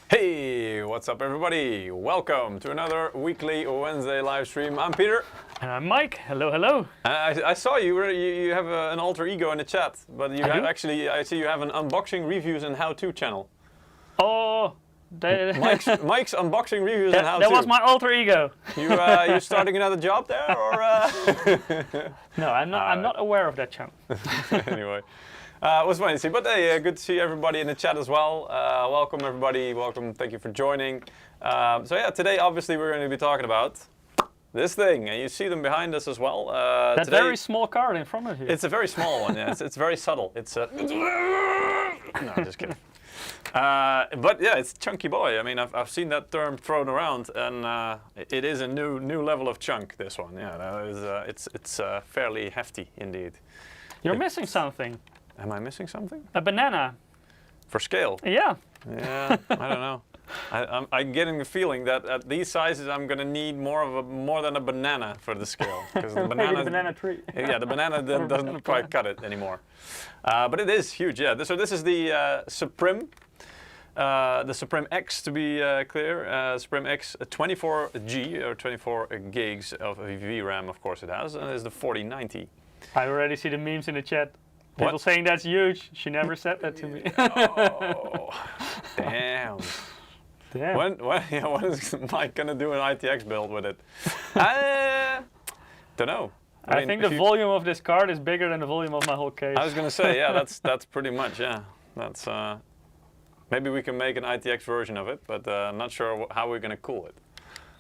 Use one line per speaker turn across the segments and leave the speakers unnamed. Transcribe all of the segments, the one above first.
Hey, what's up everybody? Welcome to another weekly Wednesday live stream. I'm Peter.
And I'm Mike. Hello, hello.
I saw you have an alter ego in the chat, but you have actually, I see you have an unboxing, reviews and how-to channel.
Oh,
Mike's unboxing, reviews and how-to.
That was my alter ego.
You starting another job there, or?
No, I'm not aware of that channel.
Anyway. It was funny to see, but hey, good to see everybody in the chat as well. Welcome everybody, welcome, thank you for joining. So yeah, today obviously we're going to be talking about this thing, and you see them behind us as well.
That today, very small card in front of you.
It's a very small one, yeah, it's very subtle. It's no, just kidding. But yeah, it's chunky boy. I mean, I've seen that term thrown around, and it is a new level of chunk, this one. Yeah, that is, it's fairly hefty indeed.
You're missing something.
Am I missing something?
A banana.
For scale?
Yeah.
Yeah, I don't know. I'm getting the feeling that at these sizes I'm going to need more than a banana for the scale. Because the
banana tree.
Yeah, the banana doesn't quite cut it anymore. But it is huge, yeah. So this is the SUPRIM X, to be clear. SUPRIM X 24G, or 24 gigs of VRAM, of course it has, and it's the 4090.
I already see the memes in the chat. People saying that's huge. She never said that to me.
Oh, damn.
Damn.
When is Mike gonna do an RTX build with it? Don't know.
I think the volume of this card is bigger than the volume of my whole case.
I was gonna say, yeah, that's pretty much, yeah. That's maybe we can make an RTX version of it, but I'm not sure how we're gonna cool it.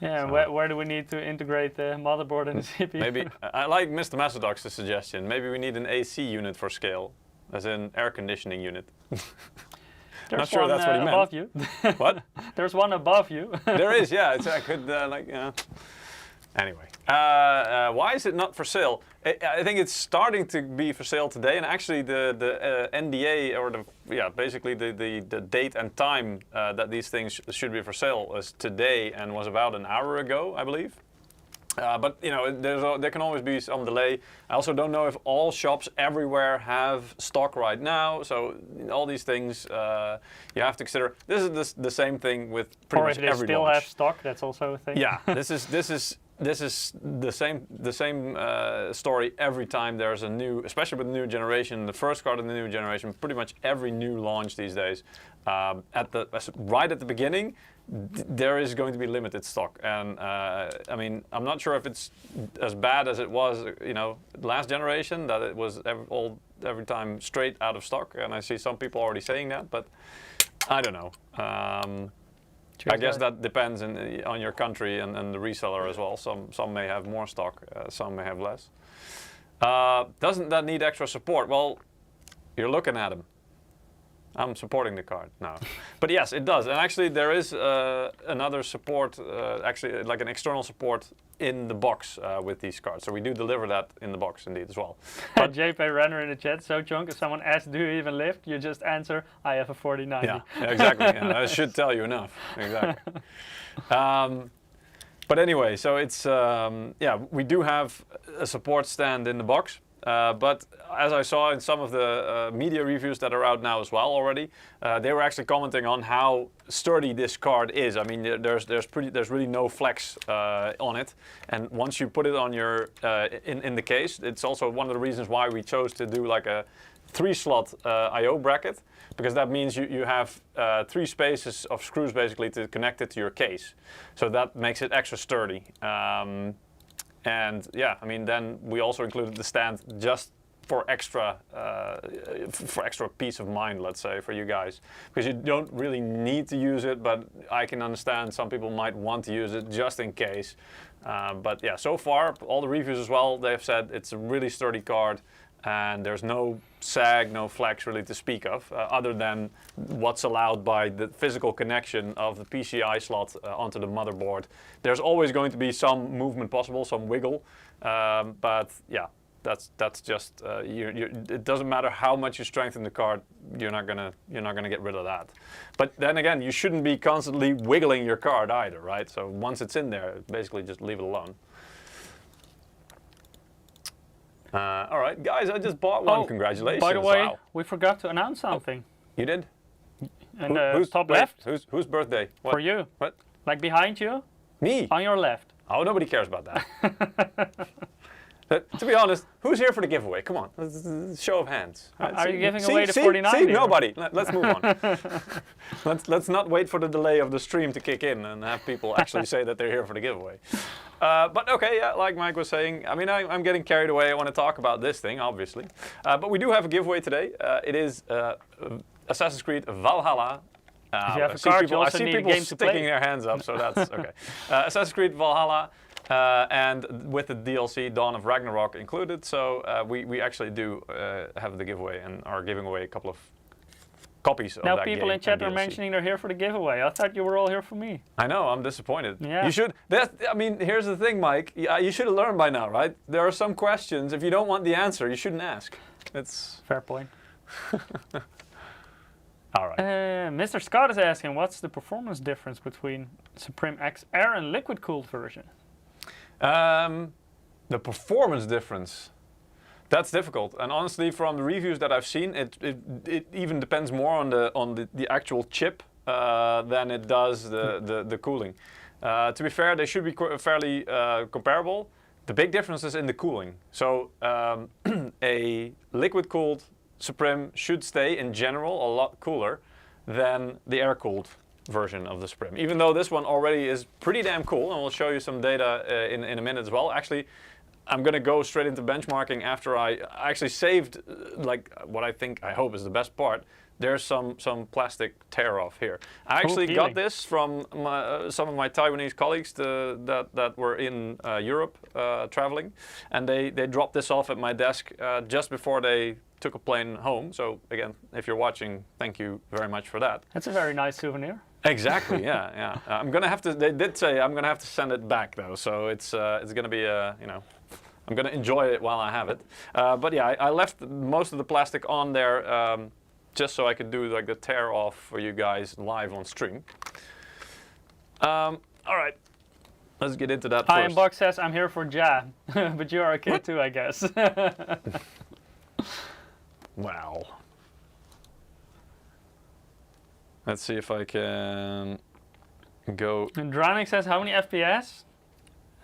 Yeah, so where do we need to integrate the motherboard and the CPU?
Maybe, I like Mr. Mastodox's suggestion. Maybe we need an AC unit for scale, as in air conditioning unit.
There's
not sure that's what he meant.
Above you.
What?
There's one above you.
There is, yeah. I could like, Anyway, why is it not for sale? I think it's starting to be for sale today, and actually the NDA, or basically the date and time that these things should be for sale is today, and was about an hour ago, I believe. But you know, there can always be some delay. I also don't know if all shops everywhere have stock right now. So all these things you have to consider. This is the same thing with pretty much every launch.
Or if they still have stock, that's also a thing.
Yeah, this is the same story every time there's a new, especially with the new generation, the first card of the new generation. Pretty much every new launch these days, right at the beginning, there is going to be limited stock. And I mean, I'm not sure if it's as bad as it was, you know, last generation, that it was every time straight out of stock. And I see some people already saying that, but I don't know. I guess that depends on your country and the reseller as well. Some may have more stock, some may have less. Doesn't that need extra support? Well, you're looking at them. I'm supporting the card now. But yes, it does. And actually there is another support, actually like an external support in the box with these cards. So we do deliver that in the box indeed as well.
But JP Renner in the chat, so Chunk, if someone asks, do you even lift? You just answer, I have a 4090.
Yeah, exactly. Yeah, that should tell you enough. Exactly. But anyway, so it's, yeah, we do have a support stand in the box. But as I saw in some of the media reviews that are out now as well already, they were actually commenting on how sturdy this card is. I mean, there's really no flex on it, and once you put it on your in the case, it's also one of the reasons why we chose to do like a 3-slot I/O bracket, because that means you have 3 spaces of screws basically to connect it to your case, so that makes it extra sturdy. And yeah, I mean, then we also included the stand just for extra peace of mind, let's say, for you guys, because you don't really need to use it, but I can understand some people might want to use it just in case. But yeah, so far all the reviews as well, they've said it's a really sturdy card, and there's no sag, no flex really to speak of, other than what's allowed by the physical connection of the PCI slot onto the motherboard. There's always going to be some movement possible, some wiggle, but yeah, that's just it doesn't matter how much you strengthen the card, you're not gonna get rid of that. But then again, you shouldn't be constantly wiggling your card either, right? So once it's in there, basically just leave it alone. All right, guys, I just bought one. Congratulations.
By the way,
wow.
we forgot to announce something.
You did?
And the top left?
Whose birthday? What?
For you.
What?
Like behind you?
Me?
On your left.
Oh, nobody cares about that. To be honest, who's here for the giveaway? Come on, show of hands.
Are you giving away the 49?
See, nobody. Let's move on. let's not wait for the delay of the stream to kick in and have people actually say that they're here for the giveaway. But okay, yeah, like Mike was saying, I mean, I'm getting carried away. I want to talk about this thing, obviously. But we do have a giveaway today. It is Assassin's Creed Valhalla.
If you have a card, you also need a game to
sticking
play.
their hands up, so that's okay. Assassin's Creed Valhalla. And with the DLC Dawn of Ragnarok included, so we actually do have the giveaway and are giving away a couple of copies of that game.
Now people in chat are mentioning they're here for the giveaway. I thought you were all here for me.
I know, I'm disappointed.
Yeah.
You should, I mean, here's the thing, Mike. You should have learned by now, right? There are some questions, if you don't want the answer, you shouldn't ask. It's
fair point.
All right.
Mr. Scott is asking, what's the performance difference between SUPRIM X Air and liquid-cooled version?
The performance difference, that's difficult. And honestly, from the reviews that I've seen, it even depends more on the actual chip than it does the cooling. To be fair, they should be fairly comparable. The big difference is in the cooling. So a liquid-cooled SUPRIM should stay, in general, a lot cooler than the air-cooled version of the SUPRIM, even though this one already is pretty damn cool, and we'll show you some data in a minute as well. Actually, I'm going to go straight into benchmarking after I actually saved like what I hope is the best part. There's some plastic tear off here. I actually got this from some of my Taiwanese colleagues that were in Europe traveling, and they dropped this off at my desk just before they took a plane home. So again, if you're watching, thank you very much for that.
That's a very nice souvenir.
Exactly, yeah. I'm gonna have to. They did say I'm gonna have to send it back though, so it's gonna be I'm gonna enjoy it while I have it. But yeah, I left most of the plastic on there just so I could do like the tear off for you guys live on stream. All right, let's get into that
Hi,
first.
Buck says I'm here for jam, but you are a kid too, I guess.
Wow. Let's see if I can go.
And Dronic says how many FPS?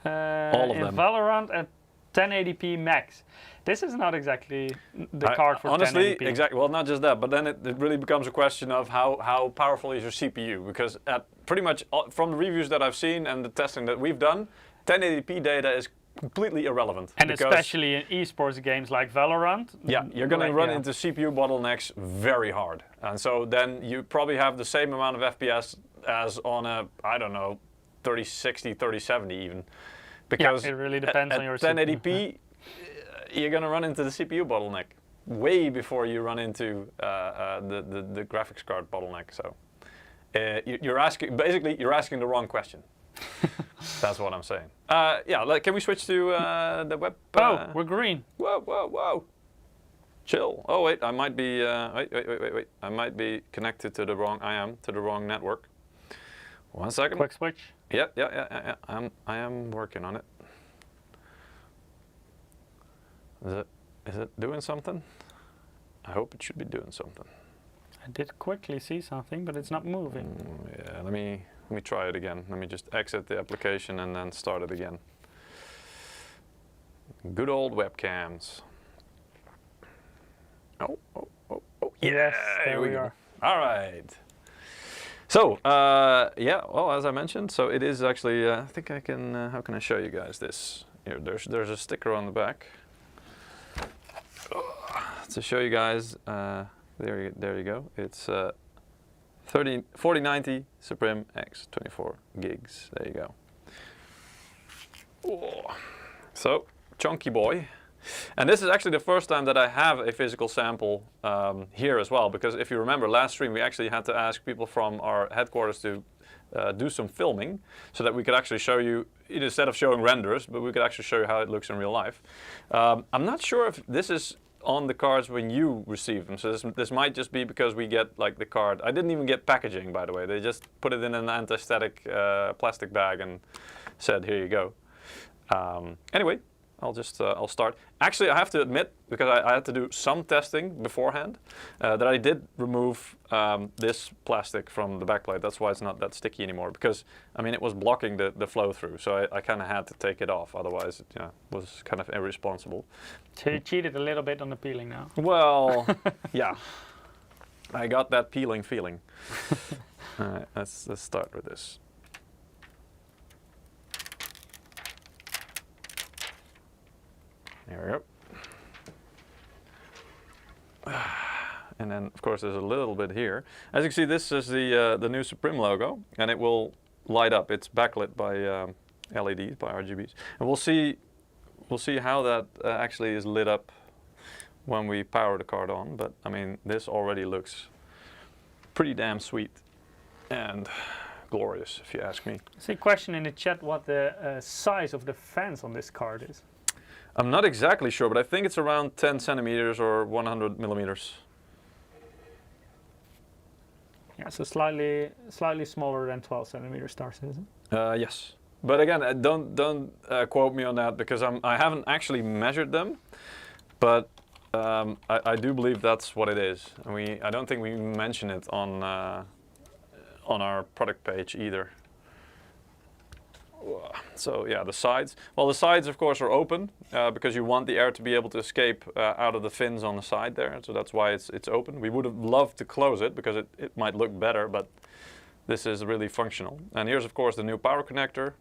All of them.
In Valorant at 1080p max. This is not exactly the card for
honestly,
1080p.
Exactly. Well, not just that, but then it really becomes a question of how powerful is your CPU, because at pretty much from the reviews that I've seen and the testing that we've done, 1080p data is completely irrelevant.
And especially in esports games like Valorant.
Yeah, you're going to run into CPU bottlenecks very hard. And so then you probably have the same amount of FPS as on a, I don't know, 3060, 3070 even. Because
it really depends on your
1080p, you're going to run into the CPU bottleneck way before you run into the graphics card bottleneck. So you're asking the wrong question. That's what I'm saying. Yeah, can we switch to the web?
Oh, we're green.
Whoa. Chill. Oh wait, I might be. Wait. I might be connected to the wrong. I am to the wrong network. 1 second.
Quick switch.
Yeah. I am working on it. Is it doing something? I hope it should be doing something.
I did quickly see something, but it's not moving.
Yeah. Let me try it again. Let me just exit the application and then start it again. Good old webcams. Oh.
Yes, there we are.
All right. So, yeah, well, as I mentioned, so it is actually, I think I can, how can I show you guys this? Here, there's a sticker on the back. To show you guys, there you go. It's 4090 SUPRIM X 24 gigs. There you go. Oh. So, chunky boy. And this is actually the first time that I have a physical sample here as well, because if you remember last stream we actually had to ask people from our headquarters to do some filming so that we could actually show you, instead of showing renders, but we could actually show you how it looks in real life. I'm not sure if this is on the cards when you receive them, so this might just be because we get like the card. I didn't even get packaging, by the way. They just put it in an anti-static plastic bag and said, here you go. Anyway, I'll start. Actually, I have to admit, because I had to do some testing beforehand, that I did remove this plastic from the backplate. That's why it's not that sticky anymore. Because I mean, it was blocking the flow through, so I kind of had to take it off. Otherwise, it was kind of irresponsible.
So you cheated a little bit on the peeling now.
Well, yeah, I got that peeling feeling. All right, let's start with this. There we go. And then, of course, there's a little bit here. As you can see, this is the new SUPRIM logo, and it will light up. It's backlit by LEDs, by RGBs, and we'll see how that actually is lit up when we power the card on. But I mean, this already looks pretty damn sweet and glorious, if you ask me.
I see a question in the chat what the size of the fans on this card is.
I'm not exactly sure, but I think it's around 10 centimeters or 100 millimeters.
Yeah, so slightly smaller than 12 centimeter star citizen.
Yes, but again, don't quote me on that because I haven't actually measured them, but I do believe that's what it is. I don't think we mention it on our product page either. So yeah, the sides. Well, the sides, of course, are open because you want the air to be able to escape out of the fins on the side there. So that's why it's open. We would have loved to close it because it might look better, but this is really functional. And here's, of course, the new power connector,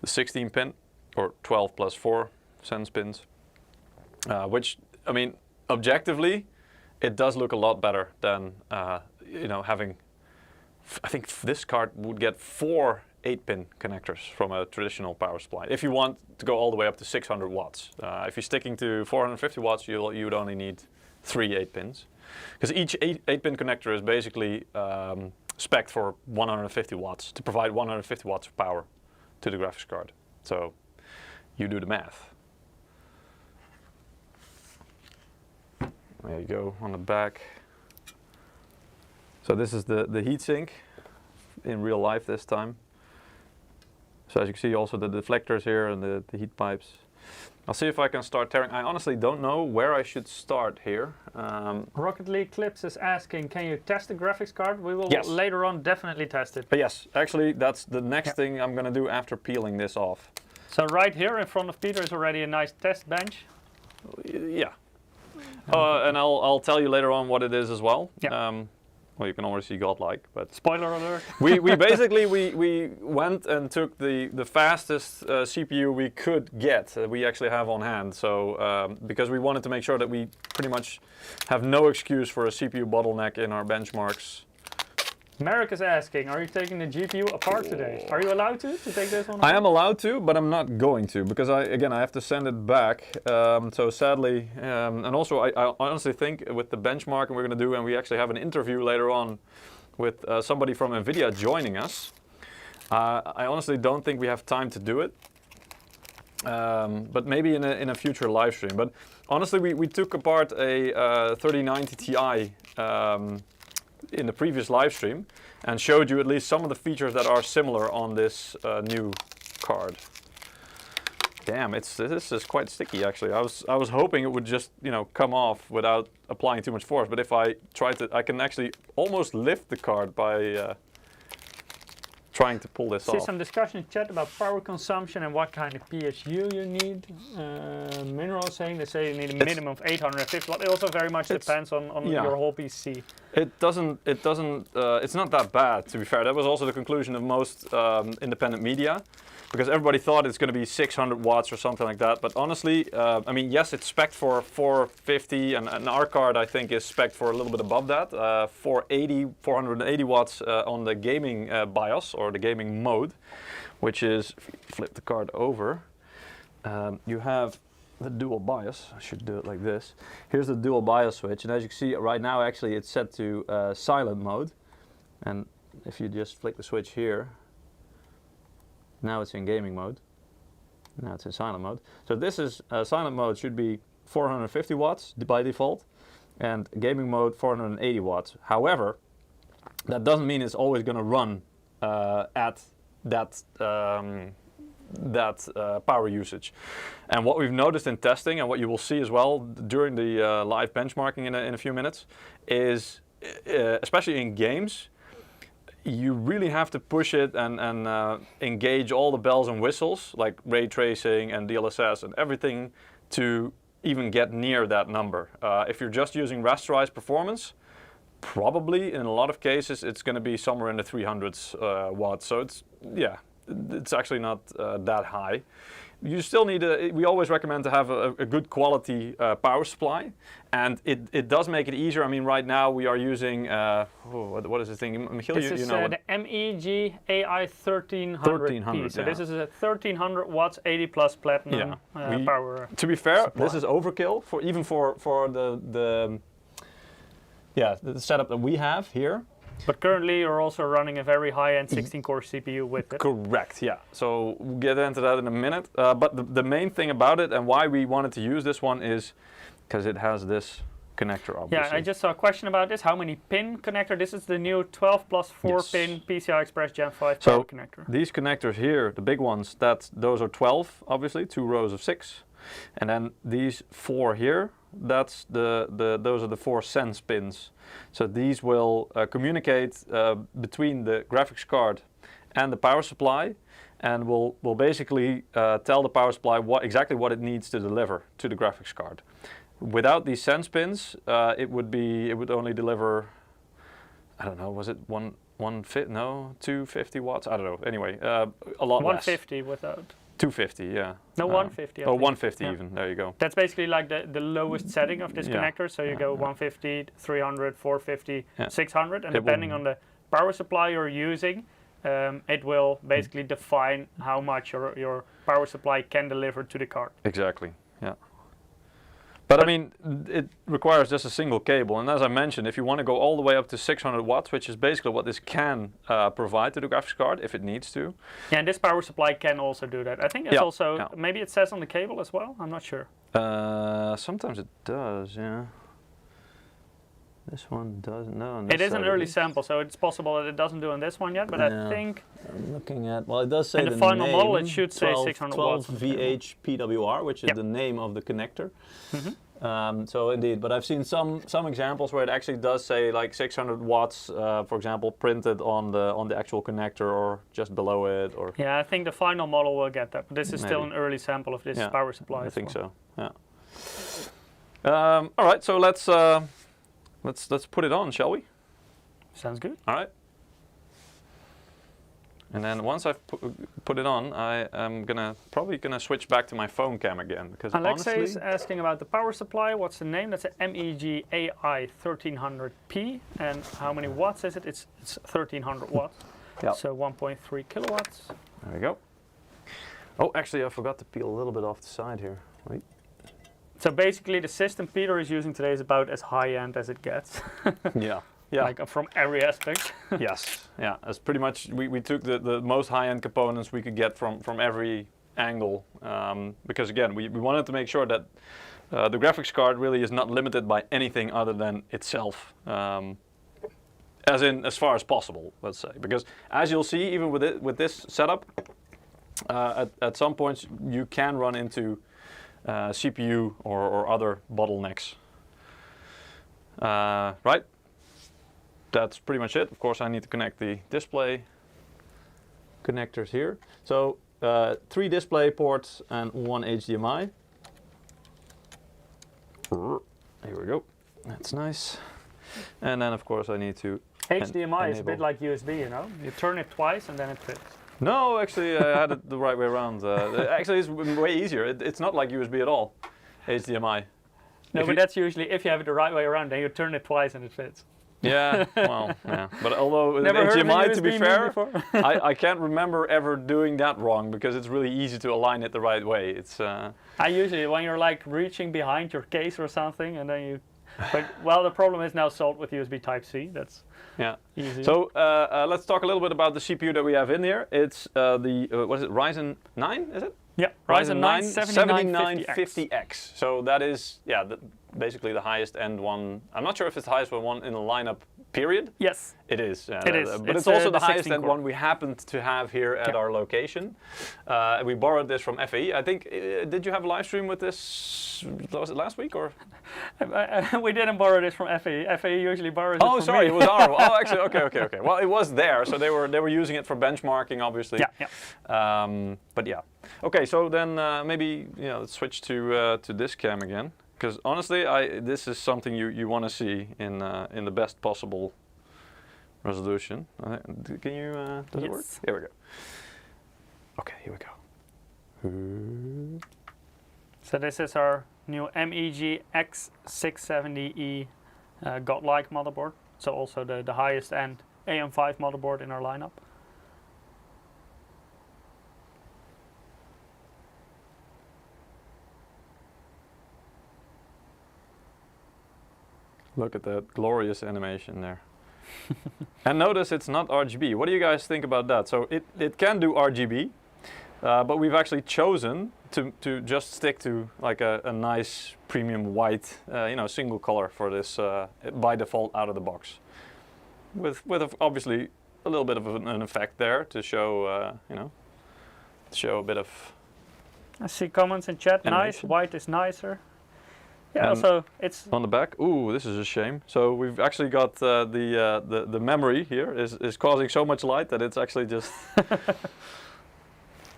the 16 pin or 12 plus 4 sense pins, which, I mean, objectively, it does look a lot better than having. I think this card would get 4 8-pin connectors from a traditional power supply. If you want to go all the way up to 600 watts. If you're sticking to 450 watts, you'd only need 3 8-pins. Because each 8-pin connector is basically spec'd for 150 watts, to provide 150 watts of power to the graphics card. So you do the math. There you go, on the back. So this is the heatsink in real life this time. So as you can see, also the deflectors here and the heat pipes. I'll see if I can start tearing. I honestly don't know where I should start here.
Rocket League Clips is asking, can you test the graphics card? We will later on definitely test it.
But yes, actually that's the next thing I'm going to do after peeling this off.
So right here in front of Peter is already a nice test bench.
Yeah. And I'll tell you later on what it is as well.
Yeah.
Well, you can already see godlike, but
spoiler alert.
we basically we went and took the fastest CPU we could get. We actually have on hand. So because we wanted to make sure that we pretty much have no excuse for a CPU bottleneck in our benchmarks.
Merrick is asking, are you taking the GPU apart today? Are you allowed to take this one apart?
I am allowed to, but I'm not going to because I have to send it back. So sadly, and also I honestly think with the benchmark we're going to do, and we actually have an interview later on with somebody from NVIDIA joining us. I honestly don't think we have time to do it, but maybe in a future live stream. But honestly, we took apart a 3090 Ti. In the previous live stream and showed you at least some of the features that are similar on this new card. Damn, this is quite sticky actually. I was hoping it would just come off without applying too much force, but if I try to, I can actually almost lift the card by trying to pull this off.
See some discussion in chat about power consumption and what kind of PSU you need. Mineral saying they say you need a minimum of 850 watt. It also very much depends on your whole PC. It's not that bad, to be fair. That was also the conclusion of most independent media, because everybody thought it's going to be 600 watts or something like that. But honestly, I mean, yes, it's spec'd for 450, and our card I think is spec'd for a little bit above that, 480 watts on the gaming BIOS or the gaming mode, which is, if you flip the card over, you have the dual BIOS. I should do it like this. Here's the dual BIOS switch, and as you can see right now, actually it's set to silent mode. And if you just flick the switch here, now it's in gaming mode. Now it's in silent mode. So this is silent mode should be 450 watts by default, and gaming mode 480 watts. However, that doesn't mean it's always going to run at that that power usage. And what we've noticed in testing, and what you will see as well during the live benchmarking in a few minutes, is especially in games, you really have to push it and engage all the bells and whistles, like ray tracing and DLSS and everything, to even get near that number. If you're just using rasterized performance, probably in a lot of cases it's going to be somewhere in the 300s watts. So it's actually not that high. You still need we always recommend to have a good quality power supply, and it does make it easier. I mean, right now we are using, what is this thing? Michiel,
this is the MEG AI 1300P. So this is a 1300 watts, 80 plus platinum power.
To be fair,
supply.
This is overkill for the setup that we have here.
But currently you're also running a very high-end 16-core CPU with it.
Correct, yeah. So we'll get into that in a minute. But the main thing about it and why we wanted to use this one is because it has this connector, obviously.
Yeah, I just saw a question about this. How many pin connector? This is the new 12 plus 4 pin PCI Express Gen 5 power connector.
These connectors here, the big ones, those are 12, obviously, 2 rows of 6. And then these 4 here, those are the 4 sense pins. So these will communicate between the graphics card and the power supply, and will basically tell the power supply exactly what it needs to deliver to the graphics card. Without these sense pins, it would only deliver, I don't know, was it 250 watts? I don't know. Anyway, a lot
150
less.
Without.
250, yeah.
No, 150.
Oh, 150 even. There you go.
That's basically like the lowest setting of this connector. So you go 150, 300, 450, 600, and depending on the power supply you're using, it will basically define how much your power supply can deliver to the card.
Exactly. Yeah. But I mean, it requires just a single cable, and as I mentioned, if you want to go all the way up to 600 watts, which is basically what this can provide to the graphics card if it needs to.
Yeah, and this power supply can also do that. I think it's also, maybe it says on the cable as well, I'm not sure.
Sometimes it does, yeah. This one doesn't, no.
It is an early sample, so it's possible that it doesn't do on this one yet, but I think...
I'm looking at, well, it does say
in the final model it should say 600 watts.
12 VH PWR, which is the name of the connector. So indeed, but I've seen some examples where it actually does say like 600 watts, for example, printed on the actual connector or just below it. Or
yeah, I think the final model will get that, but this is still an early sample of this power supply.
I think so. Yeah. All right, so let's put it on, shall we?
Sounds good.
All right. And then once I've put it on, I am probably gonna switch back to my phone cam again, because
Alexei is asking about the power supply. What's the name? That's a MEG AI 1300P, and how many watts is it? It's 1300 watts. So 1.3 kilowatts.
There we go. Oh, actually, I forgot to peel a little bit off the side here. Wait.
So basically, the system Peter is using today is about as high-end as it gets.
Yeah.
Like from every aspect.
Yes, yeah. It's pretty much, we took the most high-end components we could get from every angle, because again, we wanted to make sure that the graphics card really is not limited by anything other than itself, as far as possible, let's say. Because as you'll see, even with this setup, at some points you can run into CPU or other bottlenecks. Right? That's pretty much it. Of course, I need to connect the display connectors here. So 3 display ports and 1 HDMI. Here we go. That's nice. And then, of course, I need to
HDMI is a bit like USB, you know? You turn it twice and then it fits.
No, actually, I had it the right way around. Actually, it's way easier. It's not like USB at all, HDMI.
No, but that's usually, if you have it the right way around, then you turn it twice and it fits.
Yeah, well, yeah. But although HDMI, to be fair, I can't remember ever doing that wrong, because it's really easy to align it the right way. It's.
I usually, when you're like reaching behind your case or something, and then you. But well, the problem is now solved with USB Type-C. That's easy. So let's talk a little bit about the CPU that we have in here. It's what is it? Ryzen 9, is it? Yeah, Ryzen 9
7950X. So that is basically the highest end one. I'm not sure if it's the highest one in the lineup
period?
Yes.
It is.
It is.
But it's
the-
also the
the
highest
16
end
core.
one we happened to have here at our location. We borrowed this from FAE. I think, did you have a live stream with this, was it last week or?
We didn't borrow this from FAE. FAE usually borrows it
Oh,
from
sorry,
me.
it was our, oh, actually, okay. Well, it was there, so they were using it for benchmarking, obviously.
Yeah.
But yeah. Okay, so then maybe, let's switch to this cam again. Because honestly, this is something you want to see in the best possible resolution. Can you? Does it work? Here we go. Okay, here we go.
So this is our new MEG X670E godlike motherboard. So also the highest end AM5 motherboard in our lineup.
Look at that glorious animation there. And notice it's not RGB. What do you guys think about that? So it can do RGB, but we've actually chosen to just stick to like a nice premium white, single color for this by default out of the box. With obviously a little bit of an effect there to show, show a bit of.
I see comments in chat.
Animation.
Nice, white is nicer. Yeah,
And
also it's
on the back. Ooh, this is a shame. So we've actually got the memory here is causing so much light that it's actually just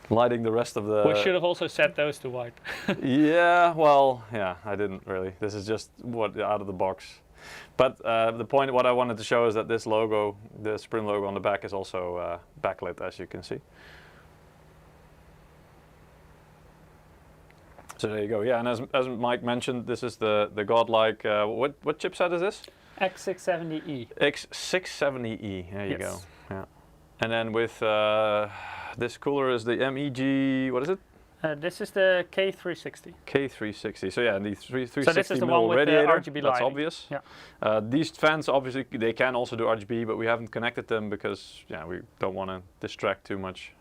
lighting the rest of the.
we should have also set those to white.
Yeah, well, yeah, I didn't really. This is just what out of the box. But the point, what I wanted to show is that this logo, the SUPRIM logo on the back, is also backlit, as you can see. So there you go. Yeah, and as Mike mentioned, this is the godlike. What chipset is this?
X670E.
X670E. There you
Yes.
go. Yeah. And then with this cooler is the MEG. What is it?
This is the K360.
K360. So yeah, the 360
So this is the
mil
one with the
radiator.
RGB
That's
lighting.
obvious.
Yeah.
These fans obviously they can also do RGB, but we haven't connected them because we don't want to distract too much.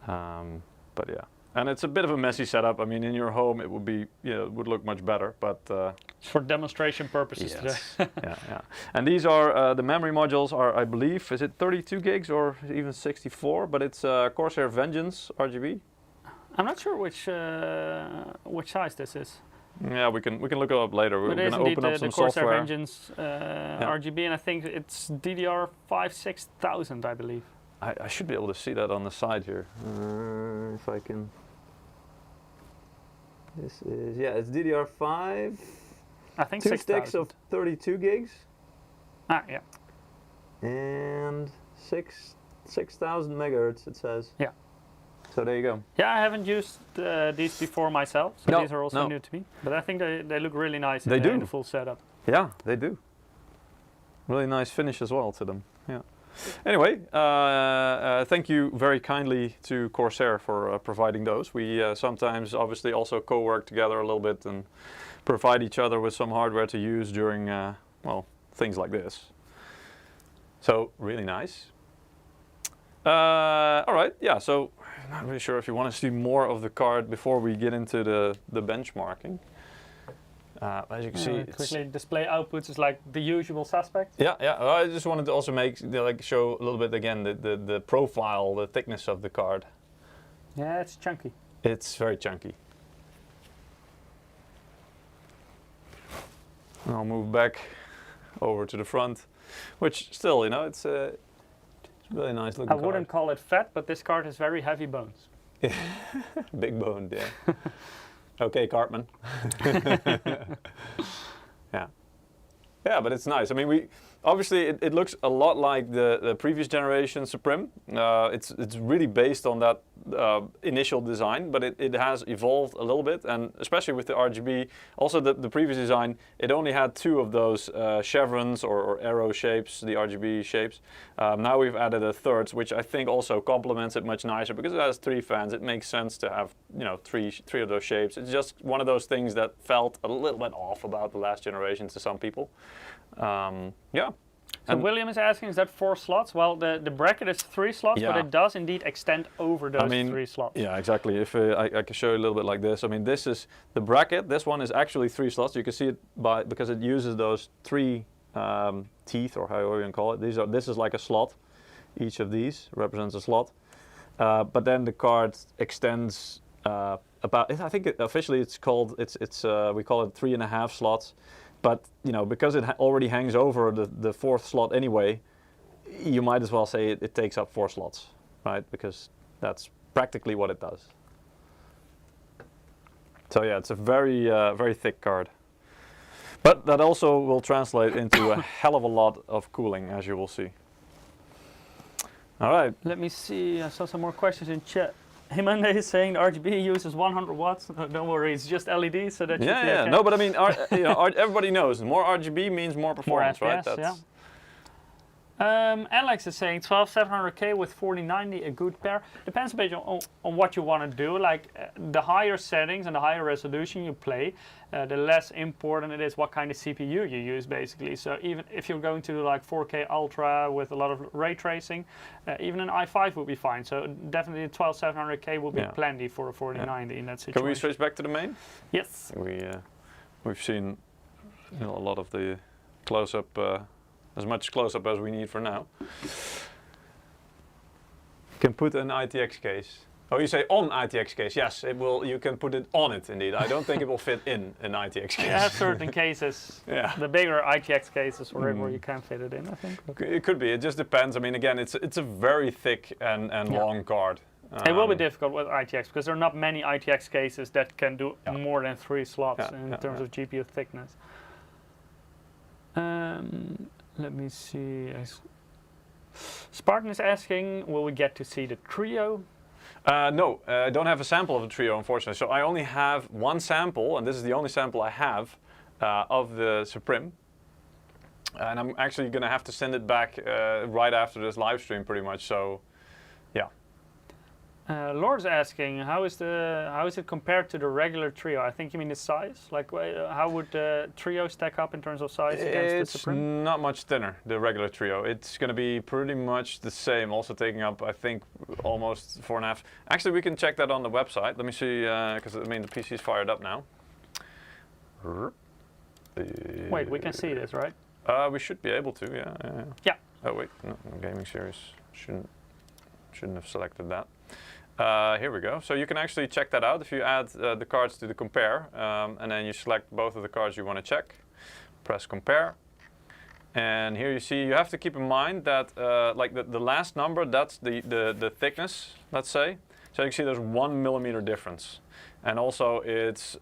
But yeah. And it's a bit of a messy setup. I mean, in your home, it would be, it would look much better. But
It's for demonstration purposes
yes.
today.
yeah. And these are the memory modules are, I believe, is it 32 gigs or even 64? But it's Corsair Vengeance RGB.
I'm not sure which size this is.
Yeah, we can look it up later. We're
But it
going
is
to open up
indeed
some
the Corsair
software.
Vengeance RGB, and I think it's DDR5 6000, I believe.
I should be able to see that on the side here. If I can. This is, it's DDR5.
I think
Two
6000.
sticks of 32 gigs.
Ah, yeah.
And 6,000 megahertz, it says.
Yeah.
So there you go.
Yeah, I haven't used these before myself, so
No,
these are also
no.
new to me. But I think they look really nice
They
in
do.
the full setup.
Yeah, they do. Really nice finish as well to them. Yeah. Anyway, thank you very kindly to Corsair for providing those. We sometimes obviously also co-work together a little bit and provide each other with some hardware to use during, things like this. So, really nice. All right, yeah, so I'm not really sure if you want to see more of the card before we get into the benchmarking. As you can see,
Quickly, display outputs is like the usual suspect.
Yeah. Well, I just wanted to also show a little bit again the profile, the thickness of the card.
Yeah, it's chunky.
It's very chunky. I'll move back over to the front, which still, it's really nice looking
I wouldn't call it fat, but this card has very heavy bones.
Big boned, yeah. Okay, Cartman. Yeah, but it's nice. I mean, obviously it looks a lot like the previous generation SUPRIM. It's really based on that initial design, but it has evolved a little bit, and especially with the RGB. Also, the previous design, it only had two of those chevrons or arrow shapes, the RGB shapes. Now we've added a third, which I think also complements it much nicer because it has three fans. It makes sense to have three of those shapes. It's just one of those things that felt a little bit off about the last generation to some people. Yeah.
So William is asking, is that 4 slots? Well, the bracket is 3 slots, but it does indeed extend over those 3 slots.
Yeah, exactly. If I can show you a little bit like this. I mean, this is the bracket. This one is actually 3 slots. You can see it because it uses those 3
teeth, or however you can call it. This is like a slot. Each of these represents a slot. But then the card extends about. I think officially it's called. We call it 3.5 slots. But because it already hangs over the 4th slot anyway, you might as well say it takes up 4 slots, right? Because that's practically what it does. So yeah, it's a very thick card. But that also will translate into a hell of a lot of cooling, as you will see. All right.
Let me see. I saw some more questions in chat. Himande is saying the RGB uses 100 watts. No, don't worry, it's just LEDs, so that should be okay.
No, but I mean, everybody knows more RGB means more performance,
more FPS,
right? That's
yeah. Alex is saying 12700K with 4090, a good pair. Depends a bit on what you want to do. Like the higher settings and the higher resolution you play, the less important it is what kind of CPU you use, basically. So even if you're going to do like 4K Ultra with a lot of ray tracing, even an i5 would be fine. So definitely 12700K will be plenty for a 4090 in that situation.
Can we switch back to the main?
Yes.
We've seen a lot of the close-up. As much close-up as we need for now. Can put an ITX case. Oh, you say on ITX case? Yes, it will. You can put it on it. Indeed, I don't think it will fit in an ITX case.
You have certain cases. Yeah. The bigger ITX cases where you can fit it in, I think.
It could be. It just depends. I mean, again, it's a very thick and long card.
It will be difficult with ITX because there are not many ITX cases that can do more than 3 slots in terms of GPU thickness. Let me see. Spartan is asking, will we get to see the Trio?
No, I don't have a sample of the Trio, unfortunately. So I only have one sample, and this is the only sample I have of the SUPRIM. And I'm actually going to have to send it back right after this live stream, pretty much. So, yeah.
Lord's asking, how is it compared to the regular Trio? I think you mean the size. Like, how would the Trio stack up in terms of size against the SUPRIM?
It's not much thinner, the regular Trio. It's going to be pretty much the same, also taking up, I think, almost 4.5. Actually, we can check that on the website. Let me see, because I mean the PC is fired up now.
Wait, we can see this, right?
We should be able to, yeah. Oh wait, no, gaming series shouldn't have selected that. Here we go. So you can actually check that out if you add the cards to the compare, and then you select both of the cards you want to check. Press compare, and here you see you have to keep in mind that like the last number, that's the thickness. Let's say. So you can see there's 1 millimeter difference, and also it's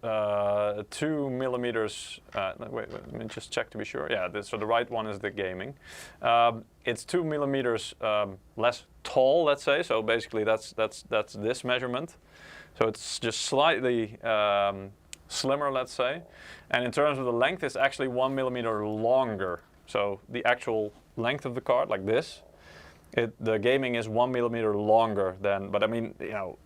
2 millimeters. Wait, let me just check to be sure. Yeah, so the right one is the gaming. It's 2 millimeters less tall, let's say. So basically, that's this measurement. So it's just slightly slimmer, let's say. And in terms of the length, it's actually 1 millimeter longer. So the actual length of the card, like this. The gaming is 1 millimeter longer than, but I mean,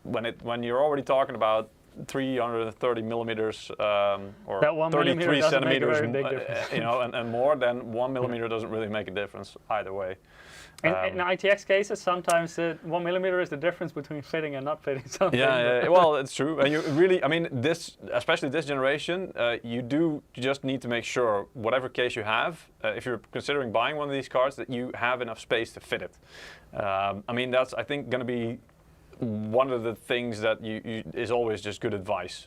when you're already talking about 330 millimeters or
that 1
33 centimeters,
and
more, then 1 millimeter doesn't really make a difference either way.
In ITX cases, sometimes 1 millimeter is the difference between fitting and not fitting something.
Yeah, well, it's true. And you really, I mean, especially this generation, you do just need to make sure, whatever case you have, if you're considering buying one of these cards, that you have enough space to fit it. I mean, that's, I think, going to be one of the things that is always just good advice.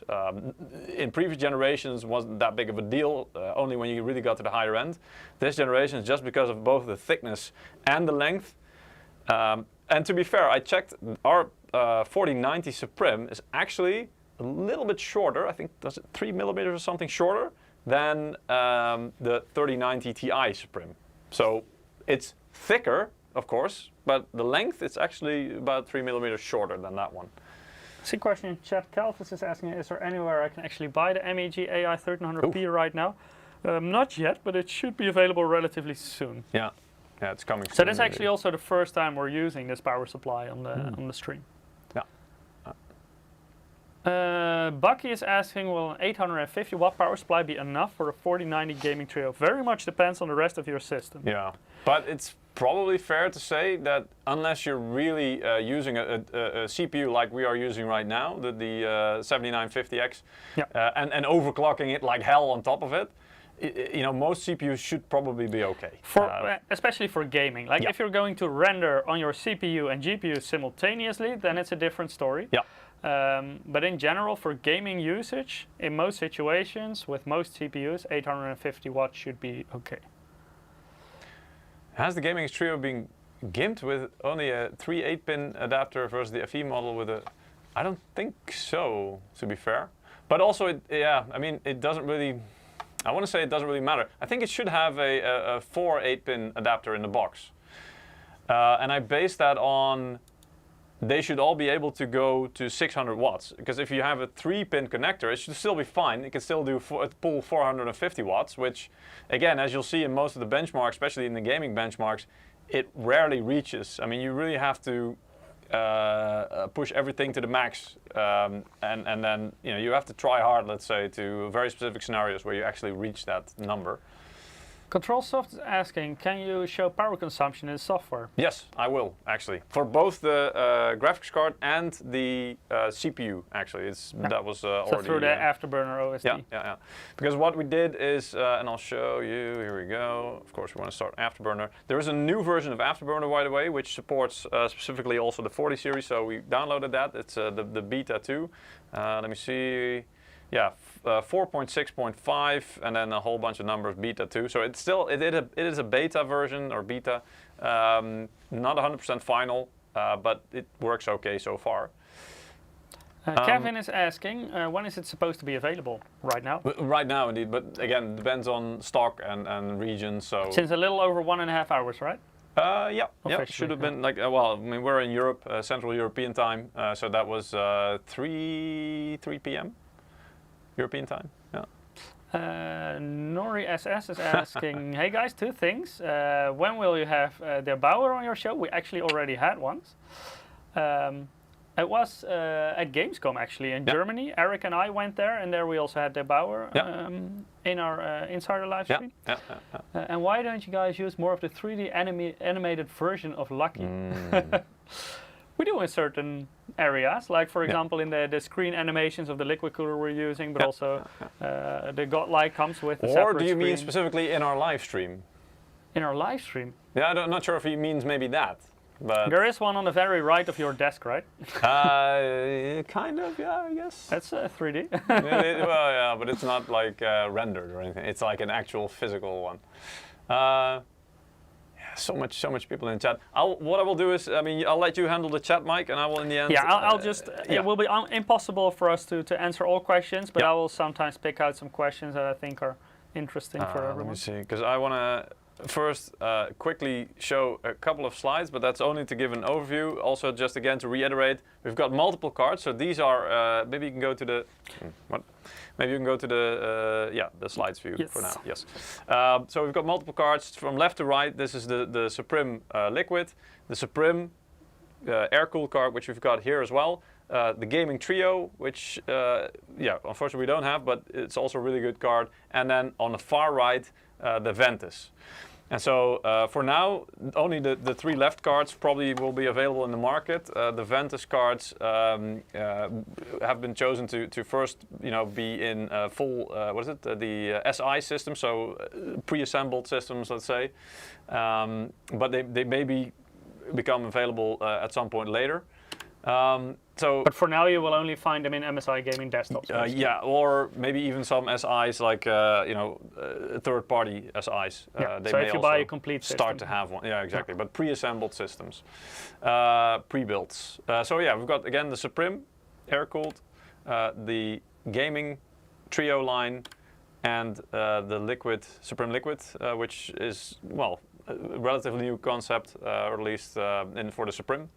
In previous generations wasn't that big of a deal, only when you really got to the higher end. This generation is just because of both the thickness and the length. And to be fair, I checked, our 4090 SUPRIM is actually a little bit shorter. I think that's 3 millimeters or something shorter than the 3090 Ti SUPRIM. So it's thicker, of course, but the length is actually about 3 millimeters shorter than that one.
I see a question in chat. Calvis is asking, is there anywhere I can actually buy the MEG AI 1300p right now? Not yet, but it should be available relatively soon.
Yeah, it's coming soon.
So that's actually also the first time we're using this power supply on the stream. Bucky is asking, will an 850 watt power supply be enough for a 4090 gaming trio? Very much depends on the rest of your system.
Yeah, but it's probably fair to say that unless you're really using a CPU like we are using right now, the 7950X, and overclocking it like hell on top of it,
most CPUs should probably be okay.
Especially for gaming. Like if you're going to render on your CPU and GPU simultaneously, then it's a different story.
Yeah.
But in general, for gaming usage, in most situations, with most CPUs, 850 watts should be okay.
Has the Gaming Trio been gimped with only a 3 8-pin adapter versus the FE model with a... I don't think so, to be fair. But also, it doesn't really... I want to say it doesn't really matter. I think it should have a 4 8-pin adapter in the box. And I base that on... They should all be able to go to 600 watts. Because if you have a 3-pin connector, it should still be fine. It can still pull 450 watts, which, again, as you'll see in most of the benchmarks, especially in the gaming benchmarks, it rarely reaches. I mean, you really have to push everything to the max, and then you have to try hard, let's say, to very specific scenarios where you actually reach that number.
ControlSoft is asking, can you show power consumption in software?
Yes, I will, actually. For both the graphics card and the CPU, actually. That was already...
So through the Afterburner OSD.
Yeah. Because what we did is, and I'll show you, here we go. Of course, we want to start Afterburner. There is a new version of Afterburner, by the way, which supports specifically also the 40 series. So we downloaded that. It's the Beta 2. Let me see. Yeah, 4.6.5, and then a whole bunch of numbers, Beta 2. So it's still, it is a beta version, or beta, not 100% final, but it works okay so far.
Kevin is asking, when is it supposed to be available? Right now?
Right now, indeed, but again, it depends on stock and region, so...
Since a little over 1.5 hours, right?
Yeah, should have been like, we're in Europe, Central European time, so that was 3 p.m. European time, yeah.
Nori SS is asking, hey guys, 2 things. When will you have De Bauer on your show? We actually already had once. It was at Gamescom actually in Germany. Eric and I went there, and there we also had De Bauer in our Insider live stream. And why don't you guys use more of the 3D animated version of Lucky? We do in certain areas, like for example in the screen animations of the liquid cooler we're using, but also the Godlike comes with a separate
Or do you mean
screen.
specifically in our live stream?
In our live stream?
Yeah, I'm not sure if he means maybe that. But
there is one on the very right of your desk, right?
Kind of, yeah, I guess.
That's 3D.
Yeah, but it's not like rendered or anything. It's like an actual physical one. So much people in chat. What I will do is, I'll let you handle the chat, Mike, and I will in the end...
Yeah, I'll just... It will be impossible for us to answer all questions, but I will sometimes pick out some questions that I think are interesting for everyone.
Let me see, because I want to first quickly show a couple of slides, but that's only to give an overview. Also, just again to reiterate, we've got multiple cards. So these are, maybe you can go to the... What? Maybe you can go to the slides view for now. Yes. So we've got multiple cards from left to right. This is the SUPRIM Liquid, the SUPRIM air-cooled card, which we've got here as well. The Gaming Trio, which unfortunately we don't have, but it's also a really good card. And then on the far right, the Ventus. And so for now, only the 3 left cards probably will be available in the market. The Ventus cards have been chosen to first, be in full, the SI system, so pre-assembled systems, let's say. But they may become available at some point later. But
for now, you will only find them in MSI gaming desktops.
Or maybe even some SIs like third-party SIs. They
so
may
if you buy a complete
start to have one. Yeah, exactly. But pre-assembled systems, pre-builds. We've got again the SUPRIM air-cooled, the Gaming Trio line, and the Liquid SUPRIM Liquid, which is a relatively new concept, or at least for the SUPRIM.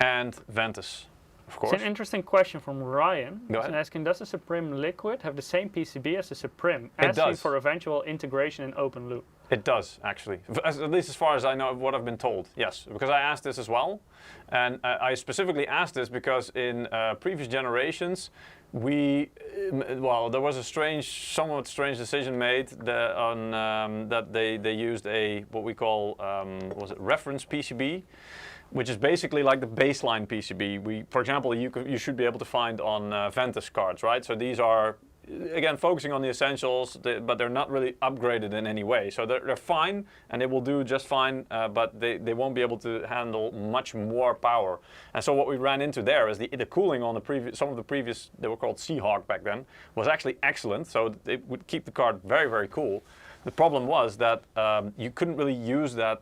And Ventus, of course.
It's an interesting question from Ryan.
Go ahead.
He's asking, does the SUPRIM Liquid have the same PCB as the SUPRIM?
It does.
For eventual integration in open loop.
It does, actually. At least as far as I know, what I've been told, yes. Because I asked this as well. And I specifically asked this because in previous generations, there was a somewhat strange decision made that they used what we call, reference PCB, which is basically like the baseline PCB. For example, you should be able to find on Ventus cards, right? So these are again, focusing on the essentials, but they're not really upgraded in any way. So they're fine, and they will do just fine, but they won't be able to handle much more power. And so what we ran into there is the cooling on some of the previous, they were called Seahawk back then, was actually excellent. So it would keep the card very, very cool. The problem was that you couldn't really use that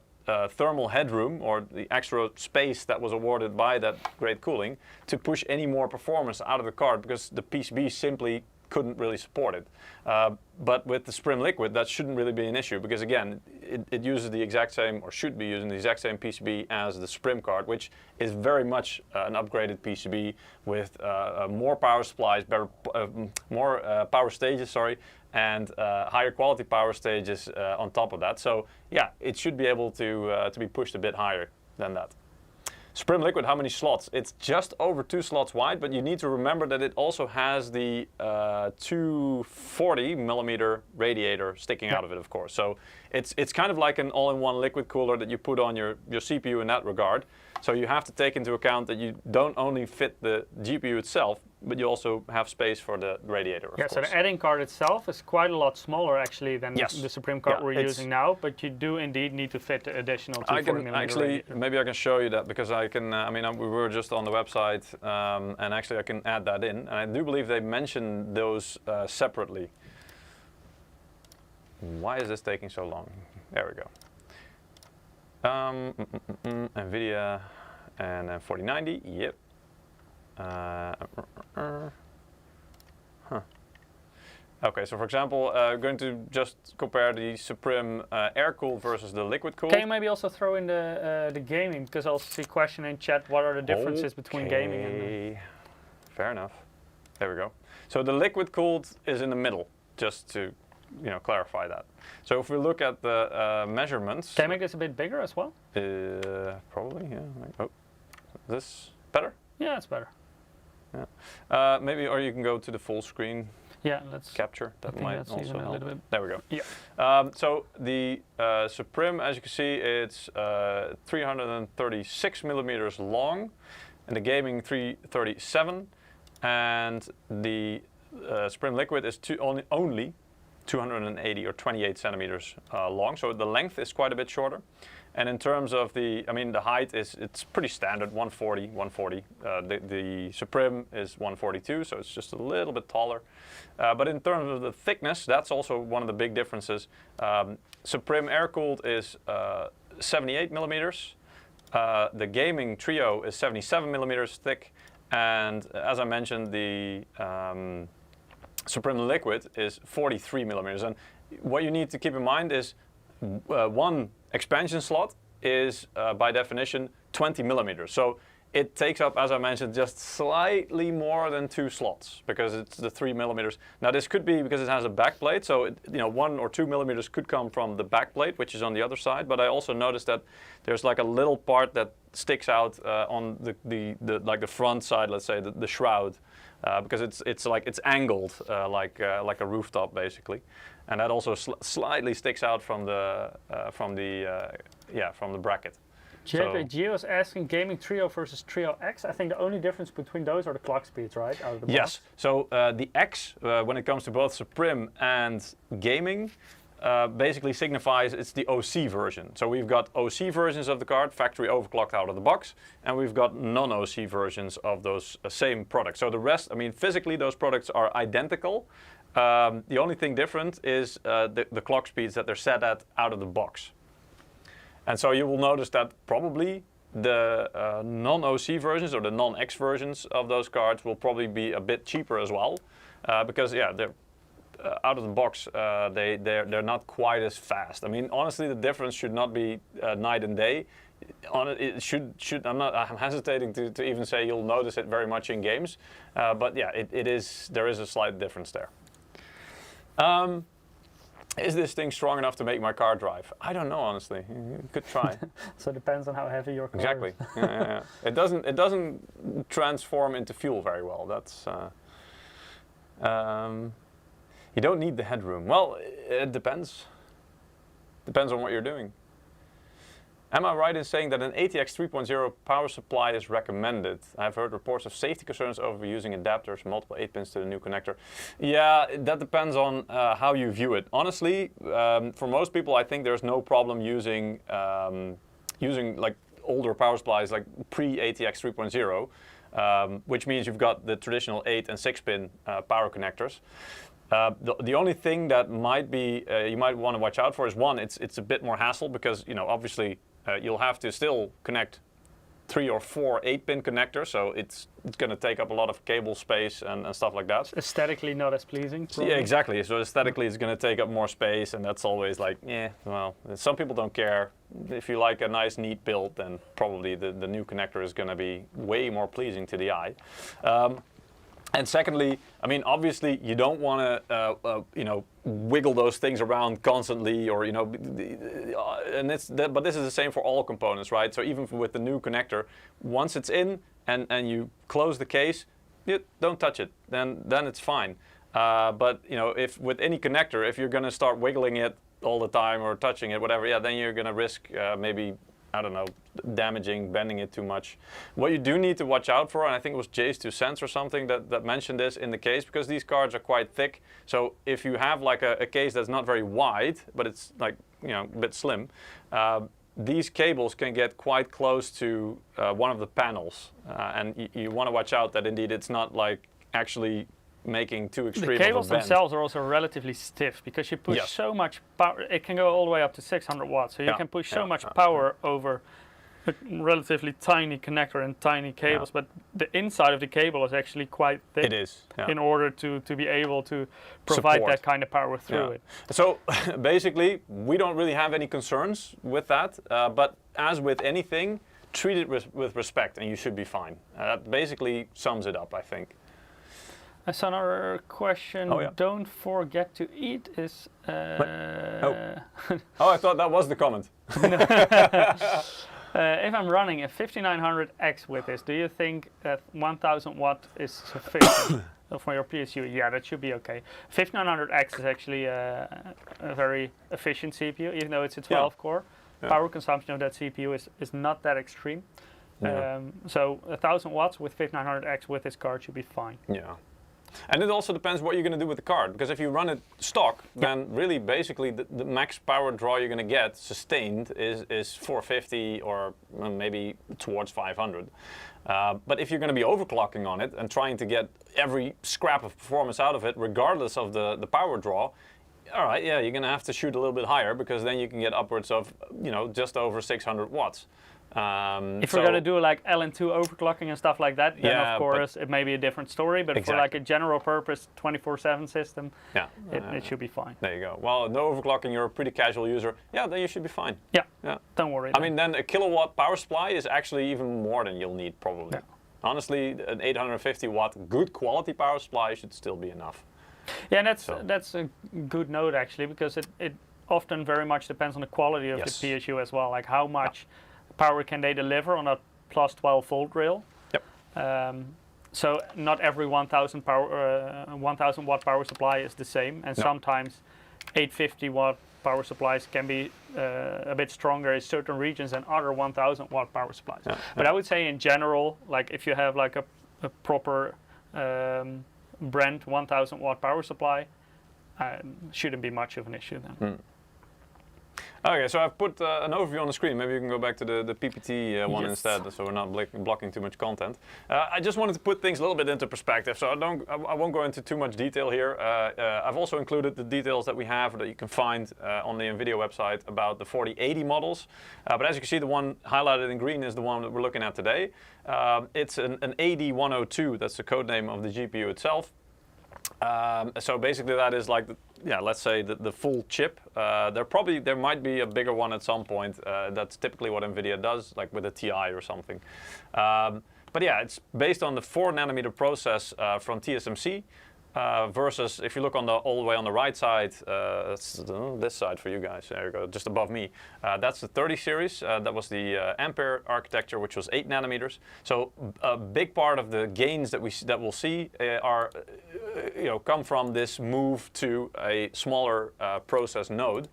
thermal headroom or the extra space that was awarded by that great cooling to push any more performance out of the card, because the PCB simply couldn't really support it. But with the SUPRIM Liquid, that shouldn't really be an issue, because again, it uses the exact same, or should be using the exact same PCB as the SUPRIM card, which is very much an upgraded PCB with more power supplies, more power stages, and higher quality power stages on top of that. So yeah, it should be able to be pushed a bit higher than that. SUPRIM Liquid, how many slots? It's just over 2 slots wide, but you need to remember that it also has the 240 millimeter radiator sticking out of it, of course. So it's kind of like an all-in-one liquid cooler that you put on your CPU in that regard. So you have to take into account that you don't only fit the GPU itself, but you also have space for the radiator, of course.
So the add-in card itself is quite a lot smaller actually than the SUPRIM card we're using now, but you do indeed need to fit the additional 240 millimeter radiator.
Maybe I can show you that, because I can, we were just on the website, and actually I can add that in. And I do believe they mentioned those separately. Why is this taking so long? There we go. NVIDIA and then 4090, yep. Okay, so for example, going to just compare the SUPRIM air-cooled versus the liquid-cooled.
Can you maybe also throw in the gaming, because I also see a question in chat, what are the differences between gaming and...
Fair enough. There we go. So the liquid-cooled is in the middle, just to clarify that. So if we look at the measurements...
Can I make this a bit bigger as well?
Probably, yeah. Oh, this better?
Yeah, it's better.
Yeah. Maybe, or you can go to the full screen.
Yeah, let's
capture. That might also help.
A little bit.
There we go.
Yeah.
So the SUPRIM, as you can see, it's 336 millimeters long, and the gaming 337, and the SUPRIM Liquid is only 280 or 28 centimeters long, so the length is quite a bit shorter. And in terms of the height it's pretty standard, 140. The SUPRIM is 142, so it's just a little bit taller. But in terms of the thickness, that's also one of the big differences. SUPRIM air-cooled is 78 millimeters. The gaming trio is 77 millimeters thick, and as I mentioned, the SUPRIM Liquid is 43 millimeters. And what you need to keep in mind is one expansion slot is by definition 20 millimeters. So it takes up, as I mentioned, just slightly more than 2 slots, because it's the 3 millimeters. Now this could be because it has a back plate, so 1 or 2 millimeters could come from the back plate, which is on the other side. But I also noticed that there's like a little part that sticks out on the front side, let's say the shroud, because it's angled like a rooftop basically, and that also slightly sticks out from the bracket.
Gio is asking gaming trio versus trio X. I think the only difference between those are the clock speeds, right? Out of the box.
Yes. So the X, when it comes to both SUPRIM and gaming, basically signifies it's the OC version. So we've got OC versions of the card, factory overclocked out of the box, and we've got non-OC versions of those same products. So the rest, physically those products are identical. The only thing different is the clock speeds that they're set at out of the box. And so you will notice that probably the non-OC versions or the non-X versions of those cards will probably be a bit cheaper as well, because they're out of the box, they're not quite as fast. Honestly, the difference should not be night and day. It should. I'm hesitating to even say you'll notice it very much in games, but yeah, it is. There is a slight difference there. Is this thing strong enough to make my car drive? I don't know, honestly. You could try.
So it depends on how heavy your car
exactly.
is.
Yeah. It doesn't transform into fuel very well. That's. You don't need the headroom. Well, it depends. Depends on what you're doing. Am I right in saying that an ATX 3.0 power supply is recommended? I've heard reports of safety concerns over using adapters, multiple 8 pins to the new connector. Yeah, that depends on how you view it. Honestly, for most people, I think there's no problem using like older power supplies, like pre-ATX 3.0, which means you've got the traditional 8 and 6 pin power connectors. The only thing that might be you might want to watch out for is one, it's a bit more hassle because obviously you'll have to still connect 3 or 4 8-pin connectors, so it's going to take up a lot of cable space and stuff like that.
It's aesthetically not as pleasing.
Yeah, exactly. So aesthetically, it's going to take up more space, and that's always like, well, some people don't care. If you like a nice, neat build, then probably the new connector is going to be way more pleasing to the eye. And secondly, I mean, obviously, you don't want to, wiggle those things around constantly, or but this is the same for all components, right? So even with the new connector, once it's in and you close the case, don't touch it. Then it's fine. But if with any connector, if you're going to start wiggling it all the time or touching it, whatever, then you're going to risk maybe, I don't know, damaging, bending it too much. What you do need to watch out for, and I think it was Jay's 2 cents or something that mentioned this in the case, because these cards are quite thick. So if you have like a case that's not very wide, but it's like, a bit slim, these cables can get quite close to one of the panels. And you want to watch out that indeed it's not like actually making too extreme of a bend.
The cables themselves are also relatively stiff because you push so much power. It can go all the way up to 600 watts. So you can push so much power over a relatively tiny connector and tiny cables. But the inside of the cable is actually quite thick.
It is.
In order to be able to provide that kind of power through it.
So basically, we don't really have any concerns with that. But as with anything, treat it with respect and you should be fine. That basically sums it up, I think.
That's another question. Don't forget to eat is...
I thought that was the comment.
If I'm running a 5900X with this, do you think that 1000 watt is sufficient for your PSU? Yeah, that should be okay. 5900X is actually a very efficient CPU, even though it's a 12 core. Power consumption of that CPU is not that extreme. So 1000 watts with 5900X with this card should be fine.
Yeah. And it also depends what you're going to do with the card, because if you run it stock, then really basically the max power draw you're going to get sustained is 450 or maybe towards 500. But if you're going to be overclocking on it and trying to get every scrap of performance out of it, regardless of the power draw, all right, you're going to have to shoot a little bit higher, because then you can get upwards of, just over 600 watts.
If we're going to do like LN2 overclocking and stuff like that, then of course it may be a different story. But for like a general purpose 24/7 system, it should be fine.
There you go. Well, no overclocking, you're a pretty casual user. Yeah, then you should be fine.
Yeah. Don't worry.
I mean, then a kilowatt power supply is actually even more than you'll need probably. Yeah. Honestly, an 850 watt good quality power supply should still be enough.
Yeah, and that's a good note actually, because it often very much depends on the quality of the PSU as well. Like how much power can they deliver on a plus 12 volt rail. So not every 1000 watt power supply is the same, and sometimes 850 watt power supplies can be a bit stronger in certain regions than other 1000 watt power supplies. But I would say in general, like if you have like a proper brand 1000 watt power supply, shouldn't be much of an issue then.
Okay, so I've put an overview on the screen. Maybe you can go back to the PPT one instead, so we're not blocking too much content. I just wanted to put things a little bit into perspective, so I won't go into too much detail here. I've also included the details that we have, or that you can find on the NVIDIA website about the 4080 models. But as you can see, the one highlighted in green is the one that we're looking at today. It's an AD102, that's the code name of the GPU itself. So basically that is like, let's say the full chip. There might be a bigger one at some point. That's typically what NVIDIA does, like with a TI or something. But yeah, it's based on the 4 nanometer process from TSMC. Versus, if you look all the way on the right side, this side for you guys, there you go, just above me, that's the 30 series. That was the Ampere architecture, which was 8 nanometers. So a big part of the gains that we'll see come from this move to a smaller process node.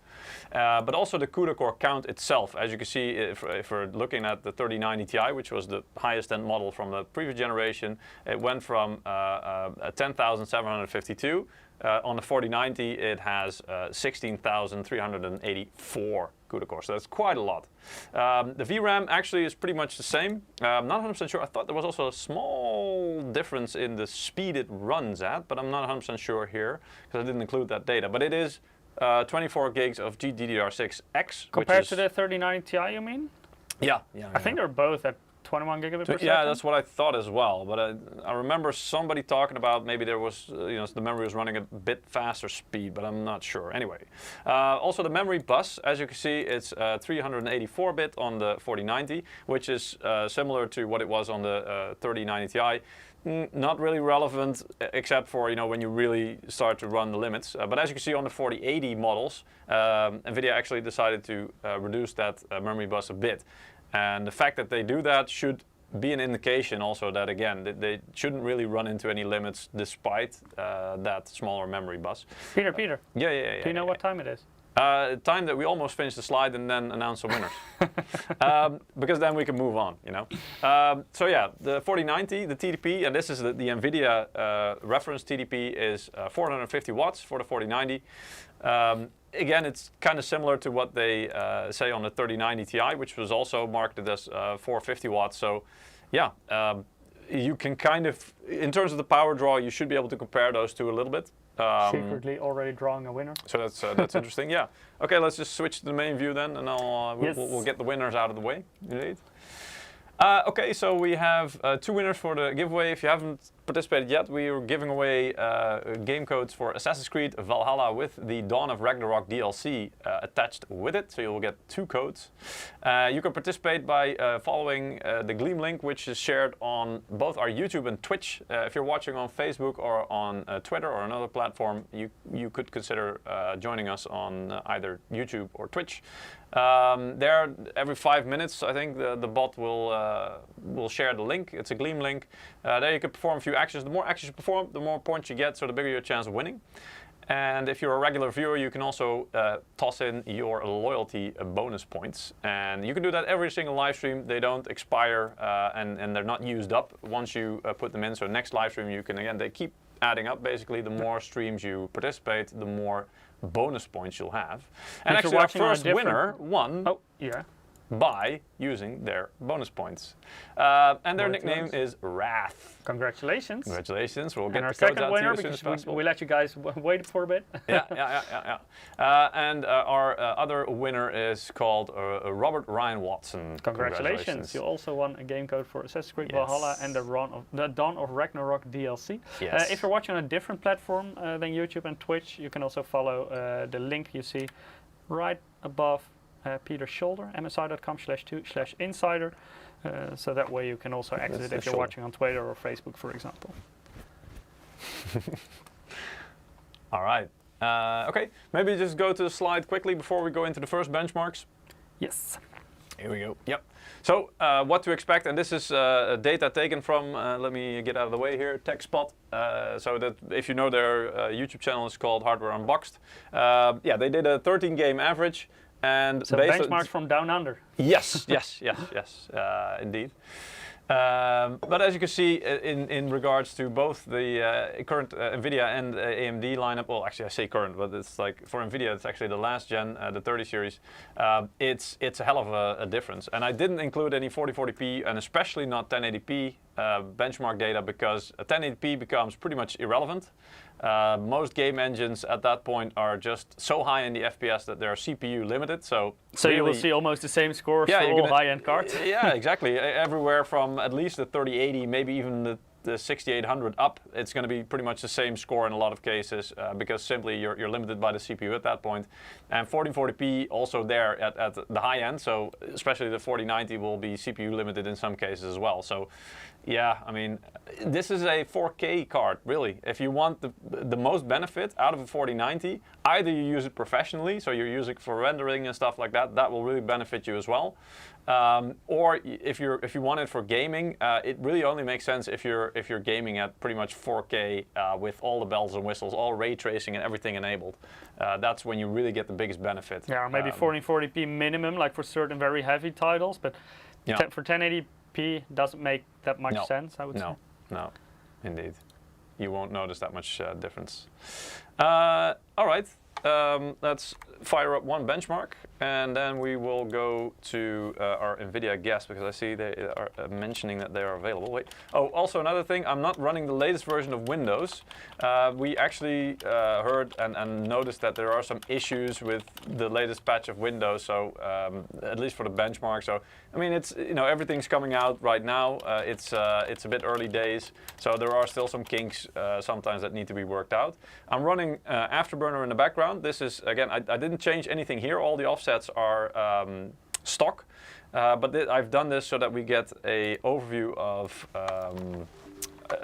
But also the CUDA core count itself. As you can see, if we're looking at the 3090 Ti, which was the highest end model from the previous generation, it went from 10,752. On the 4090, it has 16,384 CUDA cores, so that's quite a lot. The VRAM actually is pretty much the same. I'm not 100% sure. I thought there was also a small difference in the speed it runs at, but I'm not 100% sure here because I didn't include that data. But it is 24 gigs of GDDR6X.
Compared to the 3090 Ti, you mean?
Yeah.
I think they're both at 21 gigabit per second.
Yeah, that's what I thought as well. But I remember somebody talking about maybe there was, the memory was running a bit faster speed, but I'm not sure. Anyway, also the memory bus, as you can see, it's 384-bit on the 4090, which is similar to what it was on the 3090 Ti. Not really relevant, except for when you really start to run the limits. But as you can see on the 4080 models, NVIDIA actually decided to reduce that memory bus a bit. And the fact that they do that should be an indication also that, again, they shouldn't really run into any limits despite that smaller memory bus.
Peter.
Yeah.
Do you know what time it is?
Time that we almost finished the slide and then announce the winners. Because then we can move on, So yeah, the 4090, the TDP, and this is the NVIDIA reference TDP is 450 watts for the 4090. Again, it's kind of similar to what they say on the 3090 Ti, which was also marketed as 450 watts. So yeah, you can kind of, in terms of the power draw, you should be able to compare those two a little bit.
Secretly already drawing a winner.
So that's interesting, yeah. Okay, let's just switch to the main view then, and we'll get the winners out of the way. Indeed. Okay, so we have 2 winners for the giveaway. If you haven't participated yet, we are giving away game codes for Assassin's Creed Valhalla with the Dawn of Ragnarok DLC attached with it, so you'll get 2 codes. You can participate by following the Gleam link, which is shared on both our YouTube and Twitch. If you're watching on Facebook or on Twitter or another platform, you could consider joining us on either YouTube or Twitch. There, every 5 minutes, I think the bot will share the link. It's a Gleam link. There you can perform a few actions. The more actions you perform, the more points you get, so the bigger your chance of winning. And if you're a regular viewer, you can also toss in your loyalty bonus points. And you can do that every single live stream. They don't expire and they're not used up once you put them in. So next live stream, you can, again, they keep adding up. Basically, the more streams you participate, the more bonus points you'll have. And actually, our first winner won by using their bonus points. And their nickname is Wrath.
Congratulations.
Congratulations. We'll get
and our
the codes
second
out
winner,
to you as soon as possible.
we let you guys wait for a bit.
Yeah. And our other winner is called Robert Ryan Watson.
Congratulations. You also won a game code for Assassin's Creed Valhalla and the Dawn of Ragnarok DLC.
Yes.
If you're watching on a different platform than YouTube and Twitch, you can also follow the link you see right above Peter's shoulder, msi.com/2/insider. So that way you can also exit it if you're watching on Twitter or Facebook, for example.
All right. Okay, maybe just go to the slide quickly before we go into the first benchmarks.
Yes.
Here we go. Yep. So what to expect, and this is data taken from, let me get out of the way here, TechSpot. So that if you know their YouTube channel is called Hardware Unboxed. Yeah, they did a 13-game average. And
so benchmarks from down under.
Yes, indeed. But as you can see, in regards to both the current NVIDIA and AMD lineup, well, actually I say current, but it's like for NVIDIA, it's actually the last gen, the 30 series. It's a hell of a difference. And I didn't include any 4040p and especially not 1080p benchmark data because 1080p becomes pretty much irrelevant. Most game engines at that point are just so high in the FPS that they're CPU limited. So really,
you will see almost the same scores for all high-end cards.
Yeah, exactly. Everywhere from at least the 3080, maybe even the 6800 up, it's going to be pretty much the same score in a lot of cases because simply you're limited by the CPU at that point. And 1440p also there at the high end, so especially the 4090 will be CPU limited in some cases as well. So yeah, I mean, this is a 4K card, really. If you want the most benefit out of a 4090, either you use it professionally, so you're using it for rendering and stuff like that, that will really benefit you as well. Or if you want it for gaming, it really only makes sense if you're gaming at pretty much 4K with all the bells and whistles, all ray tracing and everything enabled. That's when you really get the biggest benefit.
Yeah, or maybe 1440p minimum, like for certain very heavy titles, but for 1080p doesn't make that much sense, I would say.
No, indeed. You won't notice that much difference. All right, let's fire up one benchmark, and then we will go to our NVIDIA guest, because I see they are mentioning that they are available. Wait. Oh, also another thing, I'm not running the latest version of Windows. We actually heard and noticed that there are some issues with the latest patch of Windows, so at least for the benchmark. So I mean, it's, you know, everything's coming out right now. It's a bit early days, so there are still some kinks sometimes that need to be worked out. I'm running Afterburner in the background. This is, again, I didn't change anything here. All the offsets are stock, but I've done this so that we get a overview of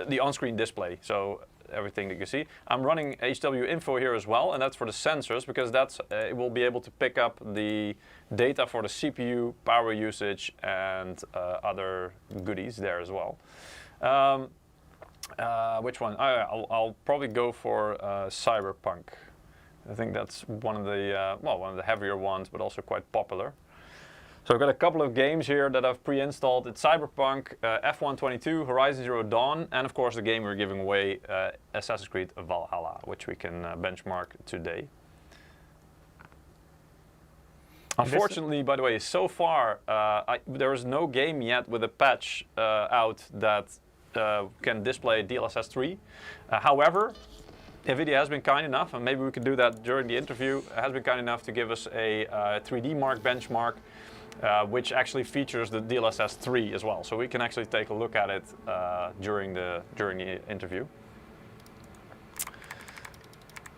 the on-screen display. So everything that you see. I'm running HW info here as well, and that's for the sensors, because that's it will be able to pick up the data for the CPU, power usage, and other goodies there as well. Which one? I'll probably go for Cyberpunk. I think that's one of the one of the heavier ones, but also quite popular. So I've got a couple of games here that I've pre-installed. It's Cyberpunk, F122, Horizon Zero Dawn, and of course the game we're giving away, Assassin's Creed Valhalla, which we can benchmark today. Unfortunately, by the way, so far there is no game yet with a patch out that can display DLSS 3. However, NVIDIA has been kind enough, and maybe we could do that during the interview, has been kind enough to give us a 3D Mark benchmark, which actually features the DLSS 3 as well. So we can actually take a look at it during the interview.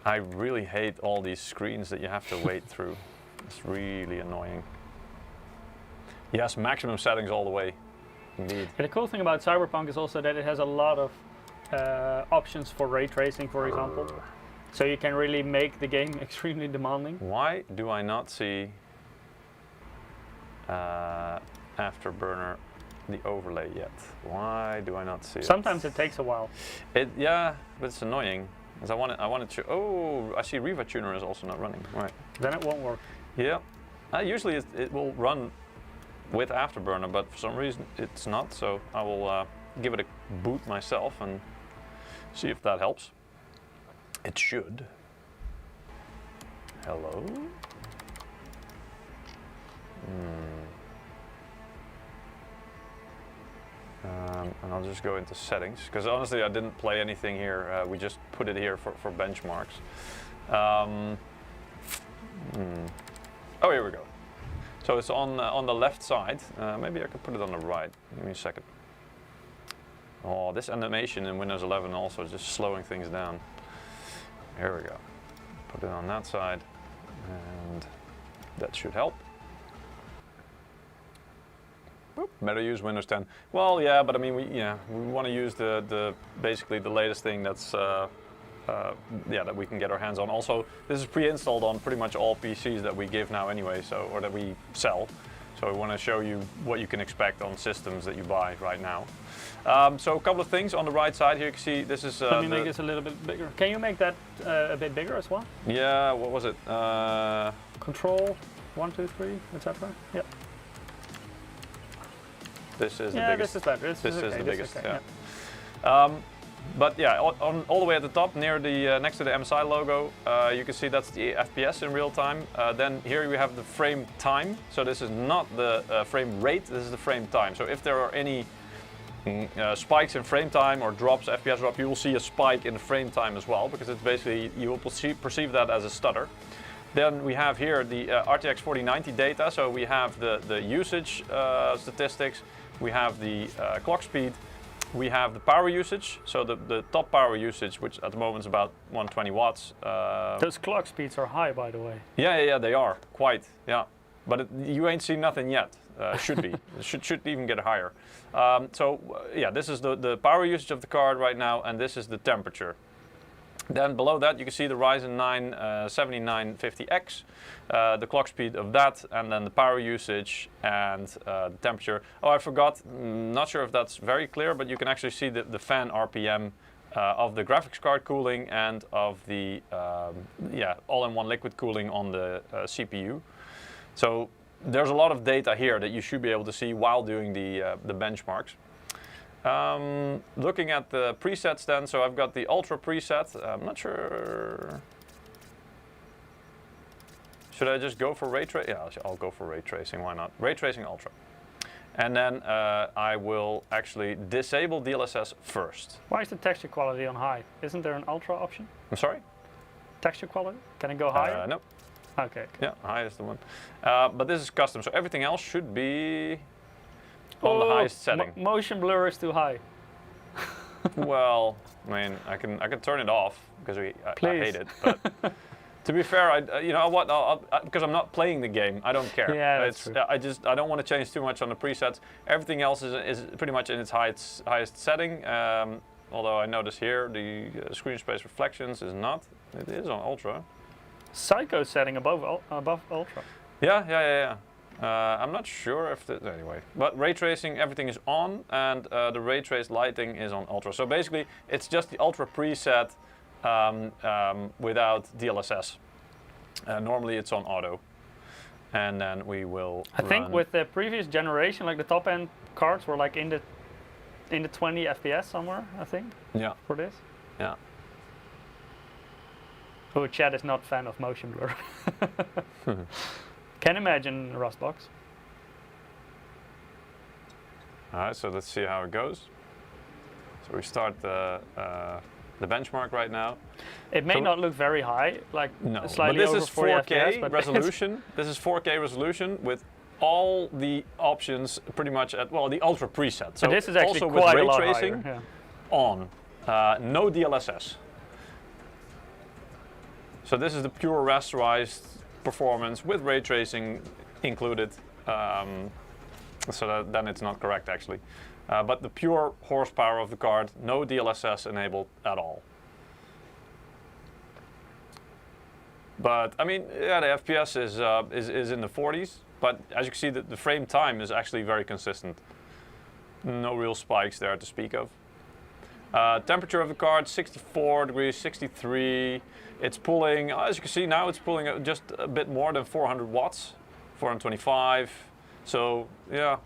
I really hate all these screens that you have to wait through. It's really annoying. Yes, maximum settings all the way. Indeed.
And the cool thing about Cyberpunk is also that it has a lot of options for ray tracing, for example. So you can really make the game extremely demanding.
Why do I not see Afterburner, the overlay yet? Why do I not see it?
Sometimes it takes a while.
Yeah, but it's annoying. Because I wanted to. Oh, I see Riva Tuner is also not running. Right.
Then it won't work.
Yeah. Usually it will run with Afterburner, but for some reason it's not. So I will give it a boot myself and see if that helps. It should. Hello? And I'll just go into settings, because honestly I didn't play anything here. We just put it here for benchmarks. Oh, here we go. So it's on the left side. Maybe I could put it on the right. Give me a second. Oh, this animation in Windows 11 also is just slowing things down. Here we go. Put it on that side, and that should help. Boop. Better use Windows 10. Well, yeah, but I mean, we want to use the basically the latest thing that's that we can get our hands on. Also, this is pre-installed on pretty much all PCs that we give now anyway, so, or that we sell. So I want to show you what you can expect on systems that you buy right now. So a couple of things on the right side here. You can see this is.
Let me make this a little bit bigger. Can you make that a bit bigger as well?
Yeah. What was it?
Control 1, 2, 3, etc. Yep.
This is the biggest.
This is better.
This is the biggest.
Okay,
yeah. But yeah, all the way at the top, near the next to the MSI logo, you can see that's the FPS in real time. Then here we have the frame time. So this is not the frame rate. This is the frame time. So if there are any spikes in frame time or drops, FPS drop, you will see a spike in the frame time as well, because it's basically, you will perceive that as a stutter. Then we have here the RTX 4090 data. So we have the usage statistics. We have the clock speed. We have the power usage, so the top power usage, which at the moment is about 120 watts.
Those clock speeds are high, by the way.
Yeah, they are, quite, yeah. But you ain't seen nothing yet, should be. should even get higher. Yeah, this is the power usage of the card right now, and this is the temperature. Then below that you can see the Ryzen 9 7950X, the clock speed of that, and then the power usage and the temperature. Oh, I forgot, not sure if that's very clear, but you can actually see the fan RPM of the graphics card cooling and of the all-in-one liquid cooling on the CPU. So there's a lot of data here that you should be able to see while doing the benchmarks. Looking at the presets then, so I've got the Ultra preset. I'm not sure. Should I just go for ray tracing? Yeah, I'll go for ray tracing. Why not? Ray tracing Ultra. And then I will actually disable DLSS first.
Why is the texture quality on high? Isn't there an Ultra option?
I'm sorry?
Texture quality? Can it go higher?
No.
Okay.
Yeah, high is the one. But this is custom, so everything else should be on the highest setting.
Motion blur is too high.
Well, I mean, I can turn it off because I hate it. But to be fair, you know what? Because I'm not playing the game, I don't care.
Yeah, that's true.
I don't want to change too much on the presets. Everything else is pretty much in its highest setting. Although I notice here the screen space reflections is not. It is on Ultra.
Psycho setting above Ultra.
Yeah. I'm not sure if anyway, but ray tracing, everything is on, and the ray trace lighting is on Ultra. So basically, it's just the Ultra preset without DLSS. Normally, it's on auto, and then we will.
I think with the previous generation, like the top end cards were like in the 20 FPS somewhere. I think.
Yeah.
For this.
Yeah.
Oh, chat is not a fan of motion blur. Can imagine Rustbox.
All right, so let's see how it goes. So we start the benchmark right now.
It may not look very high, like
no,
slightly
but this
over
is
40
4K
FPS,
resolution. This is 4K resolution with all the options pretty much at the Ultra preset. So
this is actually
also
quite
with
a lot
ray tracing
higher,
on, no DLSS. So this is the pure rasterized performance with ray tracing included, so then it's not correct actually. But the pure horsepower of the card, no DLSS enabled at all. But I mean, yeah, the FPS is in the 40s, but as you can see, the frame time is actually very consistent. No real spikes there to speak of. Temperature of the card, 64 degrees, 63. It's pulling, as you can see now, it's pulling just a bit more than 400 watts, 425. So yeah,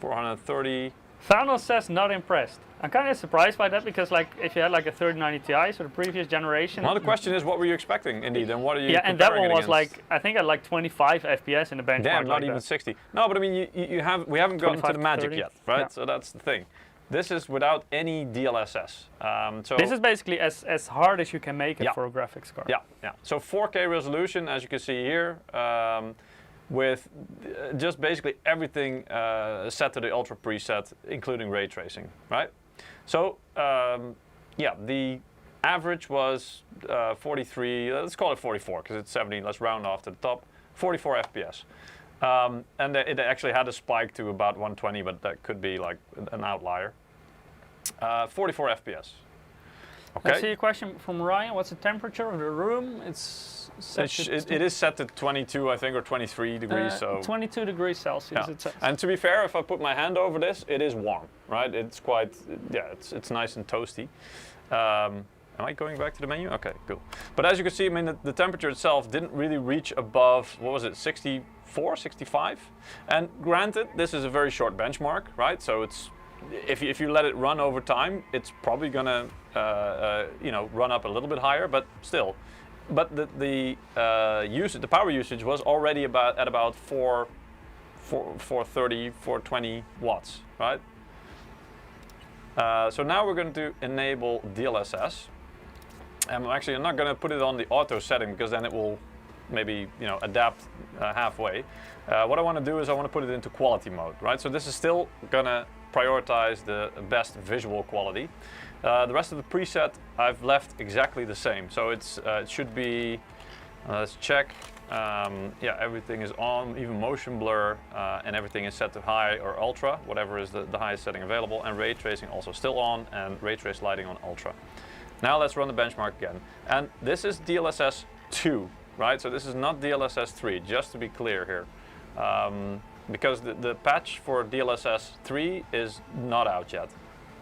430.
Thanos says not impressed. I'm kind of surprised by that because, like, if you had like a 3090 Ti, so the previous generation.
Well, the question is, what were you expecting, indeed, and what are you?
Yeah, and that one was
against?
like, I think at like 25 FPS in the benchmark.
Damn, not
like
even
that.
60. No, but I mean, we haven't gotten to the magic
30.
yet, right?
Yeah.
So that's the thing. This is without any DLSS. So
this is basically as hard as you can make it for a graphics card.
Yeah. So 4K resolution, as you can see here, with just basically everything set to the Ultra preset, including ray tracing, right? So the average was 43. Let's call it 44 because it's 70. Let's round off to the top. 44 FPS. And it actually had a spike to about 120, but that could be like an outlier. 44 FPS. Okay.
I see a question from Ryan. What's the temperature of the room? It's set
it is set to 22, I think, or 23 degrees. So
22 degrees Celsius.
yeah.
It says.
And to be fair, if I put my hand over this, it is warm, right? It's quite, it's nice and toasty. Am I going back to the menu? Okay, cool. But as you can see, I mean, the temperature itself didn't really reach above, what was it, 64, 65? And granted, this is a very short benchmark, right? So it's, if you let it run over time, it's probably gonna, run up a little bit higher, but still. But the power usage was already at about 430, 420 watts, right? So now we're going to enable DLSS. I'm not going to put it on the auto setting because then it will maybe adapt halfway. What I want to do is I want to put it into quality mode, right? So this is still going to prioritize the best visual quality. The rest of the preset I've left exactly the same. So it should be, let's check. Everything is on, even motion blur, and everything is set to high or ultra, whatever is the highest setting available, and ray tracing also still on, and ray trace lighting on ultra. Now let's run the benchmark again. And this is DLSS 2, right? So this is not DLSS 3, just to be clear here. Because the patch for DLSS 3 is not out yet.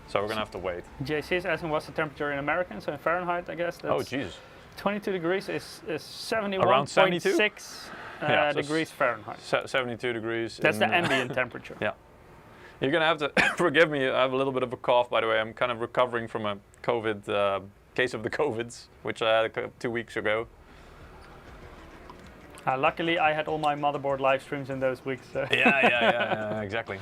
So we're gonna have to wait.
JC is asking what's the temperature in American, so in Fahrenheit, I guess. That's
oh, Jesus.
22 degrees is
Around 72?
71.6 degrees Fahrenheit.
72 degrees.
That's the ambient temperature.
Yeah. You're gonna have to forgive me. I have a little bit of a cough, by the way. I'm kind of recovering from a COVID case of the COVIDs, which I had 2 weeks ago.
Luckily, I had all my motherboard live streams in those weeks. So.
Yeah, exactly.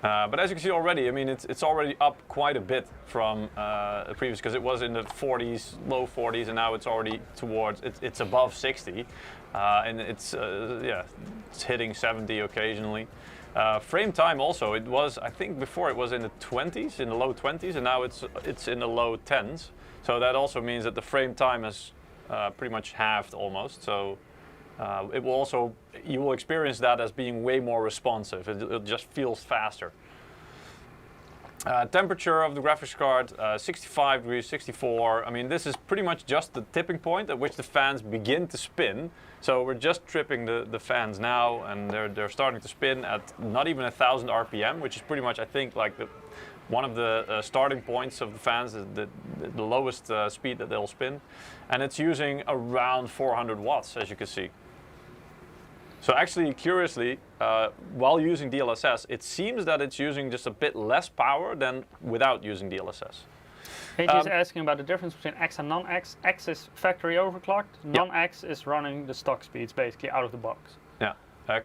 But as you can see already, I mean, it's already up quite a bit from the previous, because it was in the 40s, low 40s, and now it's already towards, it's above 60, and it's hitting 70 occasionally. Frame time also, it was, I think before it was in the 20s, in the low 20s, and now it's in the low 10s. So that also means that the frame time has pretty much halved almost. So it will also, you will experience that as being way more responsive. It just feels faster. Temperature of the graphics card, 65 degrees, 64. I mean, this is pretty much just the tipping point at which the fans begin to spin. So we're just tripping the fans now, and they're starting to spin at not even 1,000 RPM, which is pretty much, I think, like one of the starting points of the fans, the lowest speed that they'll spin. And it's using around 400 watts, as you can see. So actually, curiously, while using DLSS, it seems that it's using just a bit less power than without using DLSS.
AJ is asking about the difference between X and non-X. X is factory overclocked. Non-X is running the stock speeds basically out of the box.
Yeah.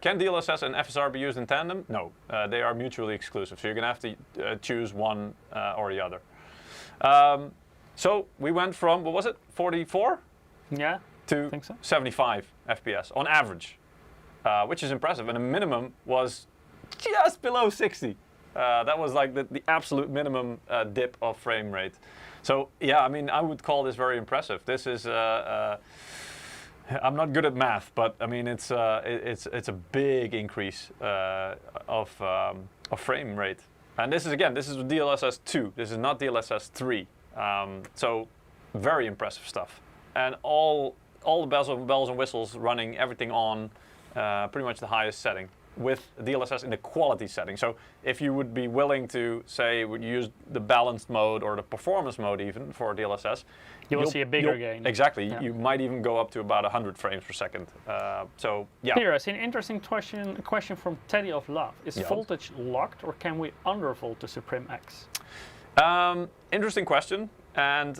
Can DLSS and FSR be used in tandem? No, they are mutually exclusive. So you're going to have to choose one or the other. So we went from, what was it, 44?
Yeah,
to
I think so.
75 FPS on average, which is impressive. And the minimum was just below 60. That was like the absolute minimum dip of frame rate. So yeah, I mean, I would call this very impressive. This is, I'm not good at math, but I mean, it's a big increase of frame rate. And this is, again, this is DLSS 2. This is not DLSS 3. So very impressive stuff. And all the bells and whistles running, everything on pretty much the highest setting, with DLSS in the quality setting. So if you would be willing to, say, would use the balanced mode or the performance mode even for DLSS,
you will see a bigger gain.
Exactly.
Yeah.
You might even go up to about 100 frames per second. So yeah.
Peter, I see an interesting question from Teddy of Love. Is voltage locked, or can we undervolt the SUPRIM X?
Interesting question, and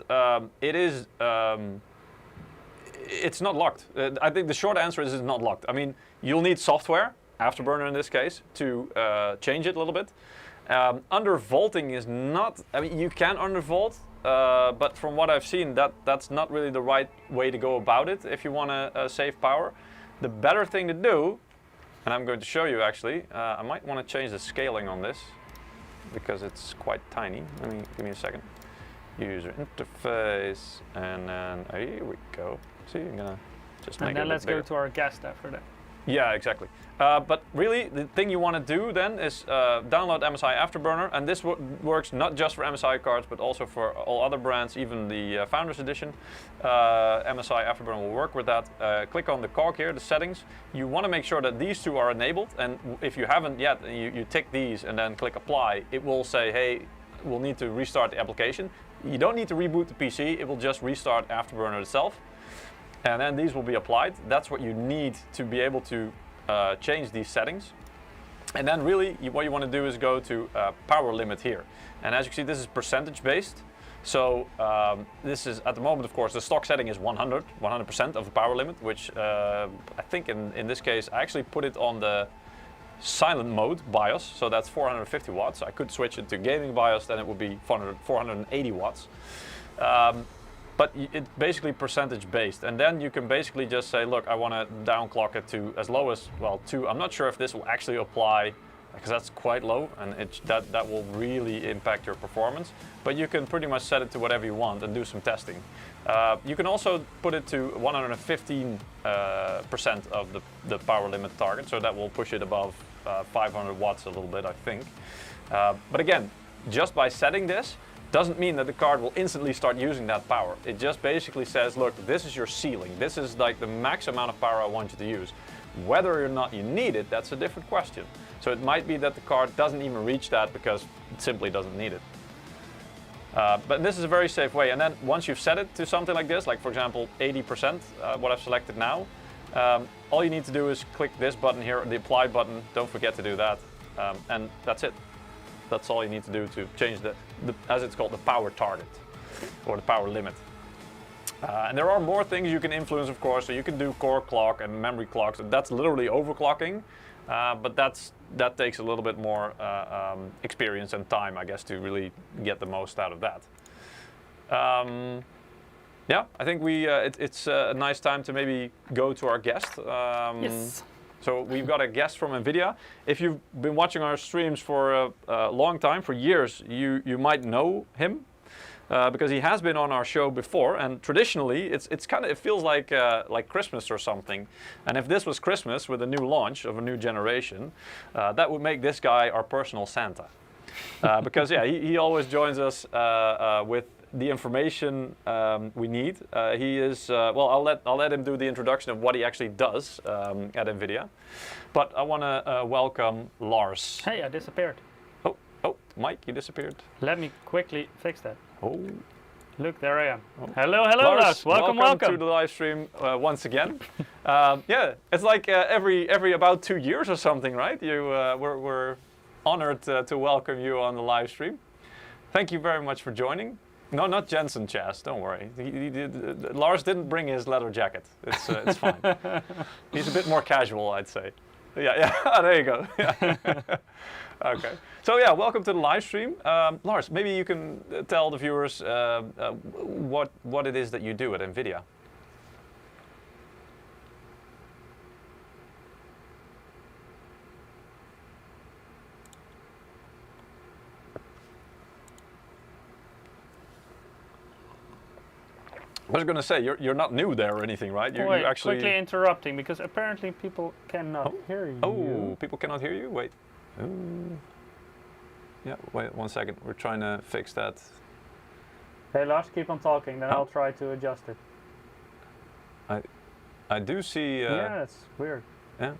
it is. It's not locked. I think the short answer is it's not locked. I mean, you'll need software, Afterburner in this case, to change it a little bit. Undervolting is not, I mean, you can undervolt, but from what I've seen, that's not really the right way to go about it if you want to save power. The better thing to do, and I'm going to show you actually, I might want to change the scaling on this because it's quite tiny. Give me a second. User interface, and then here we go. See, I'm gonna just make it a bit bigger.
And then let's go to our guest after that.
Yeah, exactly. But really, the thing you want to do then is download MSI Afterburner, and this works not just for MSI cards, but also for all other brands, even the Founders Edition. MSI Afterburner will work with that. Click on the cog here, the settings. You want to make sure that these two are enabled, and if you haven't yet, you tick these and then click Apply. It will say, hey, we'll need to restart the application. You don't need to reboot the PC, it will just restart Afterburner itself. And then these will be applied. That's what you need to be able to change these settings. And then really, what you want to do is go to power limit here. And as you can see, this is percentage based. So this is, at the moment, of course, the stock setting is 100% of the power limit, which I think in this case, I actually put it on the silent mode BIOS. So that's 450 watts. I could switch it to gaming BIOS, then it would be 480 watts. But it's basically percentage based, and then you can basically just say, look, I want to downclock it to as low as, well, 2. I'm not sure if this will actually apply, because that's quite low, and that will really impact your performance. But you can pretty much set it to whatever you want and do some testing. You can also put it to 115% of the power limit target, so that will push it above 500 watts a little bit, I think. But again, just by setting this, doesn't mean that the card will instantly start using that power. It just basically says, look, this is your ceiling. This is like the max amount of power I want you to use. Whether or not you need it, that's a different question. So it might be that the card doesn't even reach that because it simply doesn't need it. But this is a very safe way. And then once you've set it to something like this, like for example 80%, what I've selected now, all you need to do is click this button here, the apply button. Don't forget to do that. And that's it. That's all you need to do to change the as it's called, the power target or the power limit. And there are more things you can influence, of course. So you can do core clock and memory clocks. That's literally overclocking, but that takes a little bit more experience and time, I guess, to really get the most out of that. Yeah, I think it's a nice time to maybe go to our guest.
Yes.
So we've got a guest from NVIDIA. If you've been watching our streams for a long time, for years, you might know him. Because he has been on our show before, and traditionally it feels like Christmas or something. And if this was Christmas with a new launch of a new generation, that would make this guy our personal Santa. Because yeah, he always joins us with the information we need. He is well. I'll let him do the introduction of what he actually does at NVIDIA. But I want to welcome Lars.
Hey, I disappeared.
Oh, Mike, you disappeared.
Let me quickly fix that.
Oh.
Look, there I am. Oh. Hello, Lars. Welcome
to the live stream once again. Yeah, it's like every about 2 years or something, right? We're honored to welcome you on the live stream. Thank you very much for joining. No, not Jensen Chas. Don't worry. Lars didn't bring his leather jacket. It's fine. He's a bit more casual, I'd say. Yeah. There you go. Yeah. Okay. So yeah, welcome to the live stream. Lars, maybe you can tell the viewers what it is that you do at NVIDIA. I was going to say, you're not new there or anything, right?
You actually quickly interrupting because apparently people cannot hear you.
Oh, people cannot hear you? Wait. Ooh. Yeah, wait 1 second. We're trying to fix that.
Hey Lars, keep on talking, then I'll try to adjust it.
I do see.
Yeah, it's weird.
Yeah,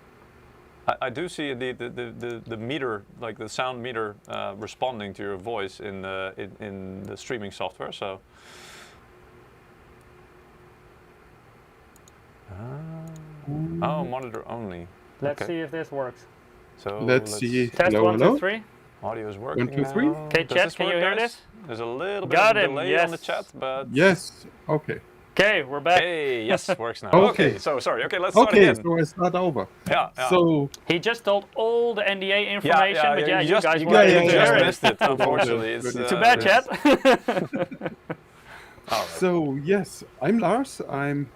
I do see the meter, like the sound meter, responding to your voice in the streaming software. So. Oh, monitor only.
Let's see if this works.
So
let's see.
Test
hello,
1, 2, 3.
Audio is working
1, 2, 3.
Okay, chat, can you hear this?
There's a little bit of a delay on the chat, but...
Yes, okay.
Okay, we're back.
Hey, yes, works now.
Okay.
So sorry. Okay, let's start again.
So I start over.
Yeah.
So
he just told all the NDA information, but yeah, you guys
just missed it. Unfortunately, it's
too bad, chat.
Right. So yes, I'm Lars. I'm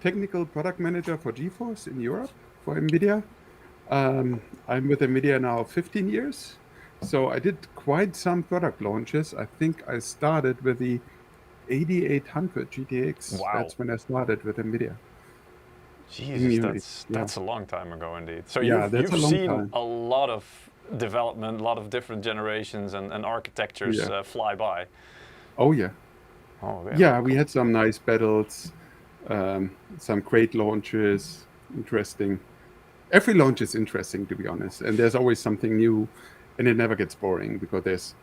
technical product manager for GeForce in Europe for NVIDIA. I'm with NVIDIA now 15 years. So I did quite some product launches. I think I started with the 8800 GTX.
Wow.
That's when I started with NVIDIA.
Jesus, that's a long time ago indeed. So
yeah,
you've seen a lot of development, a lot of different generations and architectures fly by.
Oh yeah.
Oh
yeah. We had some nice battles, some great launches, interesting. Every launch is interesting, to be honest, and there's always something new, and it never gets boring because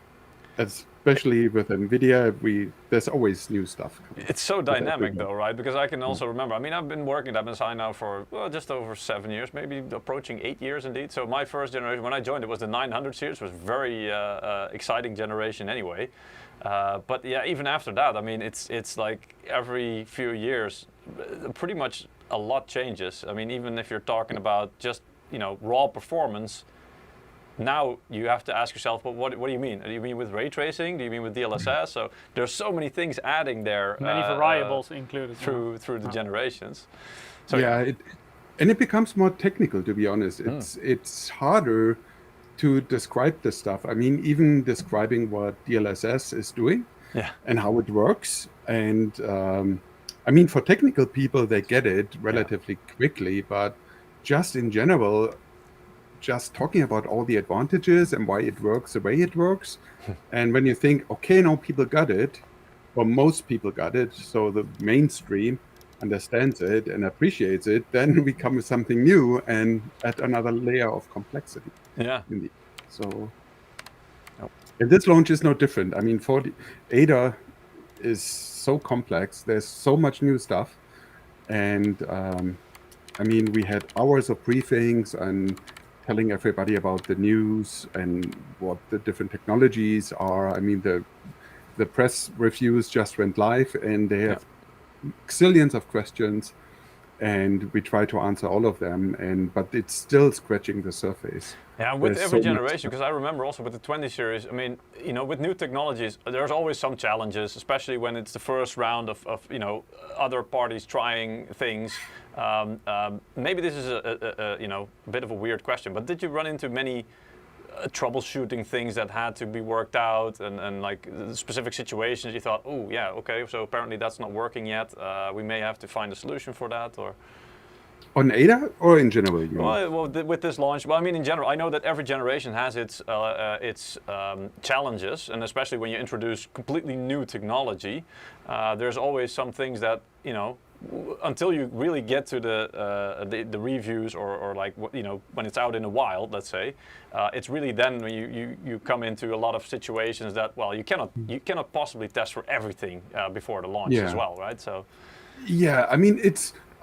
especially with NVIDIA, there's always new stuff.
It's so dynamic though, right? Because I can also remember, I mean, I've been working at MSI now for just over 7 years, maybe approaching 8 years indeed. So my first generation, when I joined, it was the 900 series, was very exciting generation anyway. But yeah, even after that, I mean, it's like every few years, pretty much a lot changes. I mean, even if you're talking about just, raw performance, now you have to ask yourself, well, what do you mean? Do you mean with ray tracing? Do you mean with DLSS? So there's so many things adding there.
Many variables included.
Through the generations. So
yeah, it becomes more technical, to be honest. It's harder to describe this stuff. I mean, even describing what DLSS is doing and how it works. And I mean, for technical people, they get it relatively quickly, but just in general, just talking about all the advantages and why it works the way it works. And when you think, okay, now people got it, or most people got it, so the mainstream understands it and appreciates it, then we come with something new and add another layer of complexity.
Yeah.
So, and this launch is no different. I mean, Ada is so complex. There's so much new stuff. And I mean, we had hours of briefings and telling everybody about the news and what the different technologies are. I mean, the press reviews just went live, and they have zillions of questions, and we try to answer all of them. But it's still scratching the surface.
Yeah, with every generation, because I remember also with the 20 series, I mean, you know, with new technologies, there's always some challenges, especially when it's the first round of you know, other parties trying things. Maybe this is a you know, a bit of a weird question, but did you run into many troubleshooting things that had to be worked out, and like specific situations you thought, oh yeah, okay, so apparently that's not working yet, we may have to find a solution for that? Or
on Ada or in general?
Well, with this launch, well, I mean in general, I know that every generation has its challenges, and especially when you introduce completely new technology, there's always some things that, you know, until you really get to the reviews or like, you know, when it's out in the wild, let's say, it's really then when you come into a lot of situations that, well, you cannot possibly test for everything before the launch as well, right? So
yeah, I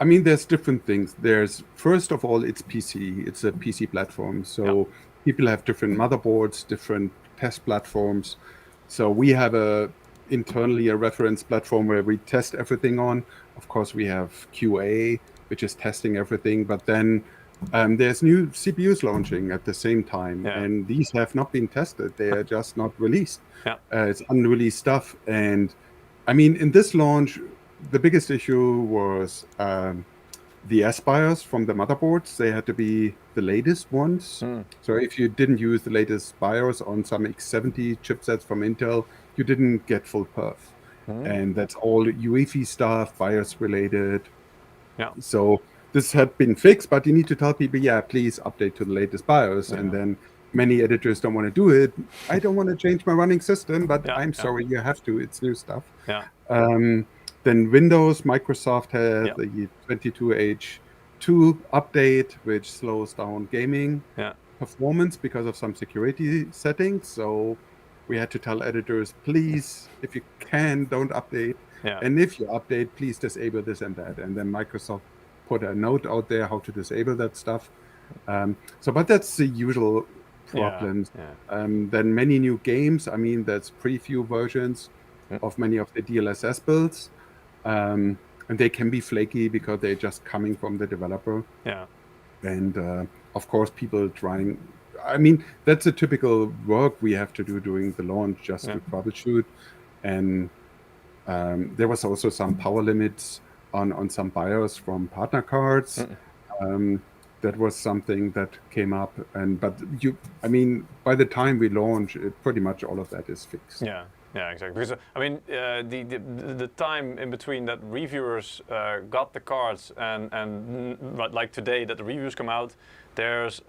mean, there's different things. There's, first of all, it's PC. It's a PC platform. So people have different motherboards, different test platforms. So we have internally a reference platform where we test everything on. Of course, we have QA, which is testing everything. But then there's new CPUs launching at the same time. And these have not been tested. They are just not released. It's unreleased stuff. And I mean, in this launch, the biggest issue was the S-BIOS from the motherboards. They had to be the latest ones. So if you didn't use the latest BIOS on some X70 chipsets from Intel, you didn't get full perf. And that's all UEFI stuff, BIOS related. So this had been fixed, but you need to tell people, yeah, please update to the latest BIOS. And then many editors don't want to do it. I don't want to change my running system, but I'm sorry, you have to. It's new stuff. Then Windows, Microsoft had the 22H2 update, which slows down gaming performance because of some security settings. So we had to tell editors, please, if you can, don't update. And if you update, please disable this and that. And then Microsoft put a note out there how to disable that stuff. But that's the usual problems. Then many new games. I mean, there's preview versions of many of the DLSS builds. And they can be flaky because they're just coming from the developer. And of course, people trying. I mean, that's a typical work we have to do during the launch, just to troubleshoot. And there was also some power limits on some BIOS from partner cards. That was something that came up. But I mean, by the time we launch, pretty much all of that is fixed.
Yeah, exactly. Because I mean, the time in between that reviewers got the cards and like today that the reviews come out, there's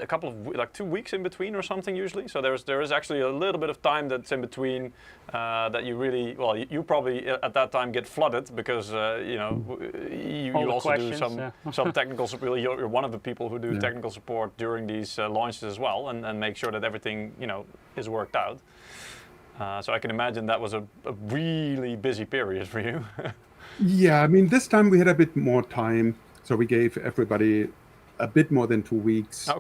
a couple of like 2 weeks in between or something usually. So there is actually a little bit of time that's in between that you really, well, you probably at that time get flooded because you know you also do some technical support. You're one of the people who do technical support during these launches as well, and make sure that everything, you know, is worked out. So I can imagine that was a really busy period for you.
Yeah, I mean, this time we had a bit more time, so we gave everybody a bit more than 2 weeks.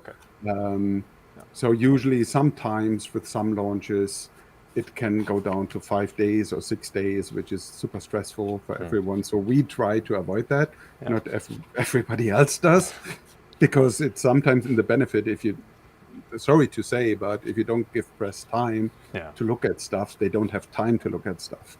So usually, sometimes with some launches, it can go down to 5 days or 6 days, which is super stressful for everyone. So we try to avoid that. Not everybody else does, because it's sometimes in the benefit if you. Sorry to say, but if you don't give press time to look at stuff, they don't have time to look at stuff.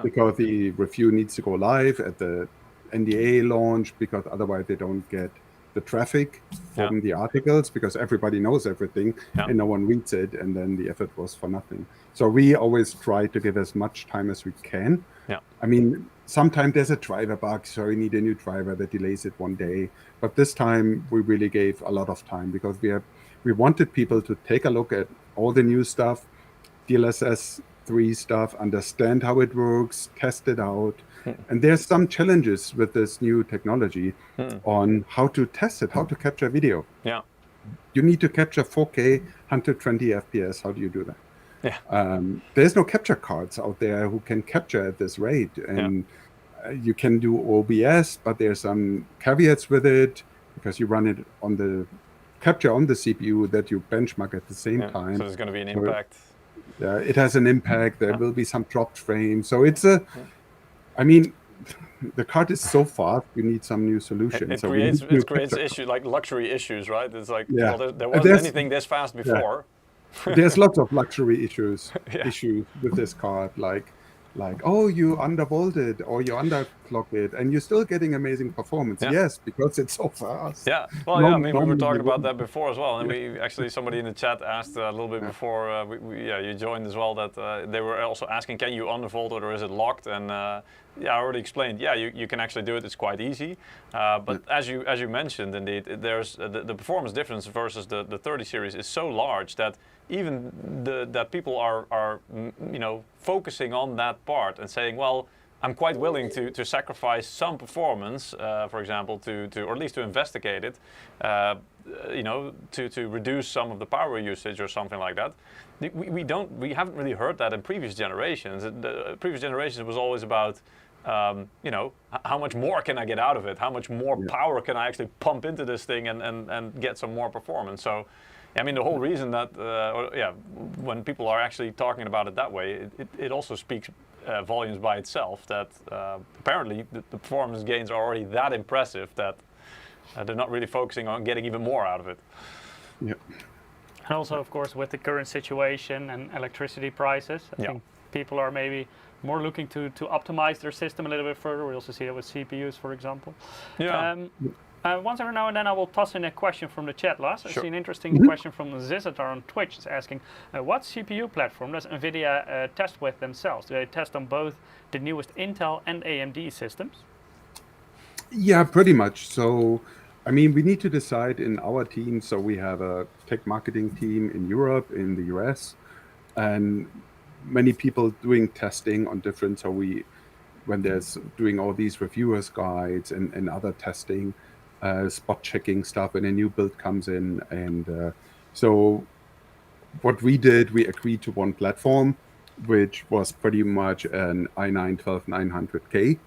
Because the review needs to go live at the NDA launch, because otherwise they don't get the traffic from the articles, because everybody knows everything and no one reads it, and then the effort was for nothing. So we always try to give as much time as we can.
Yeah.
I mean, sometimes there's a driver bug, so you need a new driver that delays it one day. But this time we really gave a lot of time because we wanted people to take a look at all the new stuff, DLSS 3 stuff, understand how it works, test it out. And there's some challenges with this new technology on how to test it, how to capture video.
Yeah.
You need to capture 4K, 120 FPS. How do you do that?
Yeah.
There's no capture cards out there who can capture at this rate. And you can do OBS, but there's some caveats with it because you run it on the capture on the CPU that you benchmark at the same time.
So there's going to be an impact.
Yeah, it has an impact. There will be some dropped frames. So it's I mean, the card is so fast. We need some new solution.
It
so
creates issues like luxury issues, right? It's like well, there wasn't anything this fast before.
There's lots of luxury issues with this card, like oh, you undervolted or you underclocked it, and you're still getting amazing performance. Yes, because it's so fast.
Yeah, well, I mean, we were talking about that before as well, and we actually somebody in the chat asked a little bit before you joined as well that they were also asking, can you undervolt it or is it locked? And I already explained. Yeah, you can actually do it. It's quite easy. But as you mentioned, indeed, there's the performance difference versus the 30 series is so large that even that people are focusing on that part and saying, well, I'm quite willing to sacrifice some performance, for example, to or at least to investigate it, to reduce some of the power usage or something like that. We haven't really heard that in previous generations. The previous generations was always about how much more can I get out of it? How much more power can I actually pump into this thing and get some more performance? So, I mean, the whole reason that, when people are actually talking about it that way, it also speaks volumes by itself that apparently the performance gains are already that impressive that they're not really focusing on getting even more out of it.
Yeah.
And also, of course, with the current situation and electricity prices, I think people are maybe more looking to optimize their system a little bit further. We also see it with CPUs, for example. Yeah. Once every now and then I will toss in a question from the chat, Lars. I see an interesting question from Zizatar on Twitch. It's asking, what CPU platform does NVIDIA test with themselves? Do they test on both the newest Intel and AMD systems?
Yeah, pretty much. So, I mean, we need to decide in our team. So we have a tech marketing team in Europe, in the US, and many people doing testing on different, so when there's doing all these reviewers guides and other testing, spot checking stuff when a new build comes in. And so what we did, we agreed to one platform, which was pretty much an i9-12900K.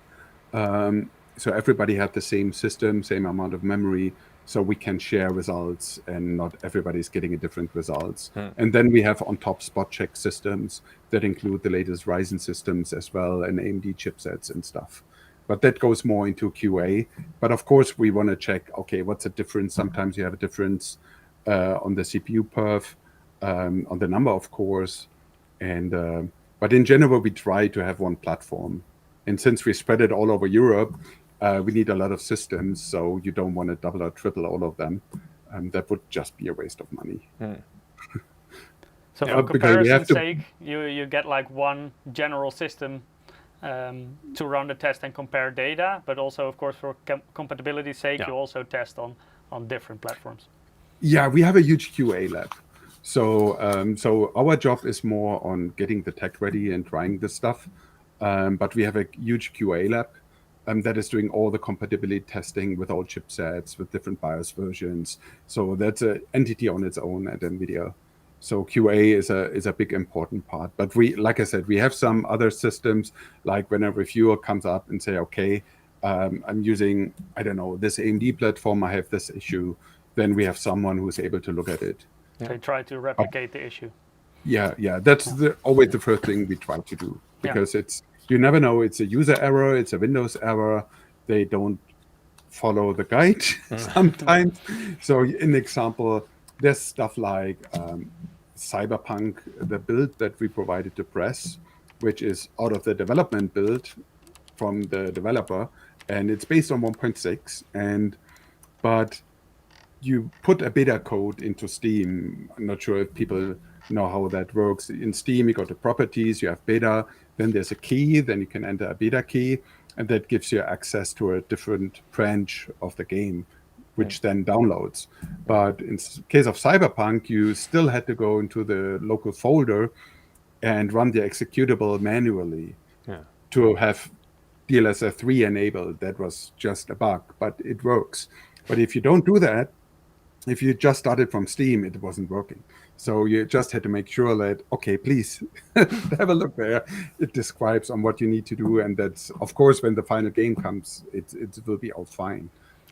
So everybody had the same system, same amount of memory, so we can share results and not everybody's getting a different results. And then we have on top spot check systems that include the latest Ryzen systems as well and AMD chipsets and stuff. But that goes more into QA. But of course, we want to check, okay, what's the difference? Sometimes you have a difference on the CPU perf, on the number, of course. And but in general, we try to have one platform. And since we spread it all over Europe, we need a lot of systems. So you don't want to double or triple all of them. That would just be a waste of money.
So for comparison's sake, you get like one general system to run the test and compare data, but also, of course, for compatibility's sake, you also test on different platforms.
Yeah, we have a huge QA lab. So so our job is more on getting the tech ready and trying this stuff. But we have a huge QA lab that is doing all the compatibility testing with all chipsets, with different BIOS versions. So that's an entity on its own at NVIDIA. So QA is a big important part. But we, like I said, we have some other systems, like when a reviewer comes up and say, okay, I'm using, I don't know, this AMD platform, I have this issue, then we have someone who's able to look at it.
They try to replicate the issue.
Yeah, that's always the first thing we try to do, because it's, you never know, it's a user error, it's a Windows error, they don't follow the guide sometimes. So an example, there's stuff like Cyberpunk, the build that we provided to press, which is out of the development build from the developer, and it's based on 1.6, but you put a beta code into Steam. I'm not sure if people know how that works. In Steam, you go to properties, you have beta, then there's a key, then you can enter a beta key, and that gives you access to a different branch of the game, which then downloads. But in case of Cyberpunk, you still had to go into the local folder and run the executable manually to have DLSS 3 enabled. That was just a bug, but it works. But if you don't do that, if you just started from Steam, it wasn't working. So you just had to make sure that, okay, please have a look there. It describes on what you need to do. And that's, of course, when the final game comes, it will be all fine.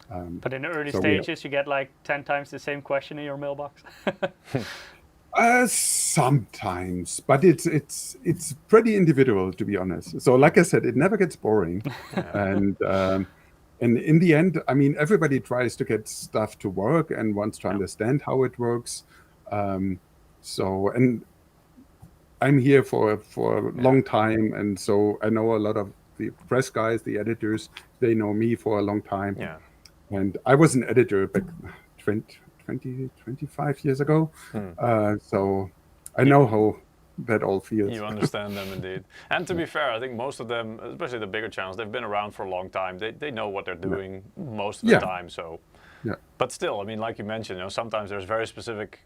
But in the early stages, you get like 10 times the same question in your mailbox.
Sometimes, but it's pretty individual, to be honest. So like I said, it never gets boring. And in the end, I mean, everybody tries to get stuff to work and wants to understand how it works. And I'm here for a long time, and so I know a lot of the press guys, the editors. They know me for a long time.
Yeah.
And I was an editor back 25 years ago. So I know how that all feels.
You understand them indeed. And to be fair, I think most of them, especially the bigger channels, they've been around for a long time. They know what they're doing most of the time. So, but still, I mean, like you mentioned, sometimes there's very specific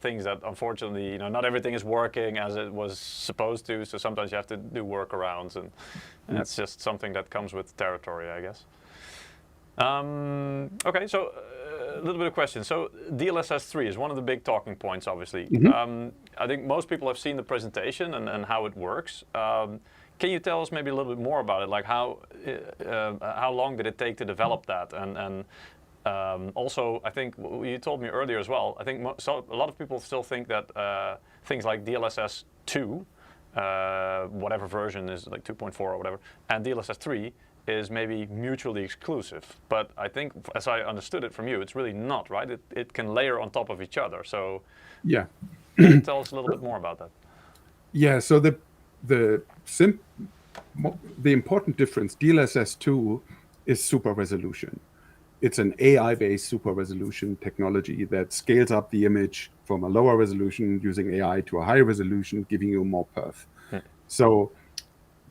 things that unfortunately, not everything is working as it was supposed to. So sometimes you have to do workarounds, and it's just something that comes with the territory, I guess. Okay, so a little bit of question. So DLSS 3 is one of the big talking points, obviously. I think most people have seen the presentation and how it works. Can you tell us maybe a little bit more about it? Like how long did it take to develop that? And also, I think you told me earlier as well, I think a lot of people still think that things like DLSS 2, whatever version is like 2.4 or whatever, and DLSS 3 is maybe mutually exclusive. But I think, as I understood it from you, it's really not, right? It can layer on top of each other. So
yeah.
Can you tell us a little bit more about that?
Yeah, so the important difference, DLSS 2 is super resolution. It's an AI-based super resolution technology that scales up the image from a lower resolution using AI to a higher resolution, giving you more perf. So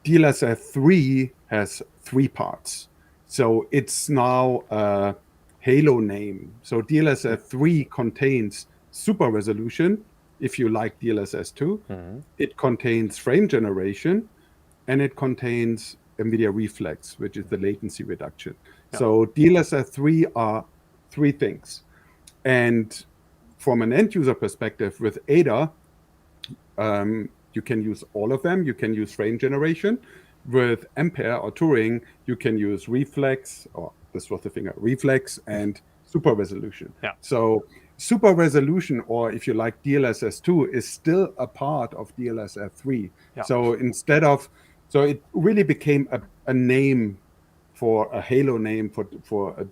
DLSS 3 has 3 parts. So it's now a halo name. So DLSS 3 contains super resolution, if you like DLSS 2. It contains frame generation, and it contains NVIDIA Reflex, which is the latency reduction. So DLSS 3 are 3 things. And from an end user perspective with Ada, you can use all of them. You can use frame generation. With Ampere or Turing, you can use Reflex, or this was the finger, Reflex and super resolution. So super resolution, or if you like DLSS 2, is still a part of DLSS 3. So so it really became a name for a halo name for a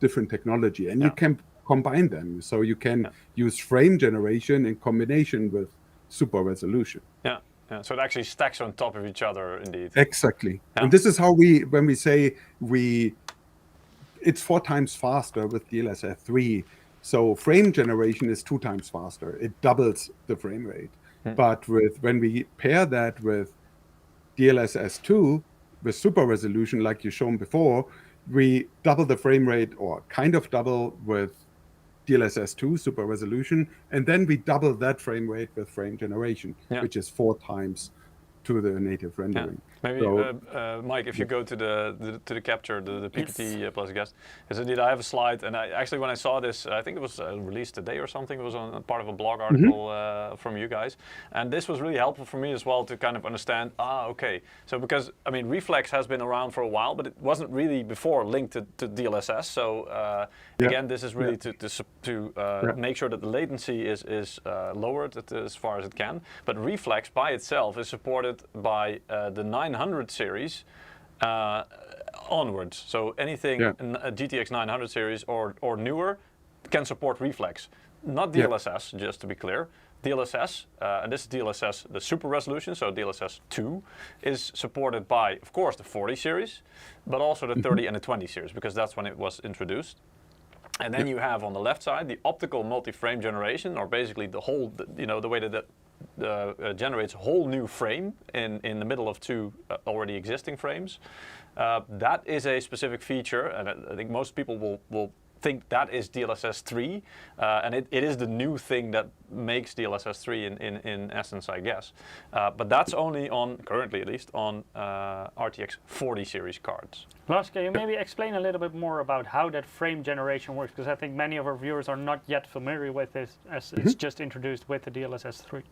different technology. And you can combine them. So you can use frame generation in combination with super resolution.
Yeah, so it actually stacks on top of each other, indeed.
Exactly. And this is how when we say it's 4 times faster with DLSS 3. So frame generation is 2 times faster. It doubles the frame rate. But when we pair that with DLSS 2 with super resolution, like you shown before, we double the frame rate, or kind of double, with DLSS 2 super resolution, and then we double that frame rate with frame generation, which is 4 times to the native rendering.
Maybe, so, Mike, if you go to the capture, the PPT plus guest, because indeed I have a slide, and actually when I saw this, I think it was released today or something. It was on part of a blog article from you guys, and this was really helpful for me as well to kind of understand. Okay, so because I mean Reflex has been around for a while, but it wasn't really before linked to DLSS. So again, this is really to make sure that the latency is lowered as far as it can. But Reflex by itself is supported by the 900 series onwards. So anything a GTX 900 series or newer can support Reflex. Not DLSS, just to be clear. DLSS, and this is DLSS, the super resolution, so DLSS 2, is supported by, of course, the 40 series, but also the 30 and the 20 series, because that's when it was introduced. And then you have on the left side the optical multi-frame generation, or basically the whole, the way that generates a whole new frame in the middle of two already existing frames. That is a specific feature, and I think most people will think that is DLSS 3, and it is the new thing that makes DLSS 3 in essence, I guess. But that's only on, currently at least, on RTX 40 series cards.
Lars, can you maybe explain a little bit more about how that frame generation works? Because I think many of our viewers are not yet familiar with this, as it's just introduced with the DLSS 3.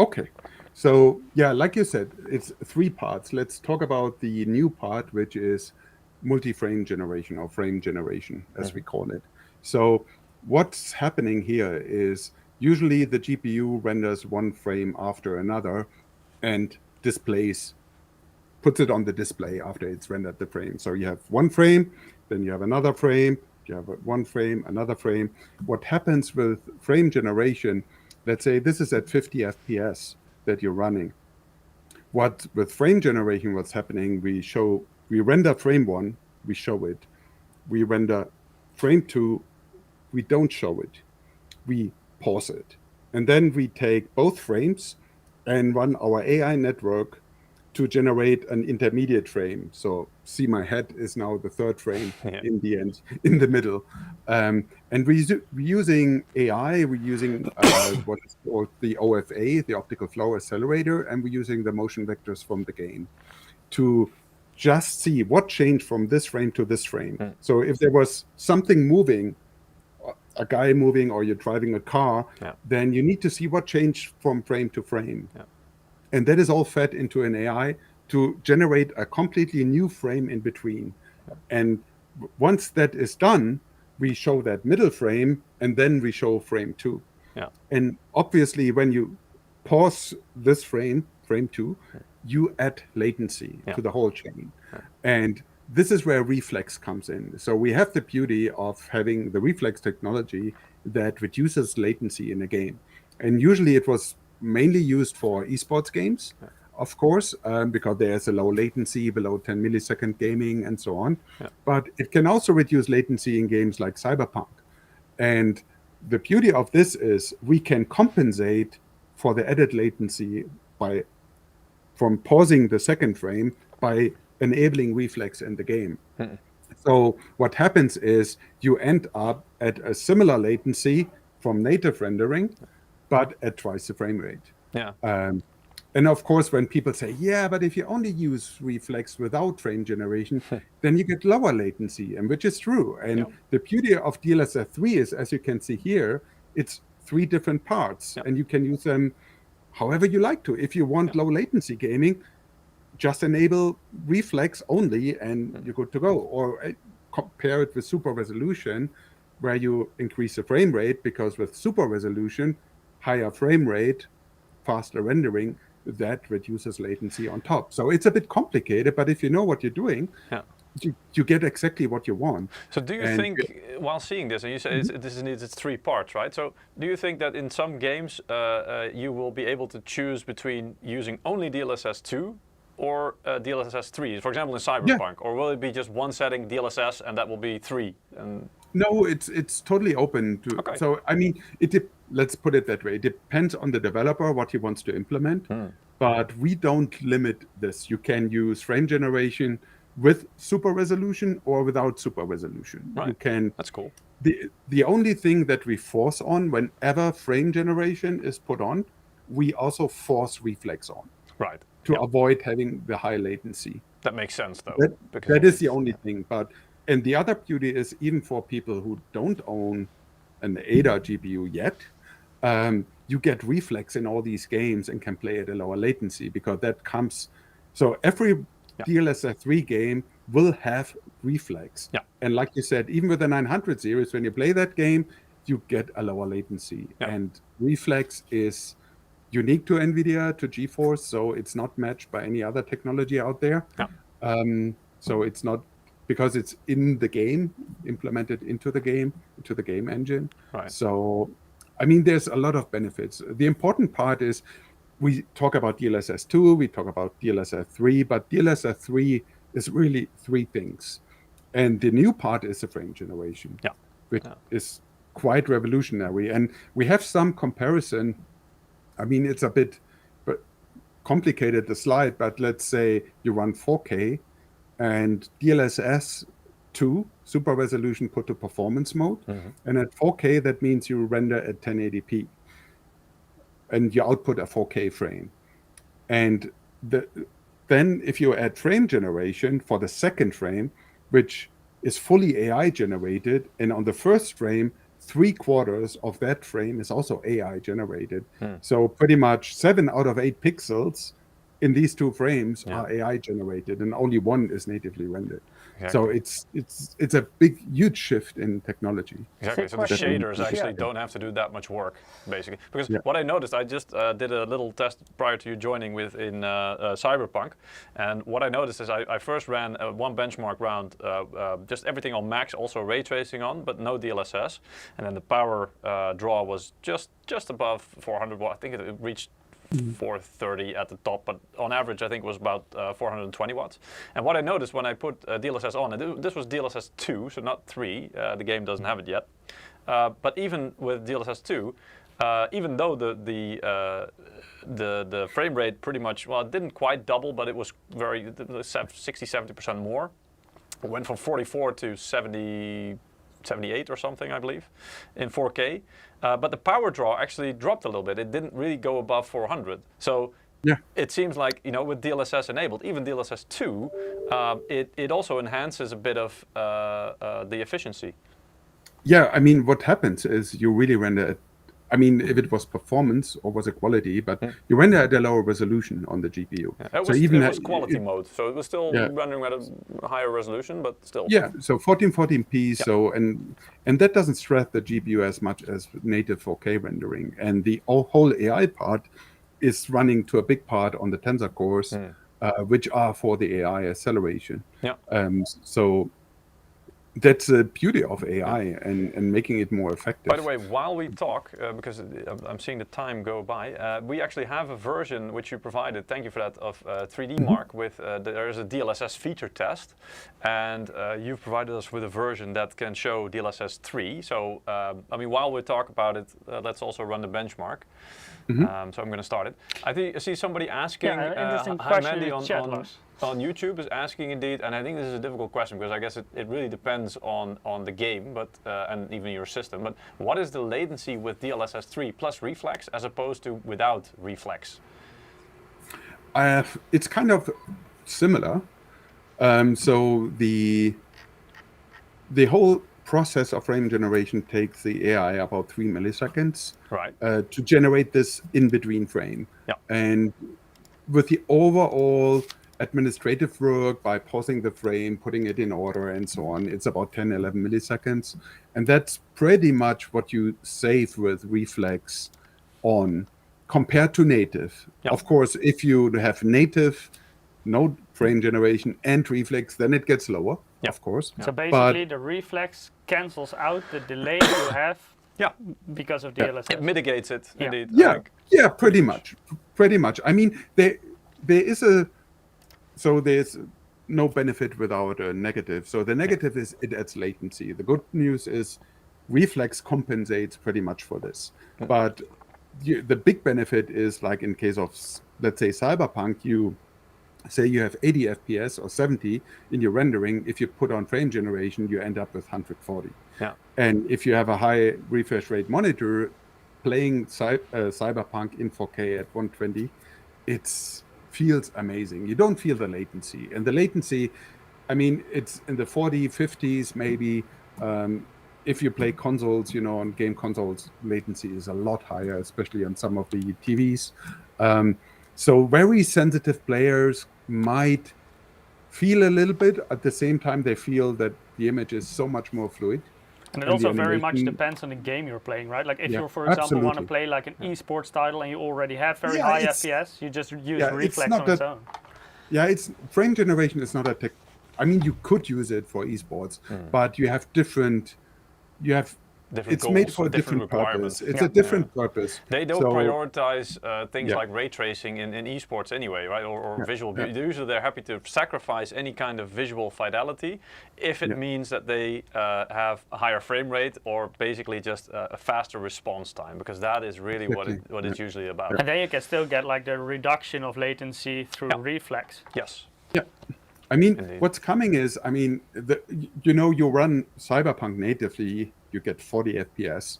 Okay, so yeah, like you said, it's 3 parts. Let's talk about the new part, which is multi-frame generation, or frame generation, as we call it. So what's happening here is usually the GPU renders one frame after another and puts it on the display after it's rendered the frame. So you have one frame, then you have another frame, you have one frame, another frame. What happens with frame generation, let's say this is at 50 FPS that you're running. With frame generation, what's happening, we render frame 1, we show it. We render frame 2, we don't show it. We pause it. And then we take both frames and run our AI network to generate an intermediate frame. So see, my head is now the 3rd frame in the end, in the middle. And we're using AI, we're using what is called the OFA, the optical flow accelerator, and we're using the motion vectors from the game to just see what changed from this frame to this frame. So if there was something moving, a guy moving, or you're driving a car, then you need to see what changed from frame to frame. And that is all fed into an AI to generate a completely new frame in between. And once that is done, we show that middle frame, and then we show frame 2. And obviously, when you pause this frame 2, you add latency to the whole chain. And this is where reflex comes in. So we have the beauty of having the reflex technology that reduces latency in a game. And usually it was mainly used for esports games, of course, because there's a low latency, below 10 millisecond gaming and so on. But it can also reduce latency in games like Cyberpunk. And the beauty of this is we can compensate for the added latency from pausing the second frame by enabling reflex in the game. So what happens is you end up at a similar latency from native rendering, but at twice the frame rate. And of course, when people say, yeah, but if you only use reflex without frame generation, then you get lower latency, and which is true. And the beauty of DLSS 3 is, as you can see here, it's 3 different parts, and you can use them however you like to. If you want low latency gaming, just enable reflex only, and you're good to go. Or compare it with super resolution, where you increase the frame rate, because with super resolution, higher frame rate, faster rendering, that reduces latency on top. So it's a bit complicated, but if you know what you're doing, you get exactly what you want.
So do you think, while seeing this, and you say it's 3 parts, right? So do you think that in some games you will be able to choose between using only DLSS 2 or DLSS 3, for example in Cyberpunk, or will it be just one setting DLSS and that will be 3?
No, it's totally open to. So I mean, let's put it that way. It depends on the developer what he wants to implement, but we don't limit this. You can use frame generation with super resolution or without super resolution. You can.
That's cool.
The only thing that we force on whenever frame generation is put on, we also force reflex on. To avoid having the high latency.
That makes sense, though.
That is the only thing. And the other beauty is, even for people who don't own an ADA GPU yet, you get reflex in all these games and can play at a lower latency, because that comes. So every DLSS 3 game will have reflex. And like you said, even with the 900 series, when you play that game, you get a lower latency. And reflex is unique to NVIDIA, to GeForce, so it's not matched by any other technology out there. So it's not, because it's in the game, implemented into the game engine. So, I mean, there's a lot of benefits. The important part is we talk about DLSS 2, we talk about DLSS 3, but DLSS 3 is really 3 things. And the new part is the frame generation, which is quite revolutionary. And we have some comparison. I mean, it's a bit complicated, the slide, but let's say you run 4K and DLSS 2, super resolution put to performance mode. And at 4K, that means you render at 1080p. And you output a 4K frame. And then if you add frame generation for the second frame, which is fully AI generated, and on the first frame, 3/4 of that frame is also AI generated. So pretty much 7 out of 8 pixels in these 2 frames are AI generated, and only 1 is natively rendered. So it's a big, huge shift in technology.
Exactly. So the shaders actually don't have to do that much work, basically. Because what I noticed, I just did a little test prior to you joining in Cyberpunk, and what I noticed is I first ran one benchmark round, just everything on max, also ray tracing on, but no DLSS, and then the power draw was just above 400 watts. I think it reached 430 at the top, but on average I think it was about 420 watts. And what I noticed when I put DLSS on, and this was DLSS 2, so not 3, the game doesn't have it yet, but even with DLSS 2, even though the frame rate pretty much, well, it didn't quite double, but it was 60-70% more. It went from 44 to 78 or something, I believe, in 4K. But the power draw actually dropped a little bit. It didn't really go above 400. So it seems like, with DLSS enabled, even DLSS 2, it also enhances a bit of the efficiency.
Yeah, I mean, what happens is you really render at, I mean, if it was performance or was it quality, but you render at a lower resolution on the GPU.
It was quality mode, so it was still rendering at a higher resolution, but still.
Yeah, so 1440p, so and that doesn't stress the GPU as much as native 4K rendering. And the whole AI part is running to a big part on the tensor cores, which are for the AI acceleration. So that's the beauty of AI and making it more effective.
By the way, while we talk, because I'm seeing the time go by, we actually have a version which you provided, thank you for that, of 3D Mark with, there is a DLSS feature test, and you've provided us with a version that can show DLSS 3. So, I mean, while we talk about it, let's also run the benchmark. So I'm going to start it. I see somebody asking,
interesting question
Mandy
on
YouTube is asking indeed, and I think this is a difficult question because I guess it really depends on the game, but and even your system. But what is the latency with DLSS 3 plus reflex as opposed to without reflex?
It's kind of similar. So the whole process of frame generation takes the AI about 3 milliseconds to generate this in-between frame. And with the overall administrative work, by pausing the frame, putting it in order, and so on, it's about 10-11 milliseconds. And that's pretty much what you save with reflex on compared to native. Of course, if you have native, no frame generation, and reflex, then it gets lower, of course.
So basically, the reflex cancels out the delay you have because of DLSS.
It mitigates it, indeed.
Yeah, pretty much. Pretty much. I mean, there's no benefit without a negative. So the negative is it adds latency. The good news is reflex compensates pretty much for this. But the big benefit is, like in case of, let's say, Cyberpunk, you say you have 80 FPS or 70 in your rendering. If you put on frame generation, you end up with 140. And if you have a high refresh rate monitor playing Cyberpunk in 4K at 120, it feels amazing. You don't feel the latency. And the latency, I mean, it's in the 40, 50s maybe. If you play consoles, on game consoles, latency is a lot higher, especially on some of the TVs. So very sensitive players might feel a little bit. At the same time, they feel that the image is so much more fluid.
And it also very much depends on the game you're playing, right? Like if you, for example, want to play like an esports title and you already have very high FPS, you just use reflex on its own.
Frame generation is not a tech. I mean, you could use it for esports, but you have
different
it's
goals,
made for a
different
different purpose.
requirements.
It's a different purpose.
They don't
So,
prioritize things
Yeah.
like ray tracing in esports anyway, right? Or
Yeah,
visual
yeah.
beauty. Usually they're happy to sacrifice any kind of visual fidelity if it
Yeah.
means that they have a higher frame rate or basically just a faster response time, because that is really
Exactly.
what it's usually about.
And then you can still get like the reduction of latency through
Yeah.
reflex.
Yes.
Yeah. I mean,
Indeed.
what's coming is, I mean, you run Cyberpunk natively, you get 40 FPS,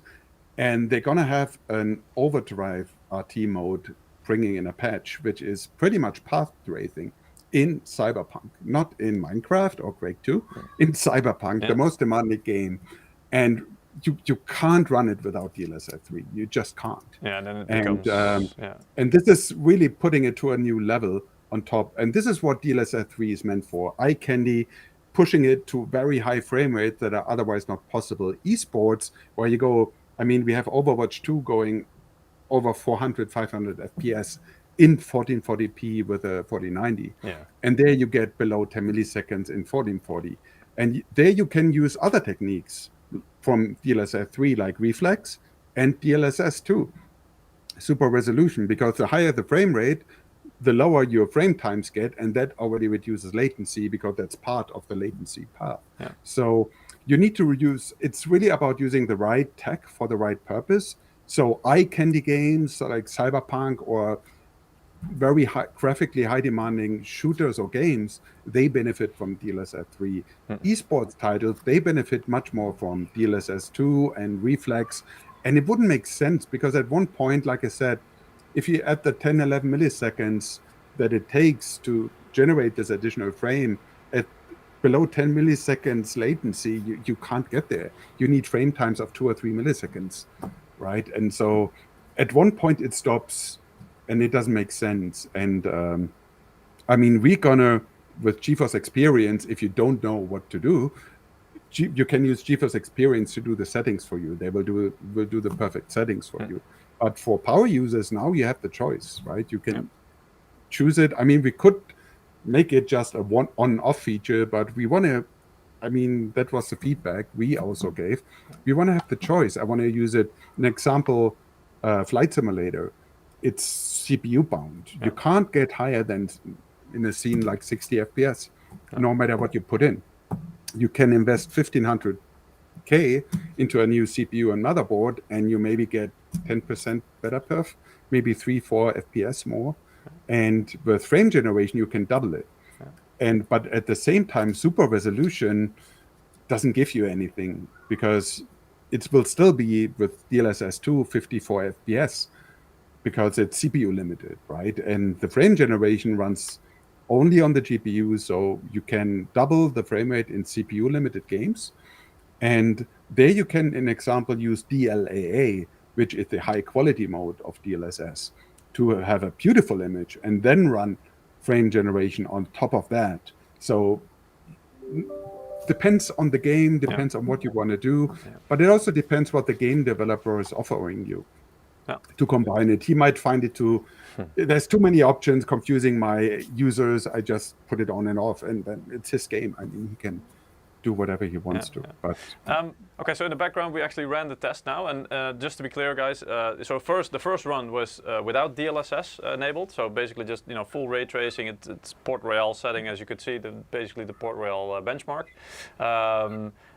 and they're going to have an overdrive RT mode bringing in a patch, which is pretty much path tracing in Cyberpunk, not in Minecraft or Quake 2, in Cyberpunk,
Yeah.
the most demanding game. And you can't run it without DLSS 3. You just can't.
Yeah, and then it
And,
becomes
And this is really putting it to a new level on top. And this is what DLSS 3 is meant for. Eye candy, pushing it to very high frame rates that are otherwise not possible. Esports, where you go, I mean, we have Overwatch 2 going over 400, 500 FPS in 1440p with a 4090.
Yeah.
And there you get below 10 milliseconds in 1440. And there you can use other techniques from DLSS 3 like reflex and DLSS 2, super resolution, because the higher the frame rate, the lower your frame times get, and that already reduces latency because that's part of the latency path.
Yeah.
So you need to reduce, it's really about using the right tech for the right purpose. So eye candy games like Cyberpunk or very high, graphically high demanding shooters or games, they benefit from DLSS 3. Esports titles, they benefit much more from DLSS 2 and reflex. And it wouldn't make sense because at one point, like I said, if you add the 10, 11 milliseconds that it takes to generate this additional frame at below 10 milliseconds latency, you can't get there. You need frame times of 2 or 3 milliseconds, right? And so at one point it stops and it doesn't make sense. And I mean, we're gonna, with GeForce Experience, if you don't know what to do, you can use GeForce Experience to do the settings for you. They will do the perfect settings for you. But for power users, now you have the choice, right? You can choose it. I mean, we could make it just a one on-off feature, but we want to, I mean, that was the feedback we also gave. We want to have the choice. I want to use it. An example, Flight Simulator, it's CPU bound. You can't get higher than in a scene like 60 FPS, no matter what you put in. You can invest 1,500K into a new CPU and motherboard, and you maybe get 10% better perf, maybe 3-4 FPS more. And with frame generation, you can double it. But at the same time, super resolution doesn't give you anything because it will still be with DLSS 2 54 FPS because it's CPU limited, right? And the frame generation runs only on the GPU, so you can double the frame rate in CPU limited games. And there you can, in example, use DLAA, which is the high quality mode of DLSS, to have a beautiful image and then run frame generation on top of that. So depends on the game, depends on what you want to do, but it also depends what the game developer is offering you to combine it. He might find it there's too many options, confusing my users. I just put it on and off, and then it's his game. I mean, he can do whatever he wants to. But
okay, so in the background we actually ran the test now, and just to be clear, guys, so the first run was without DLSS enabled, so basically just full ray tracing. It's Port Royal setting, as you could see, basically the Port Royal benchmark.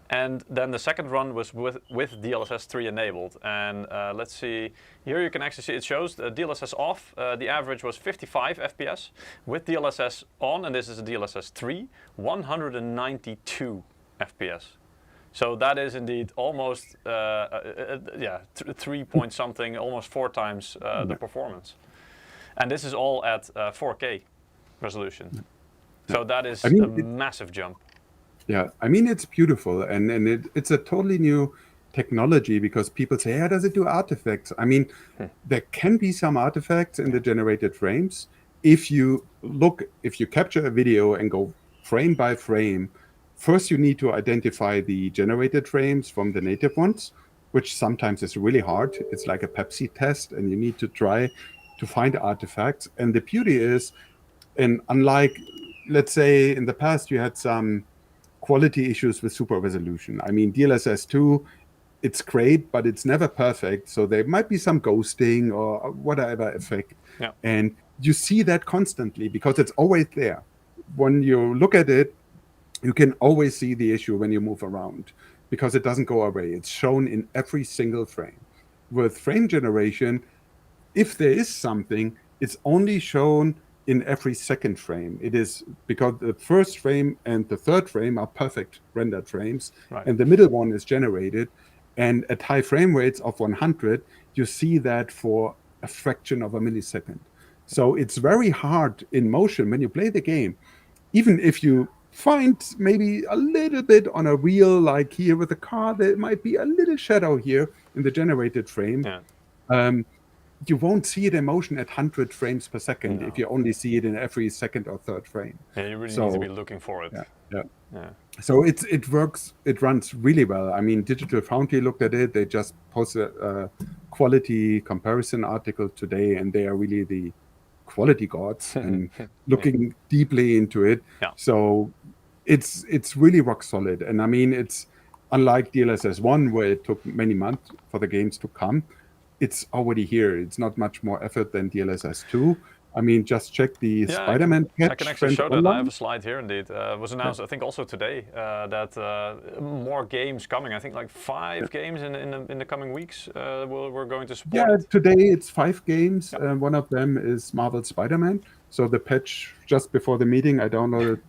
And then the second run was with DLSS 3 enabled. And let's see, here you can actually see it shows the DLSS off. The average was 55 FPS. With DLSS on, and this is a DLSS 3, 192 FPS. So that is indeed almost, 3 point something, almost 4 times the performance. And this is all at 4K resolution. So that is a massive jump.
Yeah, I mean, it's beautiful, and it's a totally new technology because people say, does it do artifacts? I mean, there can be some artifacts in the generated frames. If you capture a video and go frame by frame, first you need to identify the generated frames from the native ones, which sometimes is really hard. It's like a Pepsi test, and you need to try to find artifacts. And the beauty is, and unlike, let's say, in the past, you had some quality issues with super resolution. I mean, DLSS 2 it's great, but it's never perfect. So there might be some ghosting or whatever effect.
Yeah.
And you see that constantly because it's always there. When you look at it, you can always see the issue when you move around because it doesn't go away. It's shown in every single frame. With frame generation, if there is something, it's only shown in every second frame. It is because the first frame and the third frame are perfect rendered frames,
Right.
and the middle one is generated. And at high frame rates of 100, you see that for a fraction of a millisecond. So it's very hard in motion when you play the game, even if you find maybe a little bit on a wheel, like here with the car, there might be a little shadow here in the generated frame.
Yeah.
You won't see it in motion at 100 frames per second
No.
if you only see it in every second or third frame.
Yeah, you really need to be looking for it.
Yeah. So it works, it runs really well. I mean, Digital Foundry looked at it. They just posted a quality comparison article today, and they are really the quality gods and looking deeply into it.
Yeah.
So it's really rock solid. And I mean, it's unlike DLSS 1, where it took many months for the games to come. It's already here. It's not much more effort than DLSS 2. I mean, just check the Spider-Man patch.
I can actually show that. I have a slide here indeed. It was announced, I think, also today that more games coming. I think like 5 games in the coming weeks we're going to support.
Yeah, today it's 5 games. One of them is Marvel Spider-Man. So the patch, just before the meeting, I downloaded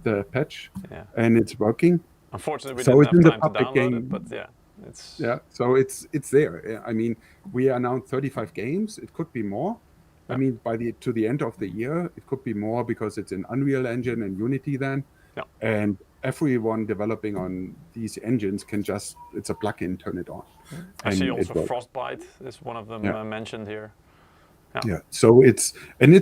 the patch, and it's working.
Unfortunately, we
so
didn't
it's
have time to download it, but yeah.
So it's there. I mean, we announced 35 games. It could be more. I mean, to the end of the year, it could be more because it's in Unreal Engine and Unity then.
Yeah.
And everyone developing on these engines can just, it's a plugin, turn it on.
I see also Frostbite is one of them mentioned here.
Yeah. So it's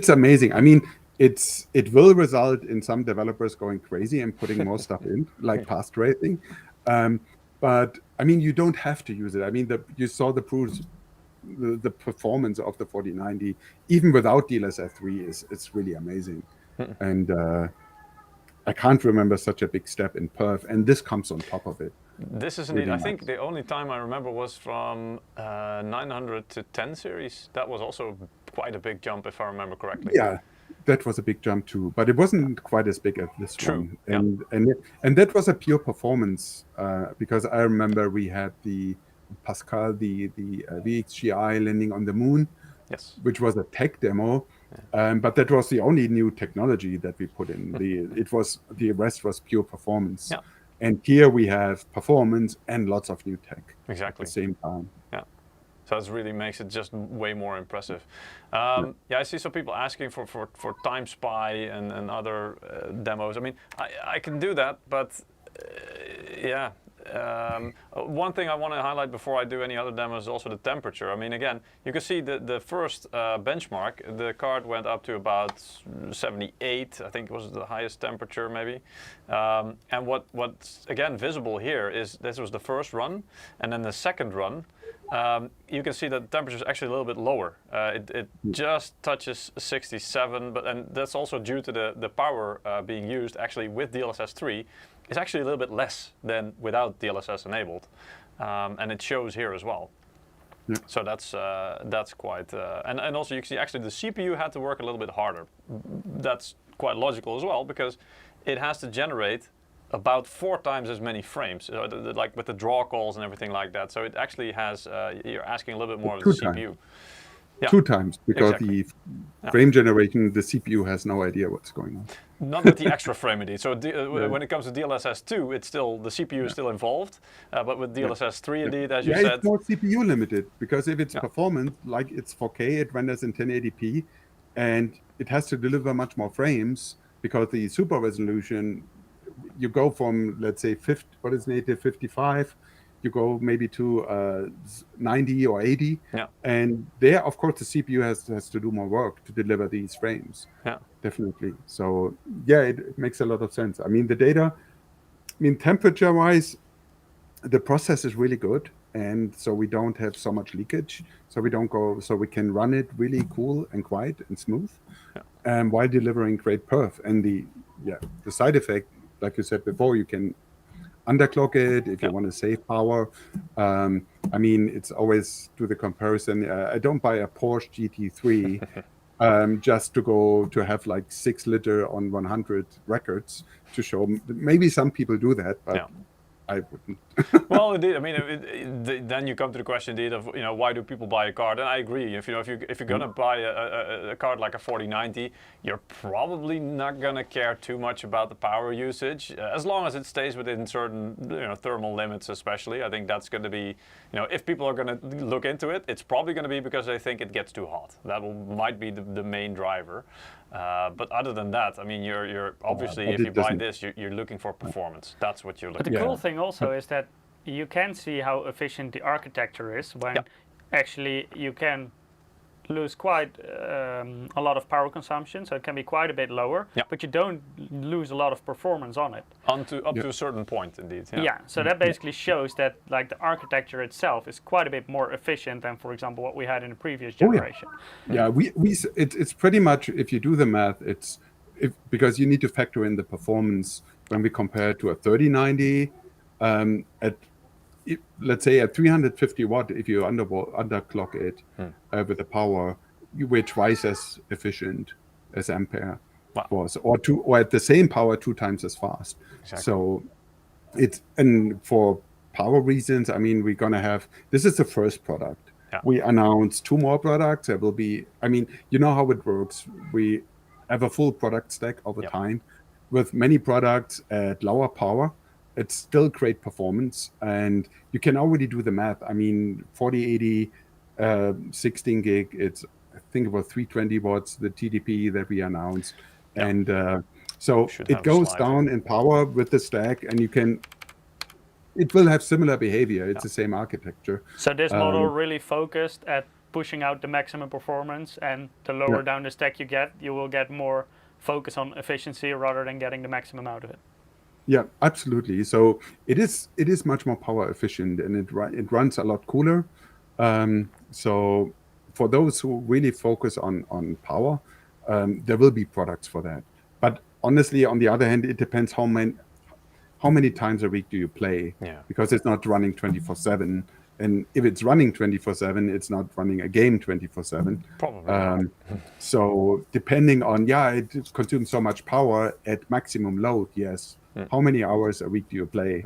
amazing. I mean, it will result in some developers going crazy and putting more stuff in, like path tracing. But I mean, you don't have to use it. I mean, you saw the proofs, the performance of the 4090, even without DLSS 3, it's really amazing. And I can't remember such a big step in perf, and this comes on top of it.
This is indeed, I think the only time I remember was from 900 to 10 series. That was also quite a big jump, if I remember correctly.
Yeah. That was a big jump too, but it wasn't quite as big as this one. And that was a pure performance because I remember we had the Pascal, the VXGI landing on the moon, which was a tech demo, but that was the only new technology that we put in. The rest was pure performance. And here we have performance and lots of new tech at the same time.
So that really makes it just way more impressive. I see some people asking for Time Spy and other demos. I mean, I can do that, but one thing I want to highlight before I do any other demos is also the temperature. I mean, again, you can see the first benchmark, the card went up to about 78, I think it was the highest temperature maybe. And what's again visible here is this was the first run, and then the second run, you can see that the temperature is actually a little bit lower. It just touches 67, and that's also due to the power being used actually with DLSS 3. It's actually a little bit less than without DLSS enabled, and it shows here as well. So that's quite, and also you can see actually the CPU had to work a little bit harder. That's quite logical as well because it has to generate about 4 times as many frames, like with the draw calls and everything like that. So it actually has, you're asking a little bit more of the CPU.
2 times, because the frame generation, the CPU has no idea what's going on.
Not with the extra frame indeed. So when it comes to DLSS 2, it's still, the CPU is still involved, but with DLSS 3 indeed, as you said.
It's more CPU limited, because if it's performance, like it's 4K, it renders in 1080p, and it has to deliver much more frames, because the super resolution, you go from, let's say, 50, what is native, 55, you go maybe to 90 or 80, and there, of course, the CPU has to do more work to deliver these frames. Definitely. So yeah, it makes a lot of sense. I mean, the data, I mean, temperature-wise, the process is really good, and so we don't have so much leakage. So we don't go, so we can run it really cool and quiet and smooth, while delivering great perf. And the side effect, like you said before, you can underclock it, if you want to save power. I mean, it's always do the comparison. I don't buy a Porsche GT3 just to go to have like 6 liter on 100 records to show. Maybe some people do that, but I wouldn't.
Well, indeed. I mean, then you come to the question, indeed, of why do people buy a card? And I agree. If you're gonna buy a card like a 4090, you're probably not gonna care too much about the power usage, as long as it stays within certain thermal limits. Especially, I think that's going to be if people are gonna look into it, it's probably going to be because they think it gets too hot. That might be the main driver. But other than that, I mean, you're obviously if you buy this, you're looking for performance. That's what you're looking.
But the cool thing also is that you can see how efficient the architecture is when actually you can lose quite a lot of power consumption, so it can be quite a bit lower, but you don't lose a lot of performance on it.
Up to a certain point, indeed.
So that basically shows that like the architecture itself is quite a bit more efficient than, for example, what we had in the previous generation.
It's pretty much, if you do the math, because you need to factor in the performance when we compare to a 3090 let's say at 350 watt, if you underclock it with the power, we're twice as efficient as Ampere was, or at the same power 2 times as fast. Exactly. So and for power reasons, I mean, we're gonna have, this is the first product. We announced 2 more products. There will be, I mean, you know how it works. We have a full product stack over time with many products at lower power. It's still great performance, and you can already do the math. I mean, 4080, 16 gig, it's, I think, about 320 watts, the TDP that we announced. And so it goes down in power with the stack, and it will have similar behavior. It's the same architecture.
So this model really focused at pushing out the maximum performance, and the lower down the stack you will get more focus on efficiency rather than getting the maximum out of it.
Yeah, absolutely. So it is much more power efficient, and it runs a lot cooler. So for those who really focus on power, there will be products for that. But honestly, on the other hand, it depends how many times a week do you play, because it's not running 24/7. And if it's running 24/7, it's not running a game 24/7.
Probably.
So depending on, it consumes so much power at maximum load, yes. How many hours a week do you play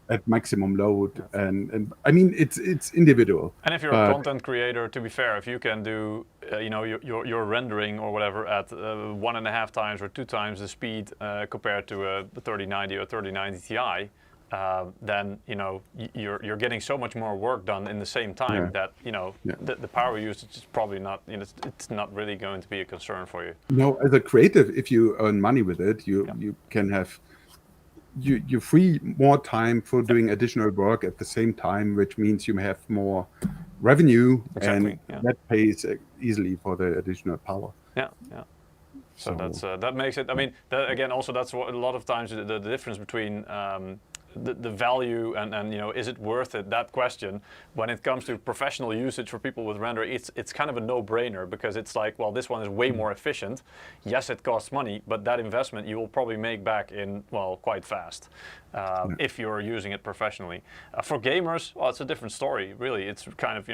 at maximum load? And I mean, it's individual.
And if you're a content creator, to be fair, if you can do your rendering or whatever at 1.5 times or 2 times the speed compared to a 3090 or 3090 Ti, then you're getting so much more work done in the same time that the power usage is probably not, it's not really going to be a concern for you.
No, as a creative, if you earn money with it, you can have. You free more time for doing additional work at the same time, which means you have more revenue, and that pays easily for the additional power.
So that makes it. I mean, again, also that's what a lot of times the difference between the value and is it worth it? That question, when it comes to professional usage for people with render, it's kind of a no-brainer, because it's like, well, this one is way more efficient. Yes, it costs money, but that investment you will probably make back in, well, quite fast if you're using it professionally. For gamers, well, it's a different story, really. It's kind of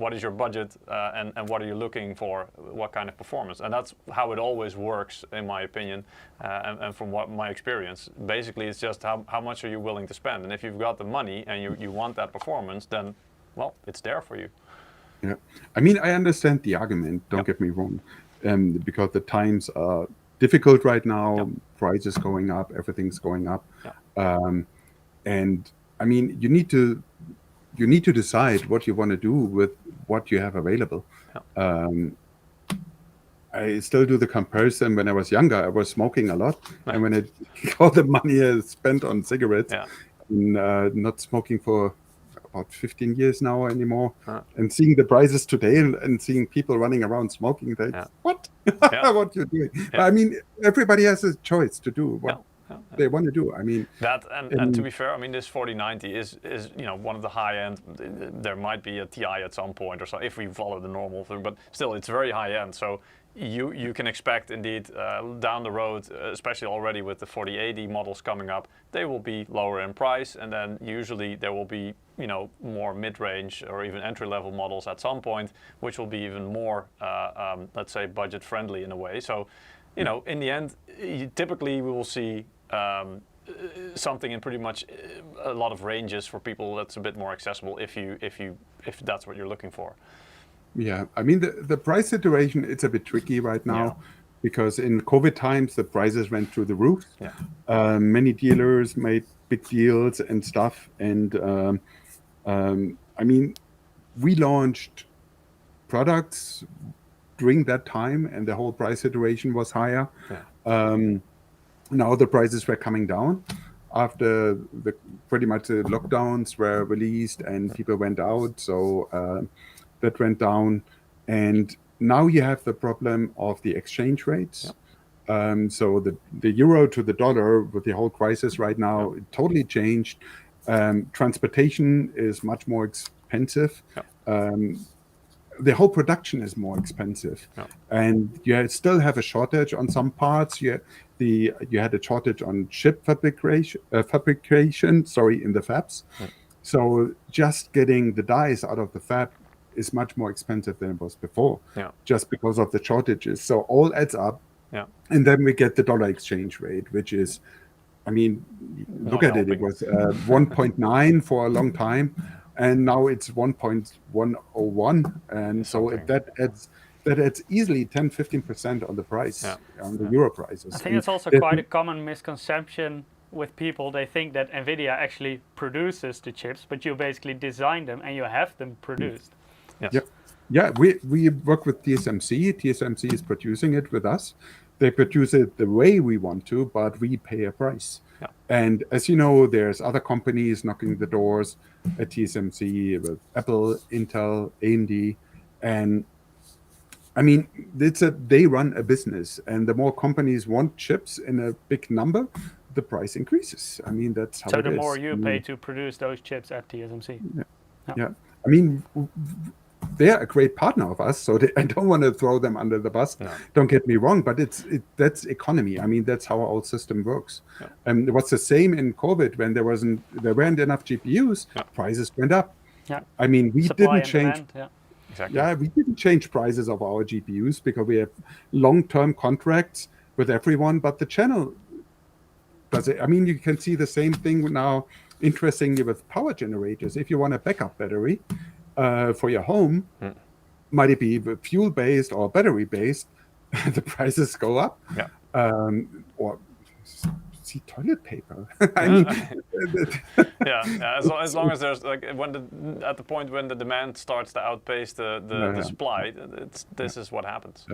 what is your budget and what are you looking for? What kind of performance? And that's how it always works, in my opinion, and from my experience. Basically, it's just how much are you willing to spend, and if you've got the money and you want that performance, then, well, it's there for you.
Yeah, I mean, I understand the argument, don't get me wrong, because the times are difficult right now, prices going up, everything's going up, and I mean, you need to decide what you want to do with what you have available. I still do the comparison. When I was younger, I was smoking a lot, and when all the money I spent on cigarettes, and not smoking for about 15 years now anymore, and seeing the prices today and seeing people running around smoking, what? What you're doing? I mean, everybody has a choice to do what they want to do. I mean,
that and to be fair, I mean this 4090 is one of the high end. There might be a TI at some point or so if we follow the normal thing, but still it's very high end. So you can expect indeed down the road, especially already with the 4080 models coming up, they will be lower in price, and then usually there will be more mid-range or even entry-level models at some point, which will be even more, let's say, budget-friendly in a way. So, in the end, typically we will see something in pretty much a lot of ranges for people that's a bit more accessible if that's what you're looking for.
Yeah, I mean the price situation, it's a bit tricky right now because in COVID times the prices went through the roof.
Yeah.
Many dealers made big deals and stuff, and I mean we launched products during that time, and the whole price situation was higher.
Yeah.
Now the prices were coming down after pretty much the lockdowns were released and people went out. So that went down, and now you have the problem of the exchange rates. So the euro to the dollar with the whole crisis right now, it totally changed. Transportation is much more expensive. The whole production is more expensive, and you still have a shortage on some parts. You had a shortage on chip fabrication, in the fabs. So just getting the dies out of the fab is much more expensive than it was before, just because of the shortages. So all adds up, and then we get the dollar exchange rate, which is, I mean, look at it. It was 1.9 for a long time, and now it's 1.101, and so that adds easily 10-15% on the price, on the euro prices.
I think it's also quite a common misconception with people. They think that NVIDIA actually produces the chips, but you basically design them and you have them produced.
Yeah, we work with TSMC. TSMC is producing it with us. They produce it the way we want to, but we pay a price. And as you know, there's other companies knocking the doors at TSMC with Apple, Intel, AMD, and I mean, they run a business, and the more companies want chips in a big number, the price increases. I mean, that's how it is.
So the more you pay to produce those chips at TSMC.
Yeah. I mean, they're a great partner of us, so I don't want to throw them under the bus. Don't get me wrong, but that's economy. I mean, that's how our system works. And it was the same in COVID when there weren't enough GPUs. Prices went up. I mean, we didn't change.
Exactly.
We didn't change prices of our GPUs because we have long-term contracts with everyone, but the channel does it. I mean, you can see the same thing now, interestingly, with power generators. If you want a backup battery for your home, might it be fuel-based or battery-based, the prices go up. Or see toilet paper. I mean,
as long as there's at the point when the demand starts to outpace the supply, this is what happens.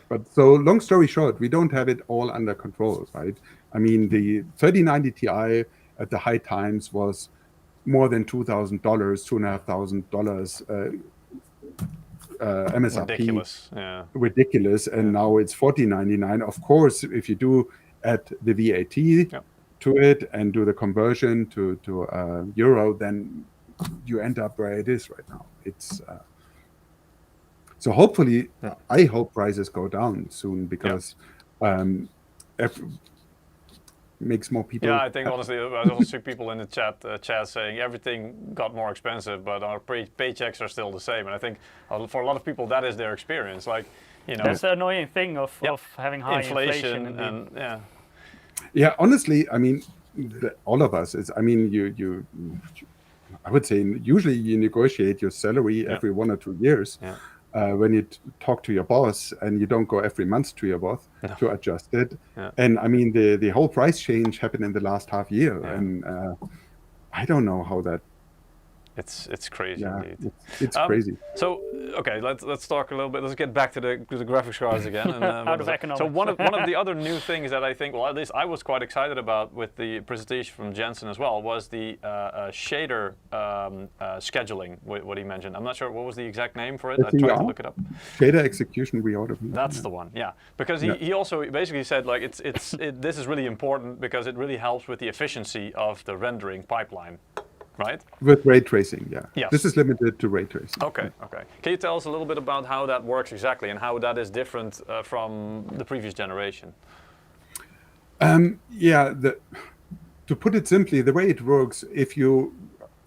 But so long story short, we don't have it all under control, right? I mean, the 3090 Ti at the high times was more than $2,000, $2,500 MSRP. Ridiculous. And now it's $1,499. Of course, if you do add the VAT to it and do the conversion to euro, then you end up where it is right now. It's so hopefully, I hope prices go down soon because makes more people.
I think honestly, I also see people in the chat saying everything got more expensive, but our paychecks are still the same. And I think for a lot of people, that is their experience. Like,
that's the annoying thing of having high inflation
and honestly, I mean, all of us is. I mean, you. I would say usually you negotiate your salary every 1 or 2 years. When you talk to your boss, and you don't go every month to your boss to adjust it. And I mean, the whole price change happened in the last half year, and I don't know how that
It's crazy
Yeah,
indeed.
it's crazy.
So okay, let's talk a little bit. Let's get back to the graphics cards again. And,
Out of economics.
So one of the other new things that I think, well, at least I was quite excited about with the presentation from Jensen as well, was the shader scheduling. What he mentioned. I'm not sure what was the exact name for it. I tried to look it up.
Shader execution reordering.
That's the one. Yeah, because he also basically said like this is really important because it really helps with the efficiency of the rendering pipeline. Right?
With ray tracing, yeah.
Yes.
This is limited to ray tracing.
Okay, okay. Can you tell us a little bit about how that works exactly and how that is different from the previous generation?
Yeah, to put it simply, the way it works, if you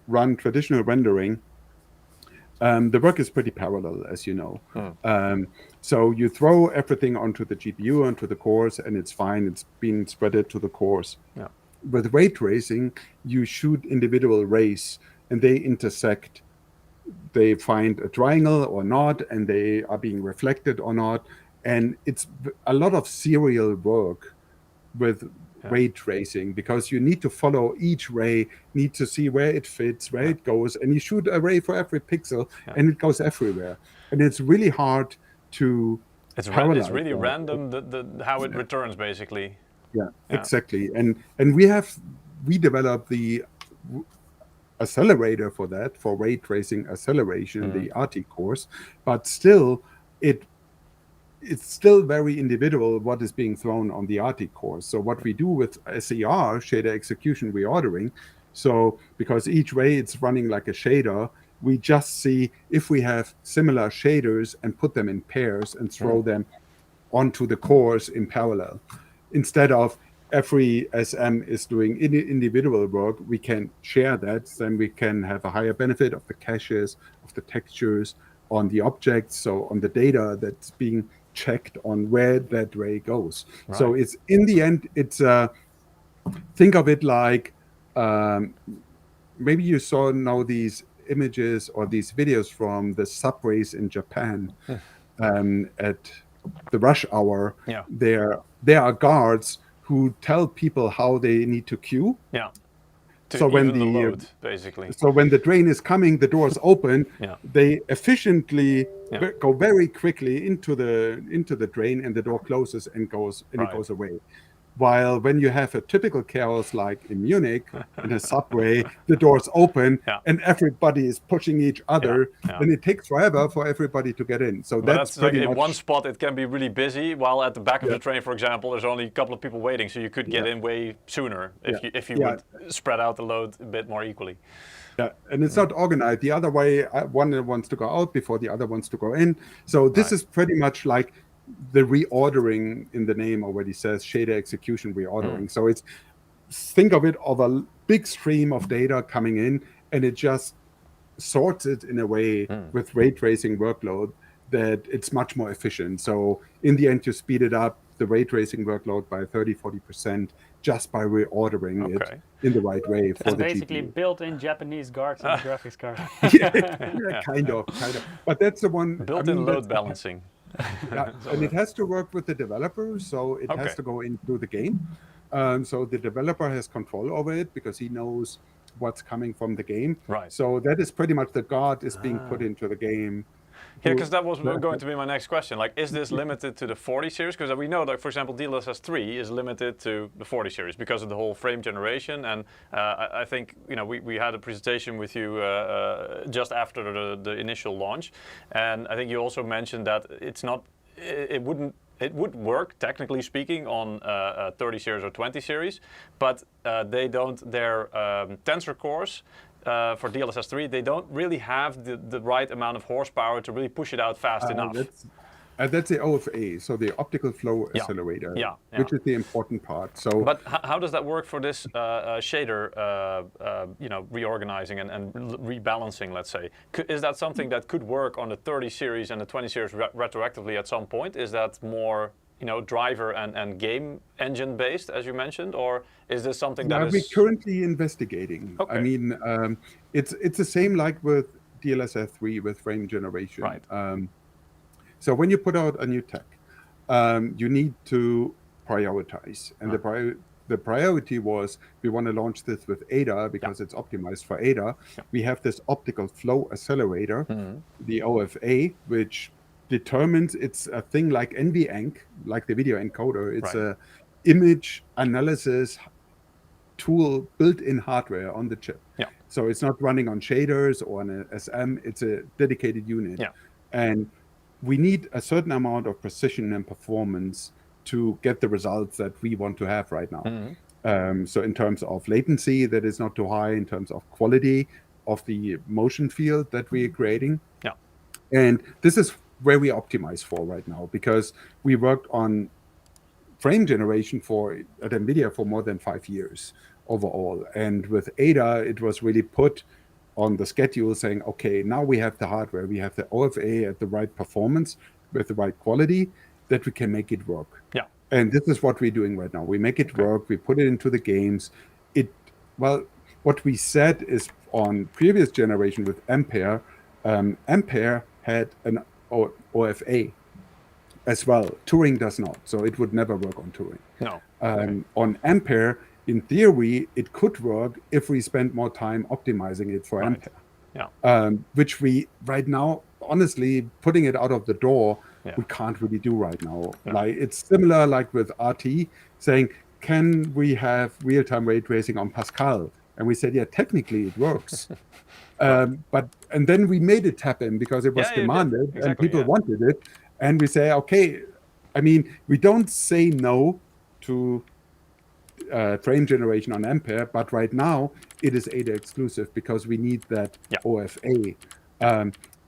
run traditional rendering, the work is pretty parallel, as you know. So you throw everything onto the GPU, onto the cores, and it's fine. It's been spreaded to the cores.
Yeah.
With ray tracing, you shoot individual rays and they intersect. They find a triangle or not, and they are being reflected or not. And it's a lot of serial work with ray tracing because you need to follow each ray, need to see where it fits, where it goes, and you shoot a ray for every pixel and it goes everywhere. And it's really hard to
It's really random how it returns basically.
Yeah, exactly. And we developed the accelerator for that, for ray tracing acceleration, the RT course, but still it's still very individual what is being thrown on the RT course. So what we do with SER, shader execution reordering, so because each ray it's running like a shader, we just see if we have similar shaders and put them in pairs and throw them onto the cores in parallel. Instead of every SM is doing individual work, we can share that. Then we can have a higher benefit of the caches, of the textures on the objects, so on the data that's being checked on where that ray goes. Right. So it's in the end, it's think of it like maybe you saw now these images or these videos from the subways in Japan at the rush hour.
Yeah.
There are guards who tell people how they need to queue.
Yeah.
So when the
load, basically.
So when the train is coming, the doors open. They efficiently go very quickly into the train, and the door closes and goes and it goes away. While when you have a typical chaos like in Munich, in a subway, the doors open and everybody is pushing each other, and it takes forever for everybody to get in. So that's
like in one spot it can be really busy, while at the back of the train, for example, there's only a couple of people waiting, so you could get in way sooner if you would spread out the load a bit more equally.
Yeah, and it's not organized. The other way, one wants to go out before the other wants to go in. So this is pretty much like the reordering in the name already says, shader execution reordering. So it's, think of it of a big stream of data coming in, and it just sorts it in a way with ray tracing workload that it's much more efficient. So in the end, you speed it up, the ray tracing workload by 30-40% just by reordering it in the right way for the
basically
GPU.
Built-in Japanese guards in the graphics card.
Kind of. But that's the one.
Built-in load balancing.
And it has to work with the developer, so it has to go into the game. So the developer has control over it because he knows what's coming from the game.
Right.
So that is pretty much the guard is being put into the game.
Yeah, because that was going to be my next question. Like, is this limited to the 40 series? Because we know that, for example, DLSS 3 is limited to the 40 series because of the whole frame generation. And I think we had a presentation with you just after the initial launch, and I think you also mentioned that it would work technically speaking on 30 series or 20 series, but they don't. Their tensor cores. For DLSS 3, they don't really have the right amount of horsepower to really push it out fast enough.
That's the OFA, so the optical flow accelerator, which is the important part. So,
but how does that work for this shader, reorganizing and rebalancing? Let's say, is that something that could work on the 30 series and the 20 series retroactively at some point? Is that more driver and game engine based, as you mentioned, or is this something that is...
We're currently investigating. I mean, it's the same like with DLSS 3 with frame generation.
Right.
So when you put out a new tech, you need to prioritize, and the the priority was we want to launch this with Ada because it's optimized for Ada. We have this optical flow accelerator, the OFA, which determines, it's a thing like NVINC, like the video encoder. It's a image analysis tool built in hardware on the chip. So it's not running on shaders or on an SM, it's a dedicated unit. And we need a certain amount of precision and performance to get the results that we want to have right now. So in terms of latency, that is not too high, in terms of quality of the motion field that we are creating. And this is where we optimize for right now, because we worked on frame generation at NVIDIA for more than 5 years overall. And with Ada, it was really put on the schedule saying, okay, now we have the hardware, we have the OFA at the right performance with the right quality, that we can make it work. And this is what we're doing right now. We make it work, we put it into the games. What we said is on previous generation with Ampere, Ampere had an OFA as well. Turing does not, so it would never work on Turing. On Ampere, in theory, it could work if we spend more time optimizing it for Ampere. Which we, right now, honestly, putting it out of the door, we can't really do right now. Like, it's similar like with RT, saying, can we have real-time ray tracing on Pascal? And we said, yeah, technically it works. And then we made it happen because it was demanded and people wanted it. And we say, okay, I mean, we don't say no to frame generation on Ampere, but right now it is Ada exclusive because we need that OFA.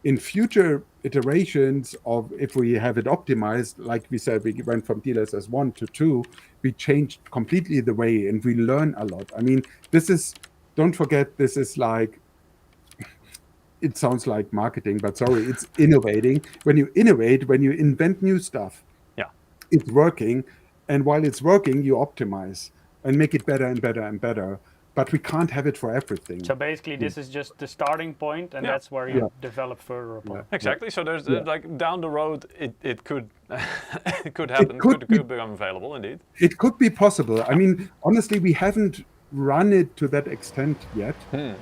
In future iterations of, if we have it optimized, like we said, we went from DLSS 1 to 2, we changed completely the way and we learn a lot. I mean, this is, don't forget, this is like, it sounds like marketing, but sorry, it's innovating. When you innovate, when you invent new stuff, it's working. And while it's working, you optimize and make it better and better and better. But we can't have it for everything.
So basically, this is just the starting point, and that's where you develop further upon.
Exactly. So there's like down the road, it could it could happen. It could become available, indeed.
It could be possible. I mean, honestly, we haven't run it to that extent yet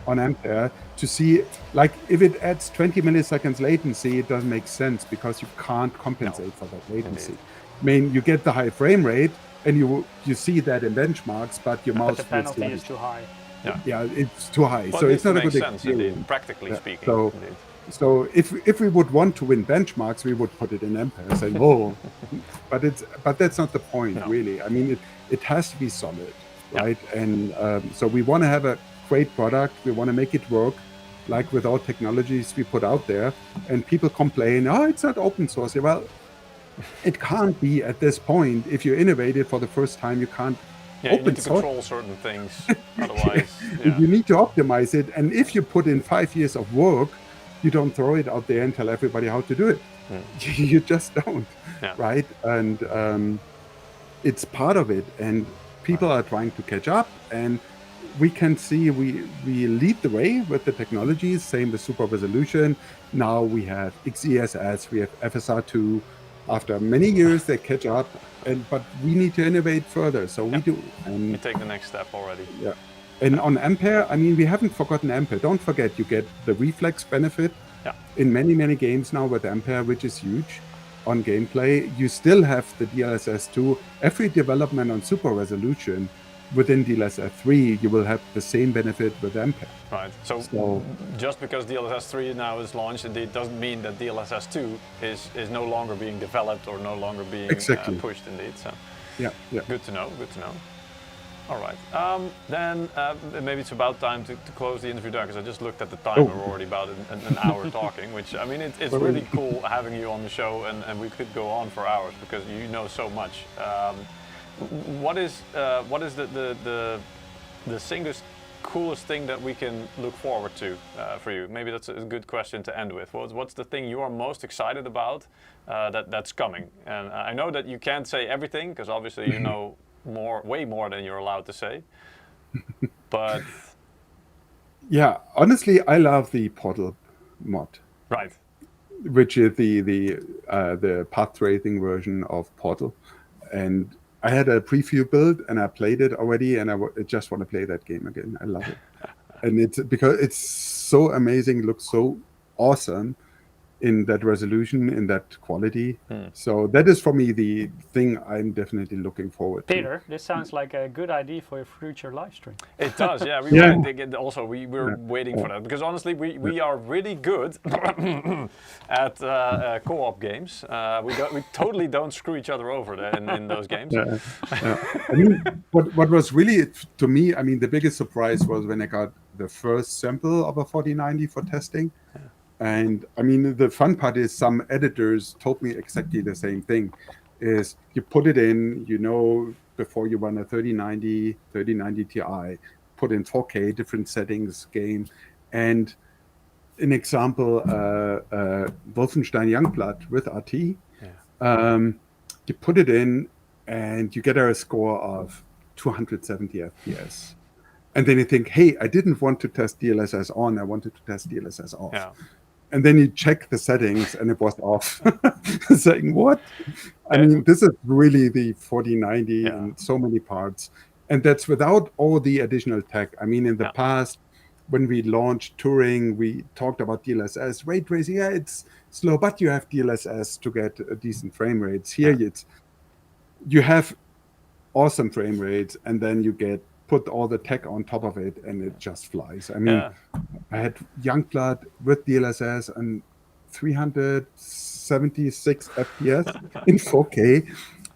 on Ampere to see, like, if it adds 20 milliseconds latency, it doesn't make sense because you can't compensate for that latency. I mean, you get the high frame rate, and you see that in benchmarks, but your mouse
the penalty is too high.
It's too high.
Well,
so it's not a good
sense,
experience.
indeed, practically speaking.
So if we would want to win benchmarks, we would put it in Ampere, saying, "Oh," but that's not the point, really. I mean, it has to be solid, right? And so we want to have a great product. We want to make it work, like with all technologies we put out there. And people complain, "Oh, it's not open source." Well, it can't be at this point. If you innovate it for the first time, you can't
you need to control certain things. Otherwise,
you need to optimize it. And if you put in 5 years of work, you don't throw it out there and tell everybody how to do it. You just don't, right? And it's part of it. And people are trying to catch up. And we can see we lead the way with the technologies. Same with super resolution. Now we have XESS, we have FSR2. After many years, they catch up, but we need to innovate further. So we do. And
we take the next step already.
And on Ampere, I mean, we haven't forgotten Ampere. Don't forget, you get the reflex benefit in many, many games now with Ampere, which is huge on gameplay. You still have the DLSS 2. Every development on super resolution within DLSS 3, you will have the same benefit with Ampere.
Right. So just because DLSS 3 now is launched, indeed, doesn't mean that DLSS 2 is no longer being developed or no longer being pushed, indeed. So good to know. Good to know. All right. Then maybe it's about time to close the interview down, because I just looked at the time. We're already about an hour talking, which, I mean, it's really cool having you on the show, and we could go on for hours because you know so much. What is the single coolest thing that we can look forward to for you? Maybe that's a good question to end with. What's the thing you are most excited about that's coming? And I know that you can't say everything because obviously you know way more than you're allowed to say. But
yeah, honestly, I love the Portal mod.
Right.
Which is the path tracing version of Portal. And I had a preview build and I played it already, and I just want to play that game again. I love it, and it's because it's so amazing, looks so awesome in that resolution, in that quality. So that is for me the thing I'm definitely looking forward to.
Peter, this sounds like a good idea for your future live stream.
It does, yeah. We're waiting for that, because honestly, we are really good at co-op games. We totally don't screw each other over in those games.
I mean, what was really, to me, I mean, the biggest surprise was when I got the first sample of a 4090 for testing. And I mean, the fun part is some editors told me exactly the same thing. Is you put it in, before you run a 3090 Ti, put in 4K, different settings, game. And an example, Wolfenstein Youngblood with RT, you put it in and you get a score of 270 FPS. And then you think, hey, I didn't want to test DLSS on, I wanted to test DLSS off. Yeah. And then you check the settings and it was off. Saying, what? I mean, this is really the 4090 in so many parts. And that's without all the additional tech. I mean, in the past, when we launched Turing, we talked about DLSS, ray tracing. Yeah, it's slow, but you have DLSS to get a decent frame rates. Here, you have awesome frame rates, and then you put all the tech on top of it, and it just flies. I mean, I had Youngblood with DLSS and 376 FPS in 4K,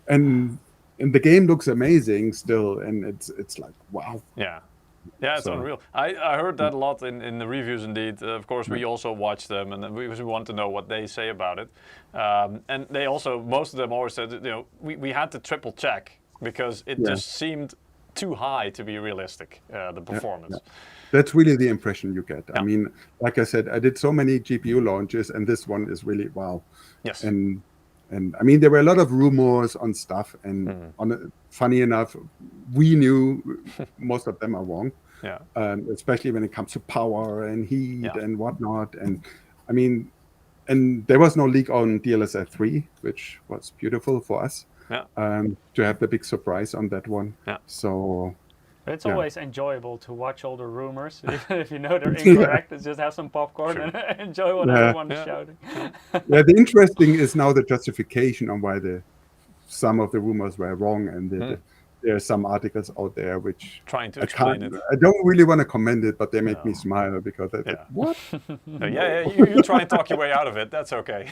and the game looks amazing still, and it's like, wow.
Yeah, it's unreal. I heard that a lot in the reviews indeed. Of course, we also watch them, and we want to know what they say about it. And they also, most of them always said, we had to triple check, because it just seemed too high to be realistic, the performance.
That's really the impression you get. I mean, like I said, I did so many GPU launches, and this one is really wow.
Yes.
And I mean, there were a lot of rumors on stuff, and funny enough, we knew most of them are wrong.
Yeah.
Especially when it comes to power and heat and whatnot. And I mean, and there was no leak on DLSS 3, which was beautiful for us. To have the big surprise on that one. So
it's always enjoyable to watch all the rumors. If you know they're incorrect, just have some popcorn and enjoy what everyone is shouting.
The interesting is now the justification on why some of the rumors were wrong, and there are some articles out there which
trying to explain it.
I don't really want to comment it, but they make me smile, because I think, what?
You try and talk your way out of it. That's okay.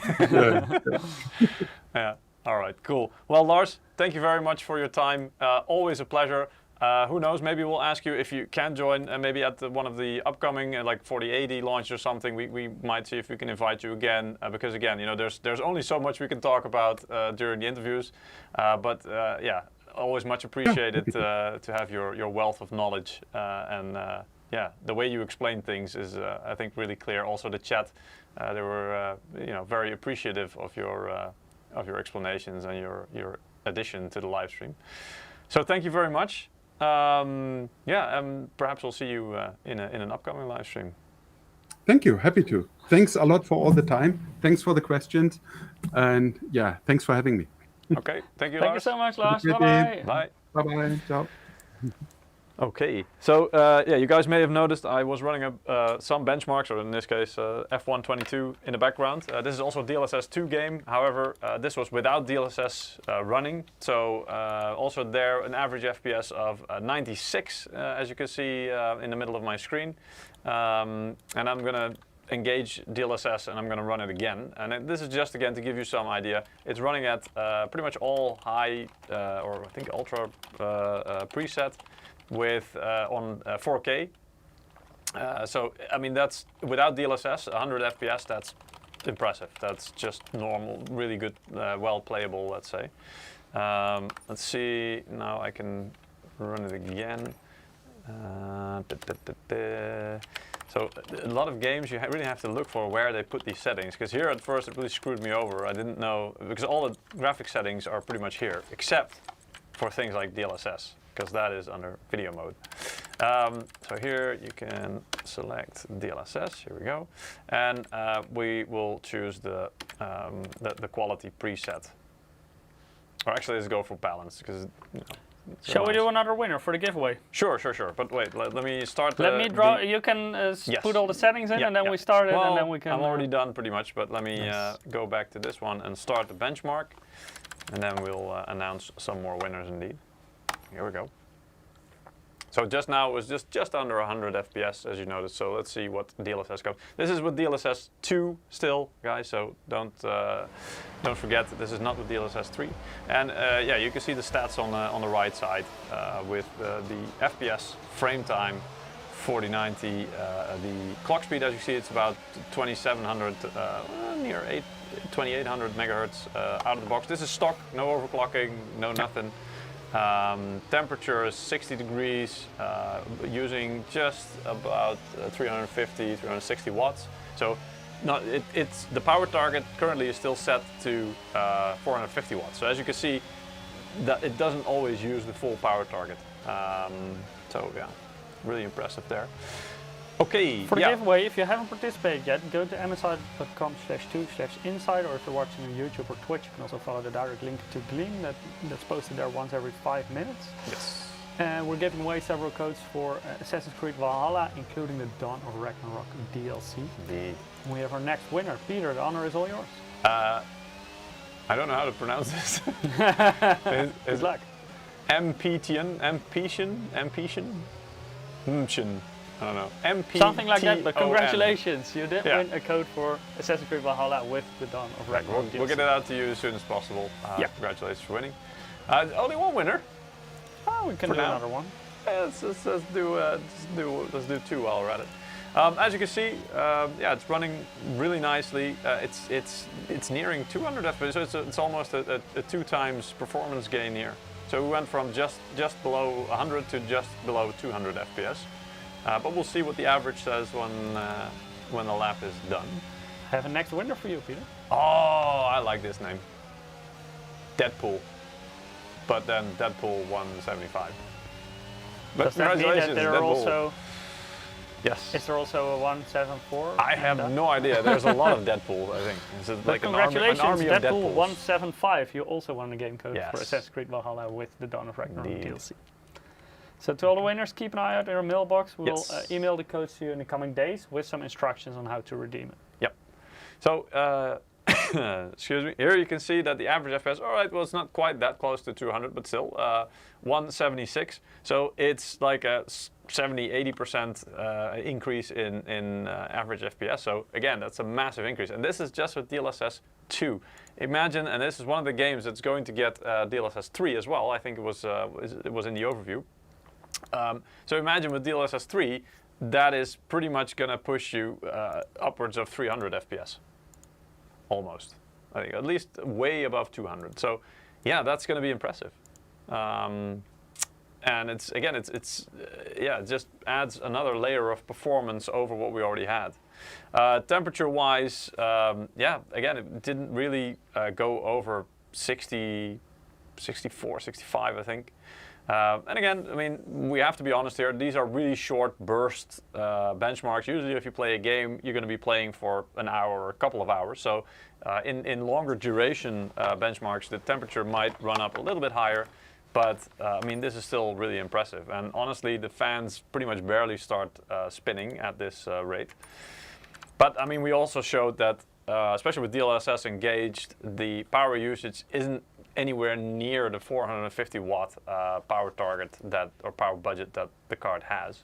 All right, cool. Well, Lars, thank you very much for your time. Always a pleasure. Who knows, maybe we'll ask you if you can join, maybe at one of the upcoming like 4080 launch or something. We might see if we can invite you again, because again, there's only so much we can talk about during the interviews. But always much appreciated to have your wealth of knowledge, and the way you explain things is I think really clear. Also the chat, they were very appreciative of your explanations and your addition to the live stream. So thank you very much. Perhaps we'll see you in an upcoming live stream.
Thank you. Happy to. Thanks a lot for all the time. Thanks for the questions. And thanks for having me.
Okay. Thank you,
Lars. Thank you so much, Lars. Bye-bye.
Bye.
Bye-bye. Ciao.
Okay, so you guys may have noticed I was running some benchmarks, or in this case F122 in the background. This is also a DLSS 2 game, however this was without DLSS running, so also there an average FPS of 96 as you can see in the middle of my screen, and I'm gonna engage DLSS and I'm gonna run it again, and this is just again to give you some idea. It's running at pretty much all high or I think ultra preset with on 4K. So I mean that's without DLSS 100 FPS. That's impressive. That's just normal, really good, well playable, let's say. Let's see, now I can run it again. So a lot of games you really have to look for where they put these settings, because here at first it really screwed me over. I didn't know, because all the graphic settings are pretty much here except for things like DLSS, because that is under video mode. So here you can select DLSS, here we go, and we will choose the quality preset.
Or actually, let's go for balance because.
Shall we do another winner for the giveaway?
Sure. But wait, let me start.
Let me draw. You can put all the settings in, and then we start it, and then we can.
I'm already done pretty much, but let me go back to this one and start the benchmark, and then we'll announce some more winners indeed. Here we go. So just now it was just under 100 FPS, as you noticed. So let's see what DLSS goes. This is with DLSS 2 still, guys. So don't forget that this is not with DLSS 3. And yeah, you can see the stats on the right side with the FPS, frame time, 4090. The clock speed, as you see, it's about 2700, near 2800 megahertz out of the box. This is stock, no overclocking, no nothing. Temperature is 60 degrees, using just about 350, 360 watts. So it's the power target currently is still set to 450 watts. So as you can see, that it doesn't always use the full power target. So yeah, really impressive there. Okay.
For the giveaway, if you haven't participated yet, go to msi.com/2/inside, or if you're watching on YouTube or Twitch, you can also follow the direct link to Gleam that's posted there once every 5 minutes.
Yes.
And we're giving away several codes for Assassin's Creed Valhalla, including the Dawn of Ragnarok DLC.
Indeed.
We have our next winner. Peter, the honor is all yours.
I don't know how to pronounce this.
Good luck.
Empetian. I don't know.
Something like that, but congratulations. You did win a code for Assassin's Creed Valhalla with the Dawn of Ragnarok.
We'll get it out to you as soon as possible. Congratulations for winning. Only one winner.
Oh, we can do another one.
Yeah, let's do two while we're at it. As you can see, it's running really nicely. It's nearing 200 FPS, so it's almost a 2 times performance gain here. So we went from just below 100 to just below 200 FPS. But we'll see what the average says when the lap is done.
I have a next winner for you, Peter.
Oh, I like this name. Deadpool. But then Deadpool 175. But
does that mean that there are
Deadpool.
Also?
Yes.
Is there also a 174?
I have no idea. There's a lot of Deadpool, I think. It's like
congratulations,
an army of
Deadpool
Deadpools.
175. You also won the game code for Assassin's Creed Valhalla with the Dawn of Ragnarok DLC. So to all the winners, keep an eye out in our mailbox. We'll email the codes to you in the coming days with some instructions on how to redeem it.
Yep. So, excuse me, here you can see that the average FPS, all right, well, it's not quite that close to 200, but still 176. So it's like a 70-80% increase in average FPS. So again, that's a massive increase. And this is just with DLSS 2. Imagine, and this is one of the games that's going to get DLSS 3 as well. I think it was in the overview. So imagine with DLSS 3, that is pretty much going to push you upwards of 300 FPS. Almost. I think at least way above 200. So yeah, that's going to be impressive. And it just adds another layer of performance over what we already had. Temperature-wise, again, it didn't really go over 60, 64, 65, I think. And again, I mean, we have to be honest here. These are really short burst benchmarks. Usually if you play a game, you're going to be playing for an hour or a couple of hours. So in longer duration benchmarks, the temperature might run up a little bit higher. But I mean, this is still really impressive. And honestly, the fans pretty much barely start spinning at this rate. But I mean, we also showed that, especially with DLSS engaged, the power usage isn't anywhere near the 450 watt power target or power budget that the card has.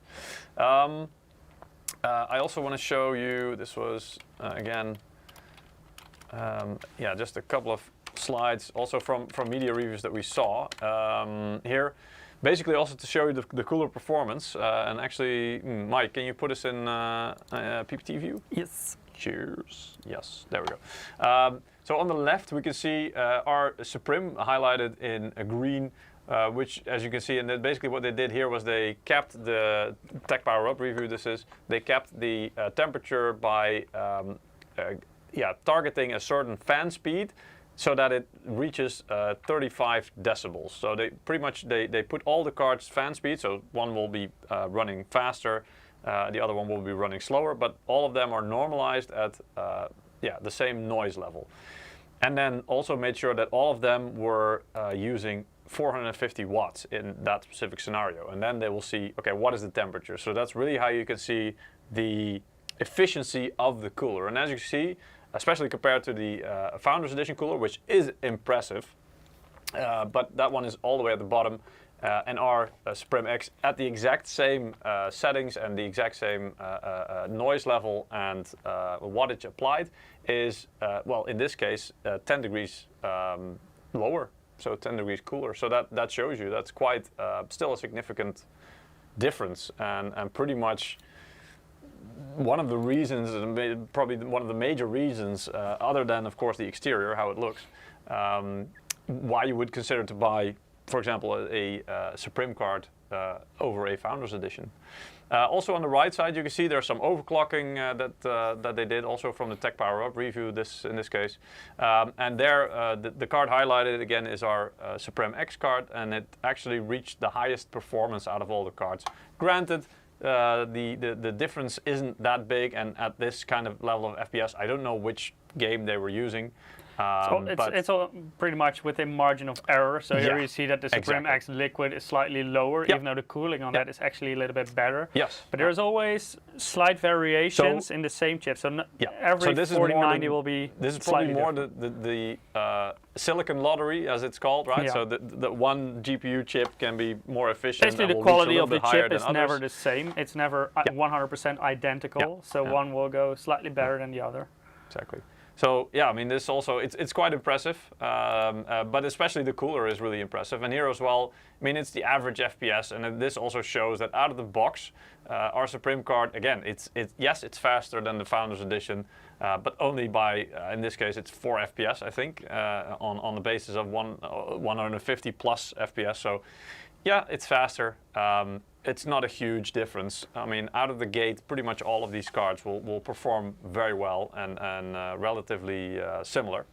I also want to show you, this was again, just a couple of slides also from media reviews that we saw here. Basically also to show you the cooler performance. And actually, Mike, can you put us in PPT view?
Yes.
Cheers. Yes, there we go. So on the left, we can see our SUPRIM highlighted in a green, which, as you can see, and then basically what they did here was they capped the Tech Power Up review. They capped the temperature by targeting a certain fan speed, so that it reaches 35 decibels. So they pretty much they put all the cards fan speed. So one will be running faster, the other one will be running slower, but all of them are normalized at the same noise level. and then also made sure that all of them were using 450 watts in that specific scenario. And then they will see, okay, what is the temperature? So that's really how you can see the efficiency of the cooler. And as you see, especially compared to the Founders Edition cooler, which is impressive, but that one is all the way at the bottom, and our SUPRIM X at the exact same settings and the exact same noise level and wattage applied is, well, in this case, 10 degrees lower, so 10 degrees cooler. So that shows you that's quite still a significant difference, and pretty much one of the reasons, probably one of the major reasons, other than of course the exterior, how it looks, why you would consider to buy, for example, a SUPRIM card over a Founders Edition. Also on the right side, you can see there's some overclocking that they did, also from the Tech Power Up review. In this case, and there the card highlighted again is our SUPRIM X card, and it actually reached the highest performance out of all the cards. Granted, the difference isn't that big, and at this kind of level of FPS, I don't know which game they were using.
So it's all pretty much within margin of error. So here you see that the SUPRIM X Liquid is slightly lower, even though the cooling on that is actually a little bit better.
Yes.
But there's always slight variations in the same chip. So every 4090 will be
This is probably more the silicon lottery, as it's called, right?
Yeah.
So the one GPU chip can be more efficient.
Basically, the quality of the chip is never the same. It's never 100% identical. So one will go slightly better than the other.
Exactly. So yeah, I mean, this also, it's quite impressive, but especially the cooler is really impressive. And here as well, I mean, it's the average FPS, and this also shows that out of the box, our SUPRIM card, again, yes, it's faster than the Founders Edition, but only by, in this case, it's 4 FPS, I think, on the basis of 150 plus FPS. So yeah, it's faster. It's not a huge difference. I mean, out of the gate, pretty much all of these cards will perform very well and relatively similar.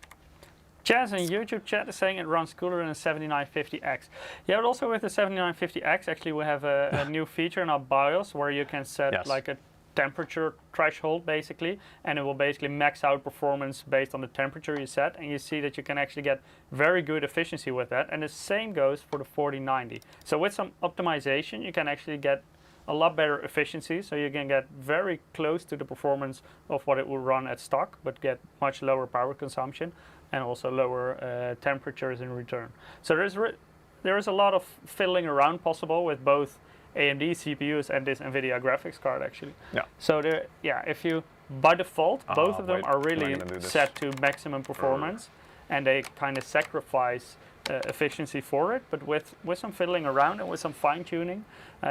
Chaz in YouTube chat is saying it runs cooler than a 7950X. Yeah, but also with the 7950X, actually we have a new feature in our BIOS where you can set like a temperature threshold basically, and it will basically max out performance based on the temperature you set, and you see that you can actually get very good efficiency with that, and the same goes for the 4090. So with some optimization you can actually get a lot better efficiency, so you can get very close to the performance of what it will run at stock, but get much lower power consumption and also lower temperatures in return. So there is a lot of fiddling around possible with both AMD CPUs and this NVIDIA graphics card actually. Yeah. So if you, by default, both of them are really set to maximum performance, and they kind of sacrifice efficiency for it. But with some fiddling around and with some fine tuning,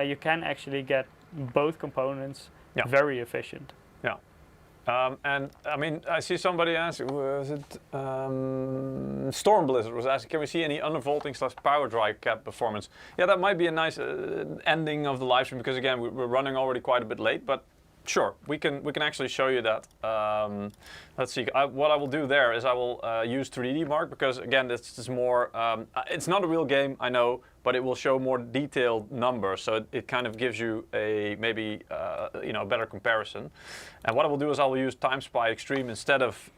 you can actually get both components very efficient.
Yeah. And I mean, I see somebody asking, was it Storm Blizzard was asking, can we see any undervolting / power dry cap performance? Yeah, that might be a nice ending of the live stream, because again, we're running already quite a bit late, but sure, we can actually show you that. Let's see, what I will do there is I will use 3D Mark, because again, this is more, it's not a real game, I know, but it will show more detailed numbers, so it kind of gives you a maybe a better comparison. And what I will do is I will use TimeSpy Extreme instead of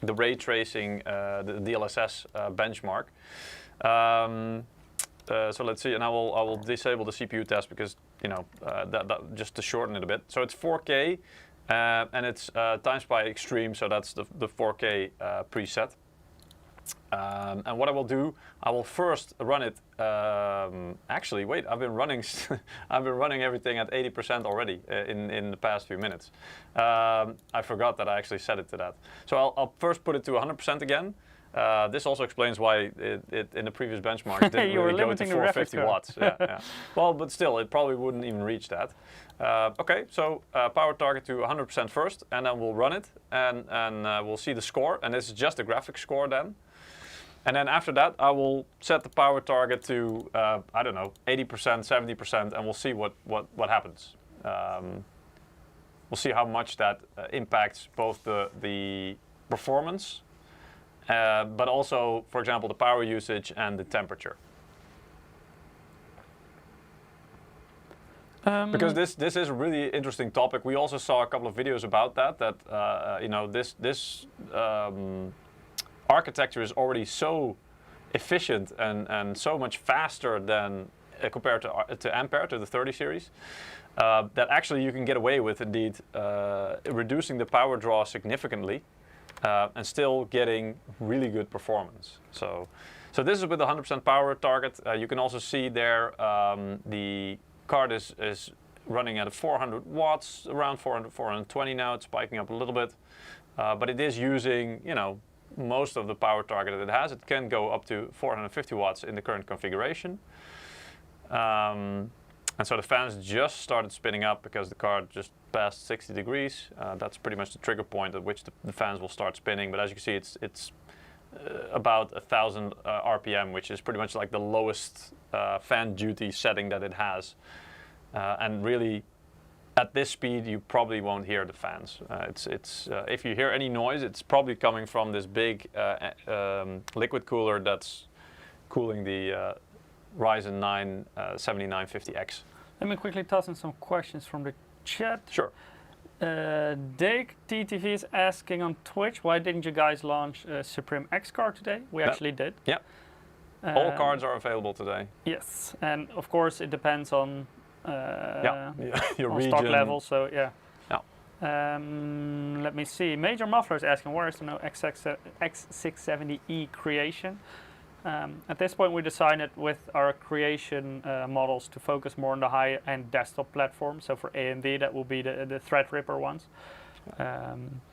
the ray tracing, the DLSS benchmark. So let's see, and I will disable the CPU test, because that just to shorten it a bit. So it's 4K, and it's TimeSpy Extreme, so that's the 4K preset. And what I will do, I will first run it. Actually, wait, I've been running everything at 80% already in the past few minutes. I forgot that I actually set it to that. So I'll first put it to 100% again. This also explains why it in the previous benchmark didn't really go to 450 watts. Yeah. Well, but still, it probably wouldn't even reach that. Okay, so power target to 100% first, and then we'll run it, and we'll see the score. And this is just a graphics score then. And then after that, I will set the power target to, I don't know, 80%, 70%, and we'll see what happens. We'll see how much that impacts both the performance, but also, for example, the power usage and the temperature. Because this is a really interesting topic. We also saw a couple of videos about that. architecture is already so efficient and so much faster than compared to Ampere, to the 30 series, that actually you can get away with indeed reducing the power draw significantly and still getting really good performance. So this is with 100% power target. You can also see there the card is running at 400 watts, around 400, 420 now. It's spiking up a little bit, but it is using, you know, most of the power target that it has. It can go up to 450 watts in the current configuration. And so the fans just started spinning up because the card just passed 60 degrees. That's pretty much the trigger point at which the fans will start spinning. But as you can see, it's about 1,000 RPM, which is pretty much like the lowest fan duty setting that it has. And really, at this speed, you probably won't hear the fans. If you hear any noise, it's probably coming from this big liquid cooler that's cooling the Ryzen 9 7950X.
Let me quickly toss in some questions from the chat.
Sure.
Dake TTV is asking on Twitch, why didn't you guys launch a SUPRIM X card today? We actually did.
Yeah. All cards are available today.
Yes, and of course it depends on
your
on
region.
stock level. So yeah.
Yeah.
Let me see. Major Muffler is asking, where is the no X670E creation? At this point, we decided with our creation models to focus more on the high-end desktop platform. So for AMD, that will be the Threadripper ones.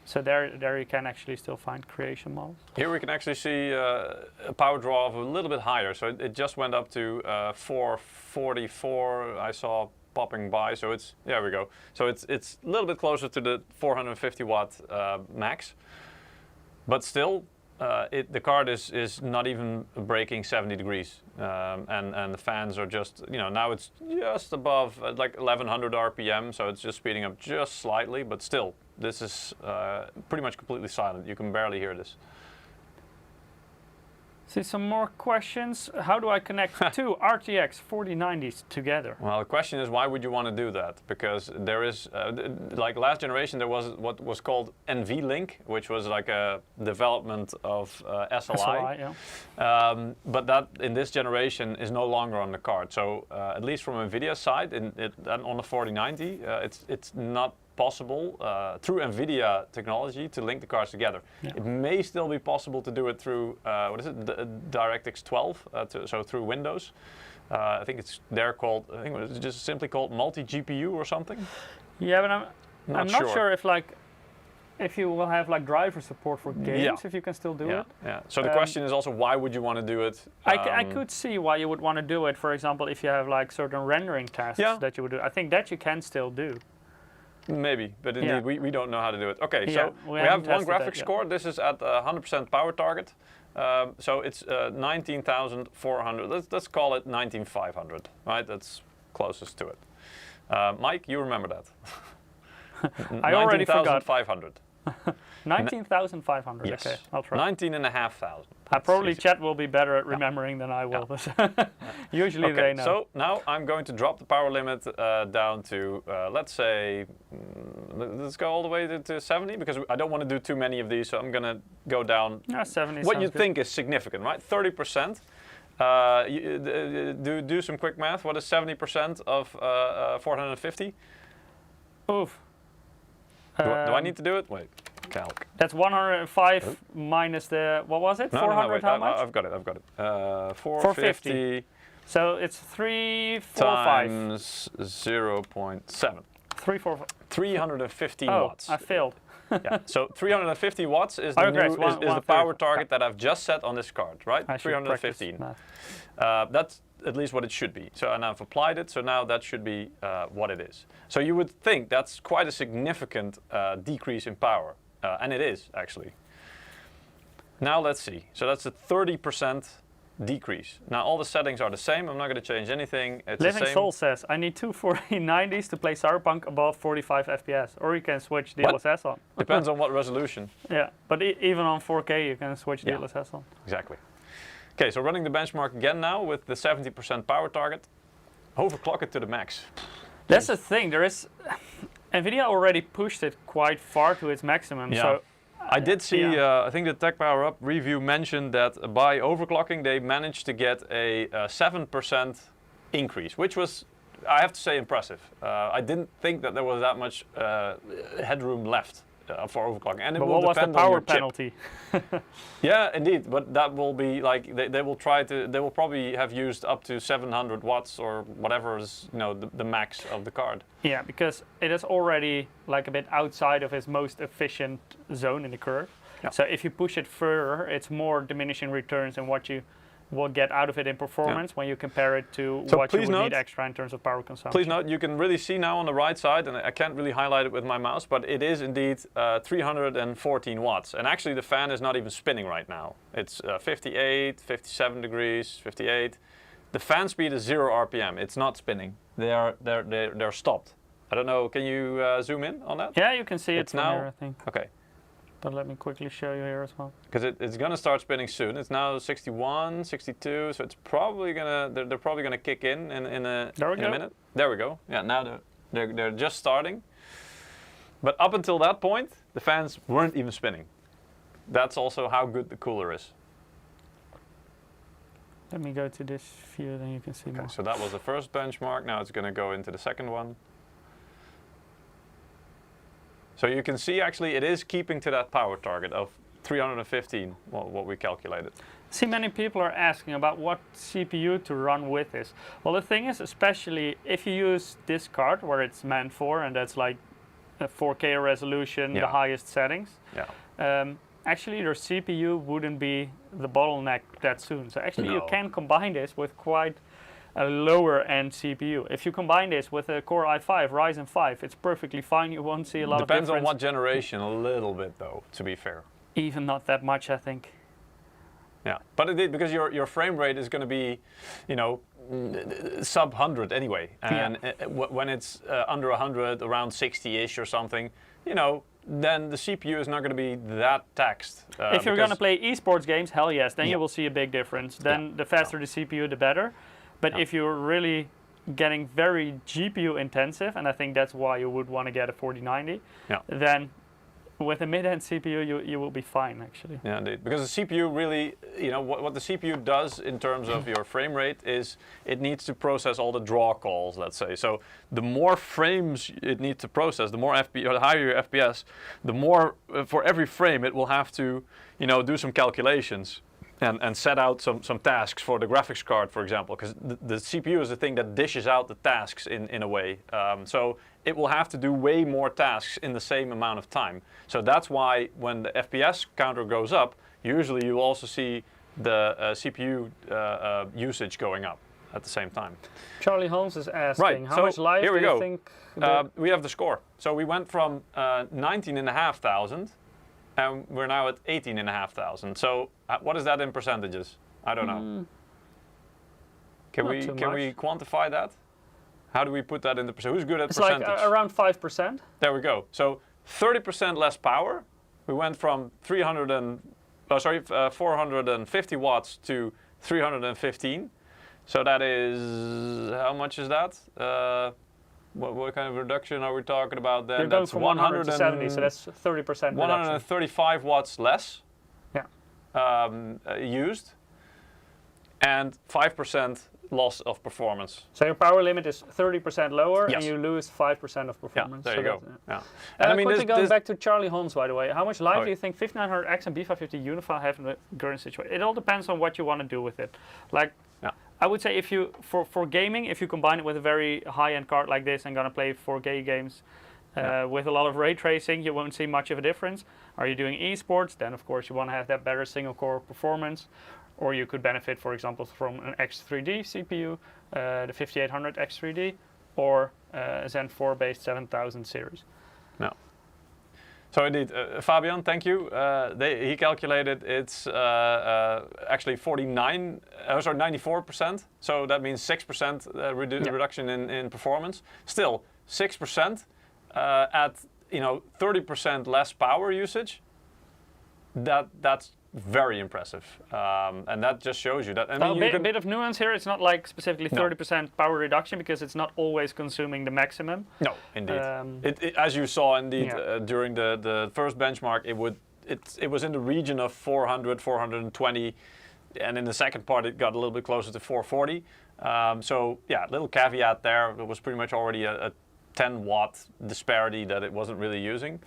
So there you can actually still find creation models.
Here we can actually see a power draw of a little bit higher. So it just went up to 444. I saw popping by. So it's, there we go. So it's a little bit closer to the 450 watt max, but still. The card is not even breaking 70 degrees, and the fans are just, you know, now it's just above like 1100 RPM, so it's just speeding up just slightly, but still, this is pretty much completely silent. You can barely hear this.
See some more questions. How do I connect two RTX 4090s together?
Well, the question is, why would you want to do that? Because there is, like last generation, there was what was called NVLink, which was like a development of SLI.
Yeah.
But that in this generation is no longer on the card. So at least from NVIDIA's side, and on the 4090, it's not possible through NVIDIA technology to link the cards together.
Yeah.
It may still be possible to do it through, DirectX 12, so through Windows. I think they're called, I think it's just simply called multi-GPU or something.
Yeah, but I'm not sure if you will have like driver support for games, if you can still do it.
Yeah. So the question is also, why would you want to do it?
I could see why you would want to do it. For example, if you have like certain rendering tasks that you would do. I think that you can still do.
Maybe, but indeed we don't know how to do it. Okay, so we have one graphics core. This is at 100% power target. So it's 19,400. Let's call it 19,500, right? That's closest to it. Mike, you remember that?
I already forgot.
19,500.
19,500.
Yes.
Okay, I'll try.
19,500.
Probably chat will be better at remembering than I will. But usually they know.
So now I'm going to drop the power limit down to, let's say, let's go all the way to 70, because I don't want to do too many of these. So I'm going to go down.
70.
What you think is significant, right? 30%. Do some quick math. What is 70% of 450?
Oof.
Do I need to do it? Wait, calc.
That's 105 minus the, what was it? 400,
wait,
how much?
I've got it. 450.
So it's 345.
Times 0.7.
315
watts.
I failed.
Yeah. So 350 watts is the power target that I've just set on this card, right? 315. That's at least what it should be. So, and I've applied it, so now that should be what it is. So you would think that's quite a significant decrease in power, and it is actually. Now let's see. So that's a 30% decrease. Now all the settings are the same. I'm not going to change anything. It's
Living
the same.
Soul says, I need two 4090s to play Cyberpunk above 45 FPS, or you can switch DLSS on.
Depends on what resolution.
Yeah, but even on 4K you can switch DLSS on.
Exactly. Okay, so running the benchmark again now with the 70% power target. Overclock it to the max.
That's the thing. NVIDIA already pushed it quite far to its maximum.
Yeah.
So
I did see, I think the Tech Power Up review mentioned that by overclocking they managed to get a 7% increase, which was, I have to say, impressive. I didn't think that there was that much headroom left for overclocking. And it
but
will
what was the
depend on
power
your chip.
penalty?
Yeah, indeed, but that will be like, they will probably have used up to 700 watts or whatever is, you know, the max of the card.
Yeah, because it is already like a bit outside of its most efficient zone in the curve.
Yeah.
So if you push it further, it's more diminishing returns in what you will get out of it in performance when you compare it to
So
what you would
please
need
note-
extra in terms of power consumption.
Please note, you can really see now on the right side, and I can't really highlight it with my mouse, but it is indeed 314 watts. And actually the fan is not even spinning right now. It's 58, 57 degrees, 58. The fan speed is 0 RPM. It's not spinning. They're stopped. I don't know, can you zoom in on that?
Yeah, you can see
It's
it from
now-
here, I think.
Okay,
But let me quickly show you here as well.
because it's gonna start spinning soon. It's now 61, 62, so it's probably gonna, they're probably gonna kick in a
There we go.
minute. There we go. Yeah, now they're just starting. But up until that point, the fans weren't even spinning. That's also how good the cooler is.
Let me go to this view, then you can see more.
Okay, so that was the first benchmark. Now it's gonna go into the second one. So you can see actually it is keeping to that power target of 315, what we calculated.
See, many people are asking about what CPU to run with this. Well, the thing is, especially if you use this card where it's meant for, and that's like a 4K resolution, the
Yeah.
highest settings,
Yeah.
actually your CPU wouldn't be the bottleneck that soon. So actually you
No.
can combine this with quite a lower end CPU. If you combine this with a Core i5, Ryzen 5, it's perfectly fine. You won't see a lot
Depends
of
on
difference.
what generation, a little bit though, to be fair.
Even not that much, I think.
Yeah, but it, because your frame rate is going to be, you know, sub 100 anyway, and when it's under 100, around 60-ish or something, you know, then the CPU is not going to be that taxed.
If you're going to play esports games, hell yes, then
Yeah.
you will see a big difference. Then
Yeah.
the faster the CPU, the better. But
Yeah.
if you're really getting very GPU intensive, and I think that's why you would want to get a 4090,
Yeah.
then with a mid-end CPU, you will be fine, actually.
Yeah, indeed. Because the CPU really, you know, what the CPU does in terms of your frame rate is it needs to process all the draw calls, let's say. So the more frames it needs to process, the more the higher your FPS, the more, for every frame, it will have to, you know, do some calculations and set out some tasks for the graphics card, for example, because the CPU is the thing that dishes out the tasks in a way. So it will have to do way more tasks in the same amount of time. So that's why when the FPS counter goes up, usually you also see the CPU usage going up at the same time.
Charlie Holmes is asking,
Right,
how
so
much life
here we
do you
go.
think?
We have the score. So we went from 19,500 and we're now at 18,500. So what is that in percentages? I don't know. Can
Not
we
too
can we
much.
quantify that? How do we put that into percent? Who's good at
It's
percentage?
like around 5%.
There we go. So 30% less power. We went from 450 watts to 315. So that is, how much is that? What kind of reduction are we talking about then?
You're going
That's
from 100 to 70, so that's 30% reduction.
135 watts less
Yeah.
used, and 5% loss of performance.
So your power limit is 30% lower,
Yes.
and you lose 5% of
Yeah,
performance.
there
so
you go.
that's,
Yeah.
And
I mean,
quickly going
this,
back to Charlie Holmes, by the way, how much life
Oh,
do you think 5900X and B550 Unify have in the current situation? It all depends on what you want to do with it. Like,
Yeah.
I would say if you, for gaming, if you combine it with a very high-end card like this and gonna play 4K games with a lot of ray tracing, you won't see much of a difference. Are you doing esports? Then of course you want to have that better single core performance. Or you could benefit, for example, from an X3D CPU, the 5800 X3D, or Zen 4 based 7000 series.
No. So indeed, Fabian, thank you. He calculated it's actually 94%. So that means 6% reduction in performance. Still, 6% at 30% less power usage. That's very impressive, and that just shows you that. I mean,
a bit of nuance here. It's not like specifically 30% power reduction because it's not always consuming the maximum.
No, indeed. As you saw, indeed, during the first benchmark,
it was in the region of 400, 420, and in the second part it got a little bit closer to 440. So yeah, little caveat there. It was pretty much already a 10 watt disparity that it wasn't really using.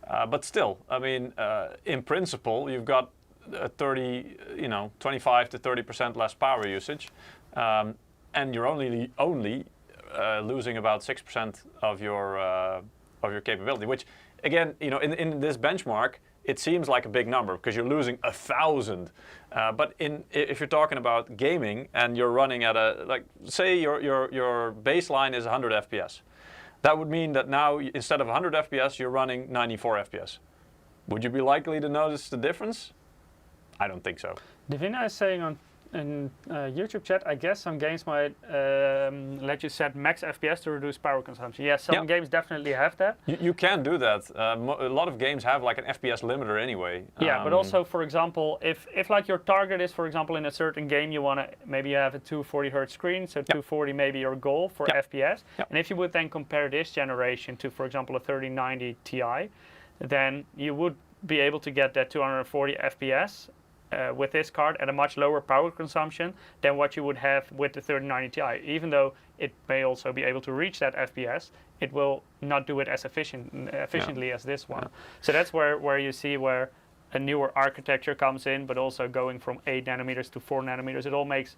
But still, I mean, in principle, you've got a 25 to 30% less power usage, and you're only losing about 6% of your capability. Which, again, in this benchmark, it seems like a big number because you're losing 1,000. But if you're talking about gaming and you're running at say your baseline is 100 FPS. That would mean that now, instead of 100 FPS, you're running 94 FPS. Would you be likely to notice the difference? I don't think so.
Divina is saying in YouTube chat, I guess some games might let you set max FPS to reduce power consumption. Yes, some games definitely have that.
You can do that. A lot of games have like an FPS limiter anyway.
Yeah, but also, for example, if like your target is, for example, in a certain game, you want to, maybe you have a 240 hertz screen, so 240 maybe your goal for FPS. And if you would then compare this generation to, for example, a 3090 Ti, then you would be able to get that 240 FPS with this card at a much lower power consumption than what you would have with the 3090 Ti. Even though it may also be able to reach that FPS, it will not do it as efficiently as this one. So that's where you see where a newer architecture comes in, but also going from 8 nanometers to 4 nanometers, it all makes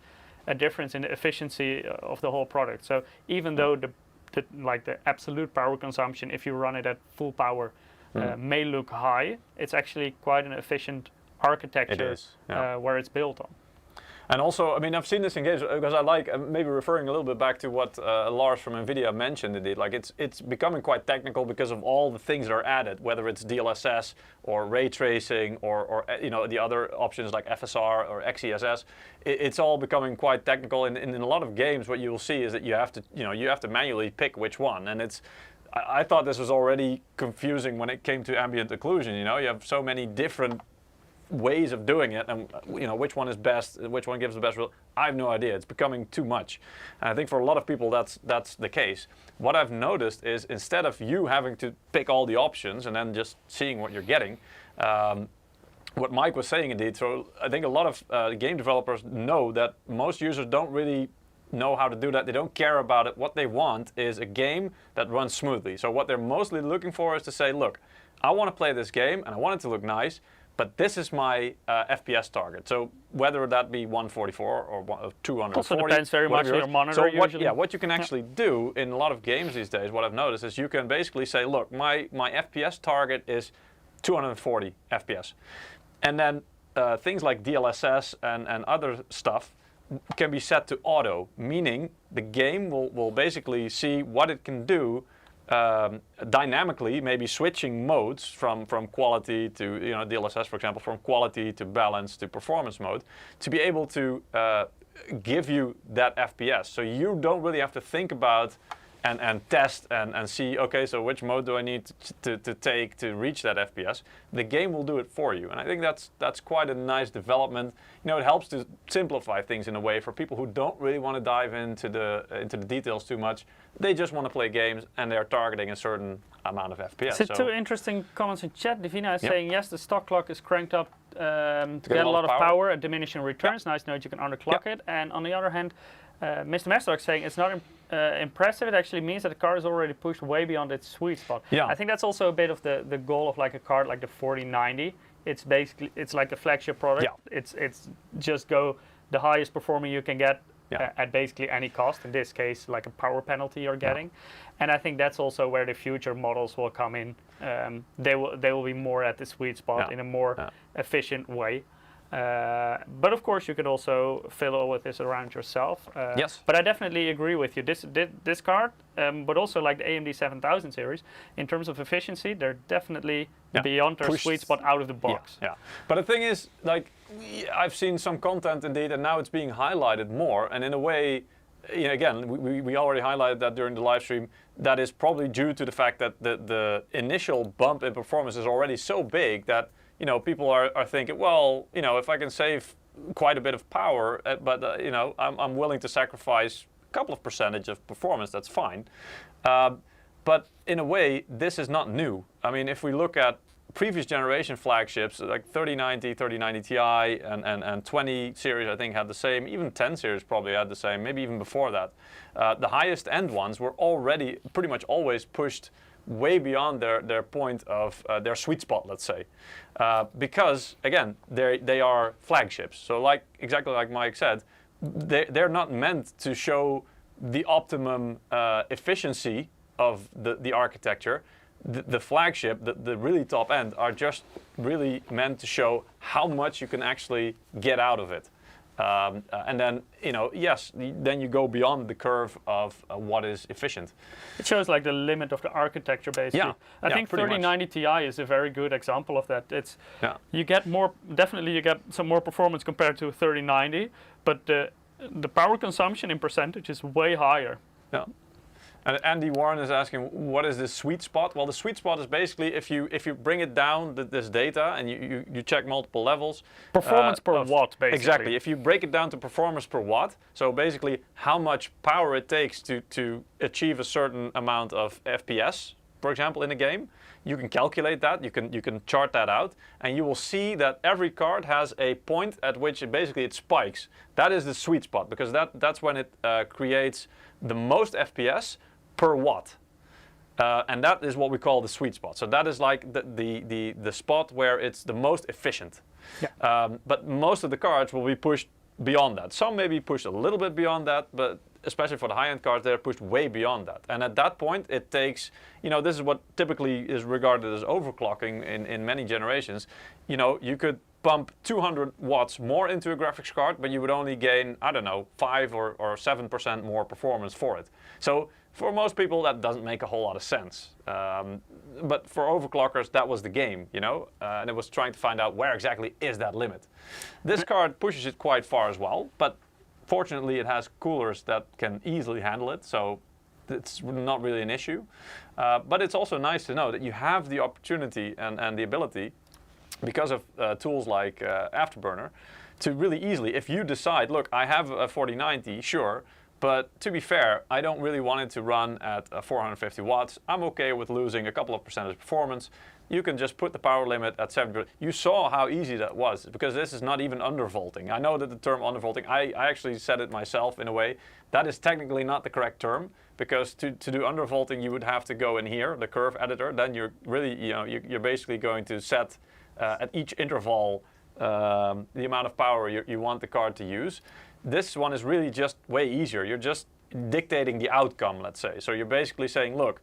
a difference in the efficiency of the whole product. So even though the absolute power consumption, if you run it at full power, may look high, it's actually quite an efficient architecture where it's built on.
And also, I mean, I've seen this in games because I like, maybe referring a little bit back to what Lars from NVIDIA mentioned indeed, like it's becoming quite technical because of all the things that are added, whether it's DLSS or ray tracing or the other options like FSR or XeSS. It's all becoming quite technical, and in a lot of games what you will see is that you have to manually pick which one, and I thought this was already confusing when it came to ambient occlusion. You have so many different ways of doing it, and which one is best, which one gives the best result. I have no idea. It's becoming too much, and I think for a lot of people that's the case. What I've noticed is, instead of you having to pick all the options and then just seeing what you're getting, what Mike was saying indeed. So I think a lot of game developers know that most users don't really know how to do that. They don't care about it. What they want is a game that runs smoothly. So what they're mostly looking for is to say, look, I want to play this game and I want it to look nice, but this is my FPS target. So whether that be 144 or 240.
Also depends very much on your monitor.
So what you can actually do in a lot of games these days, what I've noticed is you can basically say, look, my FPS target is 240 FPS. And then things like DLSS and other stuff can be set to auto, meaning the game will basically see what it can do dynamically, maybe switching modes from quality to DLSS, for example, from quality to balance to performance mode, to be able to give you that FPS. So you don't really have to think about and test and see, okay, so which mode do I need to take to reach that FPS? The game will do it for you, and I think that's quite a nice development. It helps to simplify things in a way for people who don't really want to dive into the details too much. They just want to play games, and they're targeting a certain amount of FPS.
So two interesting comments in chat. Divina is saying, yes, the stock clock is cranked up to get a lot of power at diminishing returns. Nice note, you can underclock it. And on the other hand, Mr. Mestark saying it's not impressive. It actually means that the card is already pushed way beyond its sweet spot. Yeah. I think that's also a bit of the goal of like a card like the 4090. It's like the flagship product. Yeah. It's just go the highest performing you can get at basically any cost. In this case, like a power penalty you're getting. And I think that's also where the future models will come in. They will be more at the sweet spot in a more efficient way. But of course, you could also fiddle with this around yourself.
Yes.
But I definitely agree with you. This card, but also like the AMD 7000 series, in terms of efficiency, they're definitely beyond their sweet spot out of the box.
Yeah. But the thing is, like, I've seen some content indeed, and now it's being highlighted more. And in a way, again, we already highlighted that during the live stream. That is probably due to the fact that the initial bump in performance is already so big that people are thinking, well, if I can save quite a bit of power, but I'm willing to sacrifice a couple of percentage of performance, that's fine. But in a way, this is not new. I mean, if we look at previous generation flagships like 3090, 3090 Ti, and 20 series I think had the same. Even 10 series probably had the same. Maybe even before that. The highest end ones were already pretty much always pushed way beyond their point of their sweet spot, let's say, because again they are flagships. So exactly like Mike said, they're not meant to show the optimum efficiency of the architecture. The flagship, the really top end, are just really meant to show how much you can actually get out of it. And then, yes, then you go beyond the curve of what is efficient.
It shows like the limit of the architecture, basically.
Yeah,
I think 3090 Ti is a very good example of that. You get more, definitely you get some more performance compared to 3090, but the power consumption in percentage is way higher.
Yeah. And Andy Warren is asking, what is the sweet spot? Well, the sweet spot is basically if you bring it down, this data, and you check multiple levels.
Performance per watt, basically.
Exactly. If you break it down to performance per watt, so basically how much power it takes to achieve a certain amount of FPS, for example, in a game, you can calculate that, you can chart that out, and you will see that every card has a point at which it spikes. That is the sweet spot, because that's when it creates the most FPS per watt, and that is what we call the sweet spot. So that is like the spot where it's the most efficient. Yeah. But most of the cards will be pushed beyond that. Some may be pushed a little bit beyond that, but especially for the high-end cards, they're pushed way beyond that. And at that point, it takes, this is what typically is regarded as overclocking in many generations. You could pump 200 watts more into a graphics card, but you would only gain, I don't know, 5 or 7% more performance for it. So for most people, that doesn't make a whole lot of sense. But for overclockers, that was the game, and it was trying to find out where exactly is that limit. This card pushes it quite far as well, but fortunately, it has coolers that can easily handle it, so it's not really an issue. But it's also nice to know that you have the opportunity and the ability, because of tools like Afterburner, to really easily, if you decide, look, I have a 4090, sure, but to be fair, I don't really want it to run at 450 watts. I'm okay with losing a couple of percentage performance. You can just put the power limit at 70%. You saw how easy that was, because this is not even undervolting. I know that the term undervolting, I actually said it myself in a way. That is technically not the correct term, because to do undervolting, you would have to go in here, the curve editor. Then you're really, you're basically going to set at each interval the amount of power you want the card to use. This one is really just way easier. You're just dictating the outcome, let's say. So you're basically saying, look,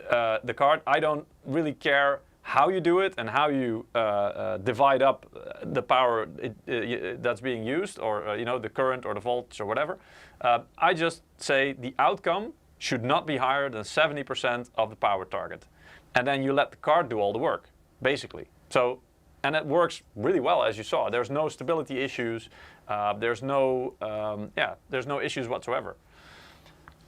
the card, I don't really care how you do it and how you divide up the power that's being used, or the current or the voltage or whatever. I just say the outcome should not be higher than 70% of the power target. And then you let the card do all the work, basically. So, and it works really well, as you saw. There's no stability issues. There's no issues whatsoever.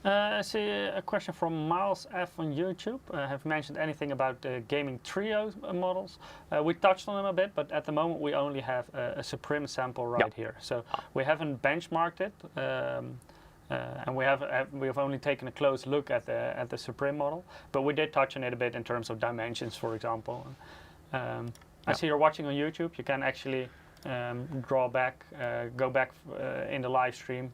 I see a question from Miles F on YouTube. Have mentioned anything about the gaming trio models? We touched on them a bit, but at the moment we only have a SUPRIM sample right here. So we haven't benchmarked it, and we have only taken a close look at the SUPRIM model. But we did touch on it a bit in terms of dimensions, for example. I see you're watching on YouTube. You can actually go back in the live stream.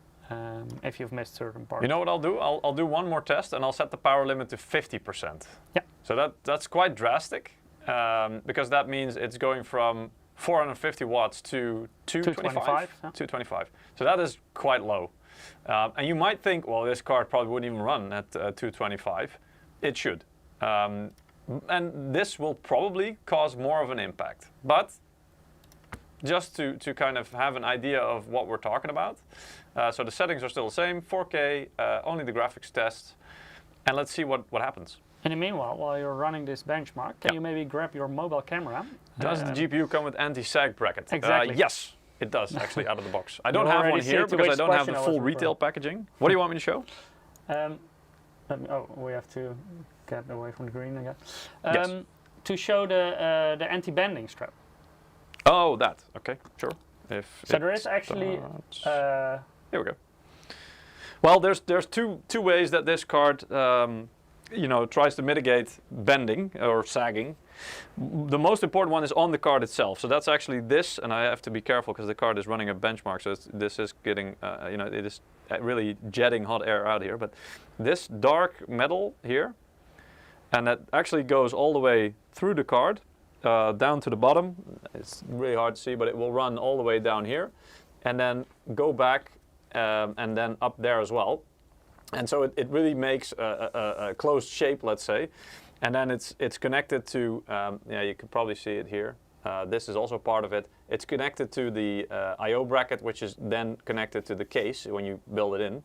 If you've missed certain parts.
You know what I'll do? I'll do one more test, and I'll set the power limit to 50%.
Yeah.
So that's quite drastic, because that means it's going from 450 watts to 225. 225. So that is quite low. And you might think, well, this card probably wouldn't even run at 225. It should. And this will probably cause more of an impact. But just to kind of have an idea of what we're talking about. So the settings are still the same, 4K, only the graphics tests, and let's see what happens.
In the meanwhile, while you're running this benchmark, can you maybe grab your mobile camera?
Does the GPU come with anti-sag bracket?
Exactly.
Yes, it does, actually, out of the box. I don't have one here because I don't have the full retail packaging. What do you want me to show?
We have to get away from the green again.
Yes.
To show the anti-bending strap.
Oh, that. Okay, sure.
So there is actually...
here we go. Well, there's two ways that this card
tries to mitigate bending or sagging. The most important one is on the card itself. So that's actually this, and I have to be careful because the card is running a benchmark. So this is getting, it is really jetting hot air out here. But this dark metal here, and that actually goes all the way through the card, down to the bottom. It's really hard to see, but it will run all the way down here, and then go back, and then up there as well. And so it really makes a closed shape, let's say. And then it's connected to, you can probably see it here. This is also part of it. It's connected to the I/O bracket, which is then connected to the case when you build it in.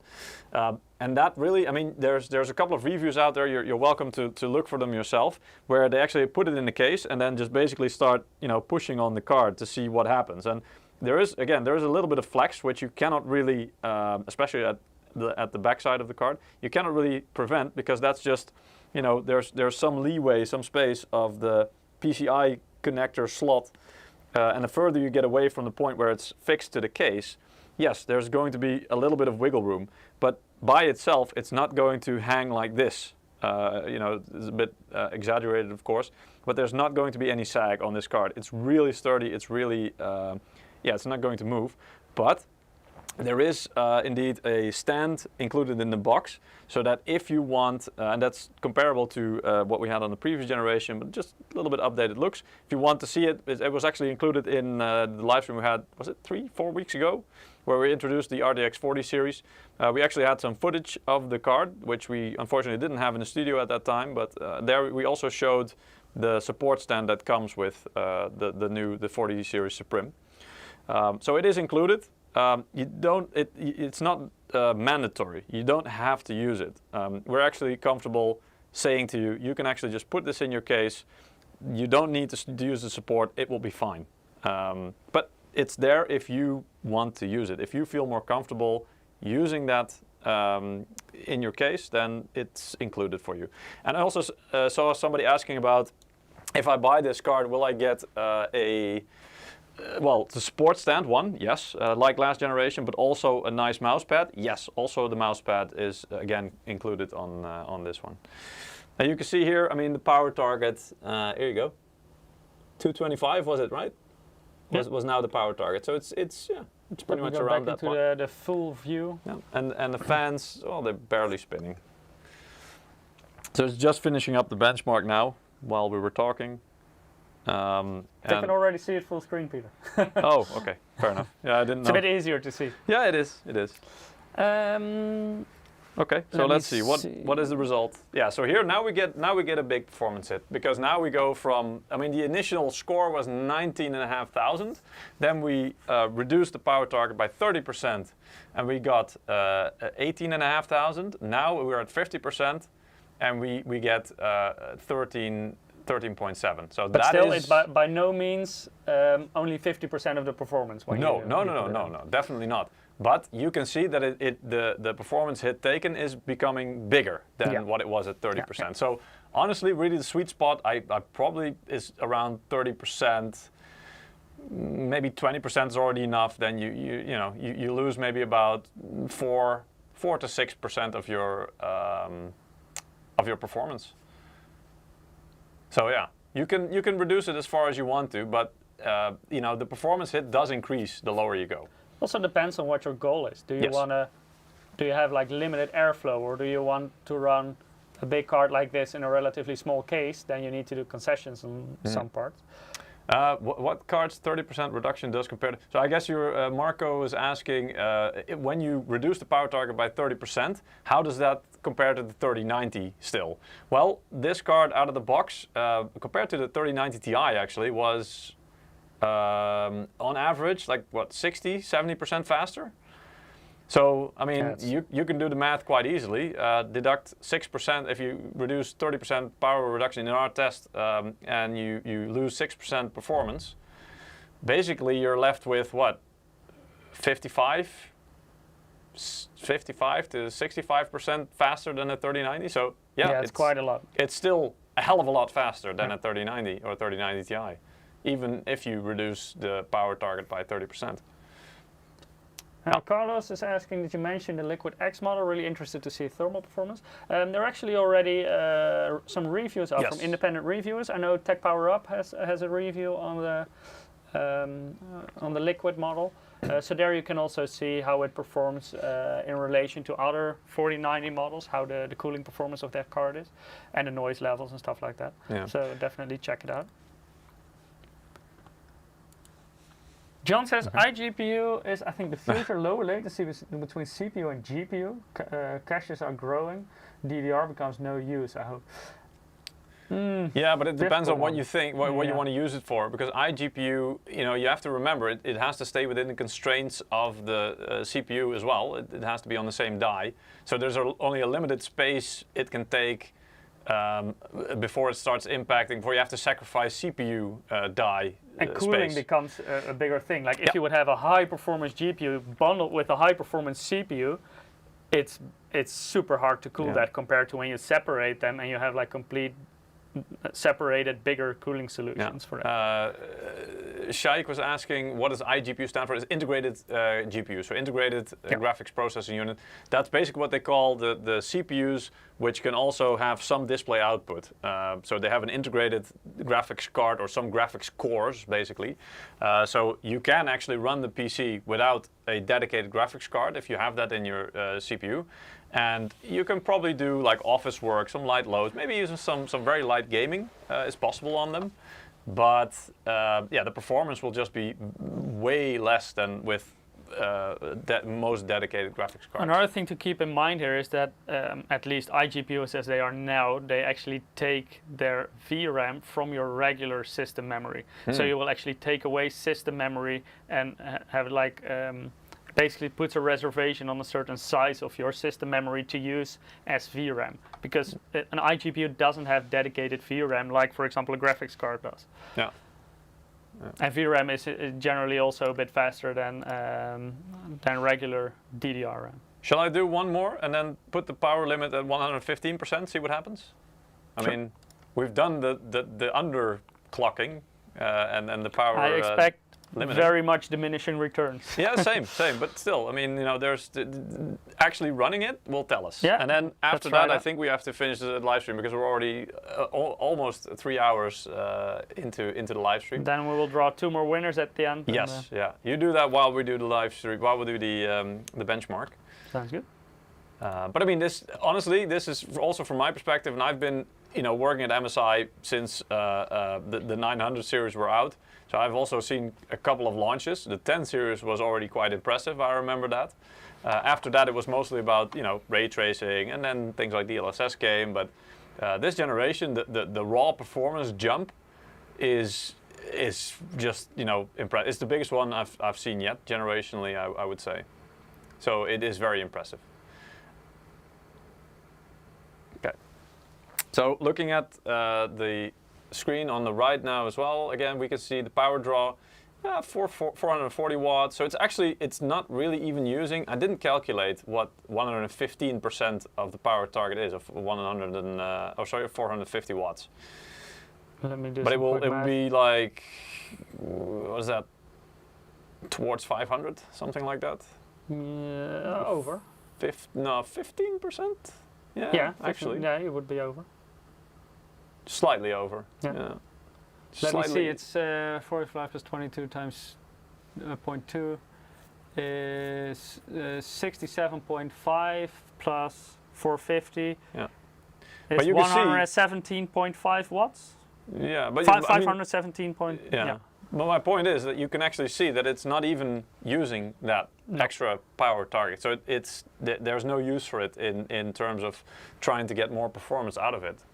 And that really, I mean, there's a couple of reviews out there. You're welcome to look for them yourself, where they actually put it in the case and then just basically start, pushing on the card to see what happens. And there is a little bit of flex, which you cannot really, especially at the back side of the card, you cannot really prevent, because that's just, there's some leeway, some space of the PCI connector slot, and the further you get away from the point where it's fixed to the case, yes, there's going to be a little bit of wiggle room, but by itself, it's not going to hang like this. It's a bit exaggerated, of course, but there's not going to be any sag on this card. It's really sturdy. It's really, it's not going to move, but there is indeed a stand included in the box, so that if you want, and that's comparable to what we had on the previous generation, but just a little bit updated looks. If you want to see it, it was actually included in the live stream we had, was it 3-4 weeks ago, where we introduced the RTX 40 series. We actually had some footage of the card, which we unfortunately didn't have in the studio at that time, but there we also showed the support stand that comes with the 40 series SUPRIM. So it is included. It's not mandatory. You don't have to use it. We're actually comfortable saying to you, you can actually just put this in your case. You don't need to use the support. It will be fine. But it's there if you want to use it. If you feel more comfortable using that in your case, then it's included for you. And I also saw somebody asking about, if I buy this card, will I get the support stand, one, yes, like last generation, but also a nice mouse pad. Yes, also the mouse pad is again included on this one. Now you can see here, I mean, the power target, here you go, 225 was it, right?
Yeah.
Was now the power target. So it's pretty much around that point.
The full view.
Yeah. And the fans, they're barely spinning. So it's just finishing up the benchmark now while we were talking.
I can already see it full screen, Peter.
Oh, okay, fair enough. Yeah, I didn't know.
It's a bit easier to see.
Yeah, it is. It is. Okay, so let's see. What is the result? Yeah, so here now we get a big performance hit, because now we go from, I mean, the initial score was 19,500. Then we reduced the power target by 30%, and we got 18,500. Now we're at 50%, and we get 13.7. So
but
that
still,
is,
it's by no means only 50% of the performance.
No, definitely not. But you can see that the performance hit taken is becoming bigger than what it was at 30%. Yeah. So honestly, really the sweet spot I probably is around 30%. Maybe 20% is already enough. Then you lose maybe about 4 to 6% of your performance. So yeah, you can reduce it as far as you want to, but the performance hit does increase the lower you go.
Also depends on what your goal is. Do you have like limited airflow, or do you want to run a big card like this in a relatively small case? Then you need to do concessions on some parts.
What cards 30% reduction does compared to? So I guess Marco was asking, when you reduce the power target by 30%, how does that compare to the 3090 still? Well, this card out of the box, compared to the 3090 Ti actually, was on average like what, 60-70% faster. So I mean, you can do the math quite easily. Deduct 6% if you reduce 30% power reduction in our test, and you lose 6% performance. Basically, you're left with what, 55 to 65% faster than a 3090. So yeah,
it's quite a lot.
It's still a hell of a lot faster than a 3090 or 3090 Ti, even if you reduce the power target by 30%.
Now, Carlos is asking, did you mention the Liquid X model? Really interested to see thermal performance. There are actually already some reviews out from independent reviewers. I know Tech Power Up has a review on the Liquid model. So there you can also see how it performs in relation to other 4090 models, how the cooling performance of that card is, and the noise levels and stuff like that. Yeah. So definitely check it out. John says iGPU is, I think, the future lower latency between CPU and GPU. Caches are growing. DDR becomes no use, I hope.
Yeah, but it depends on what you think, what you want to use it for. Because iGPU, you have to remember, it has to stay within the constraints of the CPU as well. It has to be on the same die. So there's only a limited space it can take before it starts impacting, before you have to sacrifice CPU die
and cooling space becomes a bigger thing. Like if you would have a high-performance GPU bundled with a high-performance CPU, it's super hard to cool that compared to when you separate them and you have like complete separated bigger cooling solutions for that.
Shaikh was asking, what does iGPU stand for? It's integrated GPU, so integrated graphics processing unit. That's basically what they call the CPUs, which can also have some display output. So they have an integrated graphics card or some graphics cores, basically. So you can actually run the PC without a dedicated graphics card if you have that in your CPU. And you can probably do like office work, some light loads, maybe even some very light gaming is possible on them. But the performance will just be way less than with most dedicated graphics cards.
Another thing to keep in mind here is that at least iGPUs as they are now, they actually take their VRAM from your regular system memory. So you will actually take away system memory and have like basically puts a reservation on a certain size of your system memory to use as VRAM, because an iGPU doesn't have dedicated VRAM like, for example, a graphics card does.
Yeah.
And VRAM is generally also a bit faster than regular DDR RAM.
Shall I do one more and then put the power limit at 115%, see what happens? I mean, we've done the underclocking and the power
I expect
limited.
Very much diminishing returns.
Yeah, same, but still, I mean, there's actually running it will tell us.
Yeah,
and then after that, I think we have to finish the live stream because we're already almost 3 hours into the live stream.
Then we will draw 2 more winners at the end.
Yes, yeah. You do that while we do the live stream, while we do the benchmark.
Sounds good.
But I mean, this is also from my perspective, and I've been working at MSI since the 900 series were out. So I've also seen a couple of launches. The 10 series was already quite impressive, I remember that. After that, it was mostly about ray tracing, and then things like DLSS came. But this generation, the raw performance jump is just impressive. It's the biggest one I've seen yet, generationally, I would say. So it is very impressive. Okay. So looking at the screen on the right now as well, again, we can see the power draw, 440 watts. So it's not really even using, I didn't calculate what 115% of the power target is of 450 watts.
Let me do
but it will be like, what is that, towards 500, something like that?
Over.
15%?
Yeah,
actually.
Yeah, it would be over.
Slightly over. Yeah.
Let me see, it's 45 plus 22 times 0.2 is 67.5 plus 450.
Yeah.
It's 117.5 watts.
Yeah, but
517.
Yeah. But my point is that you can actually see that it's not even using that extra power target. So there's no use for it in terms of trying to get more performance out of it.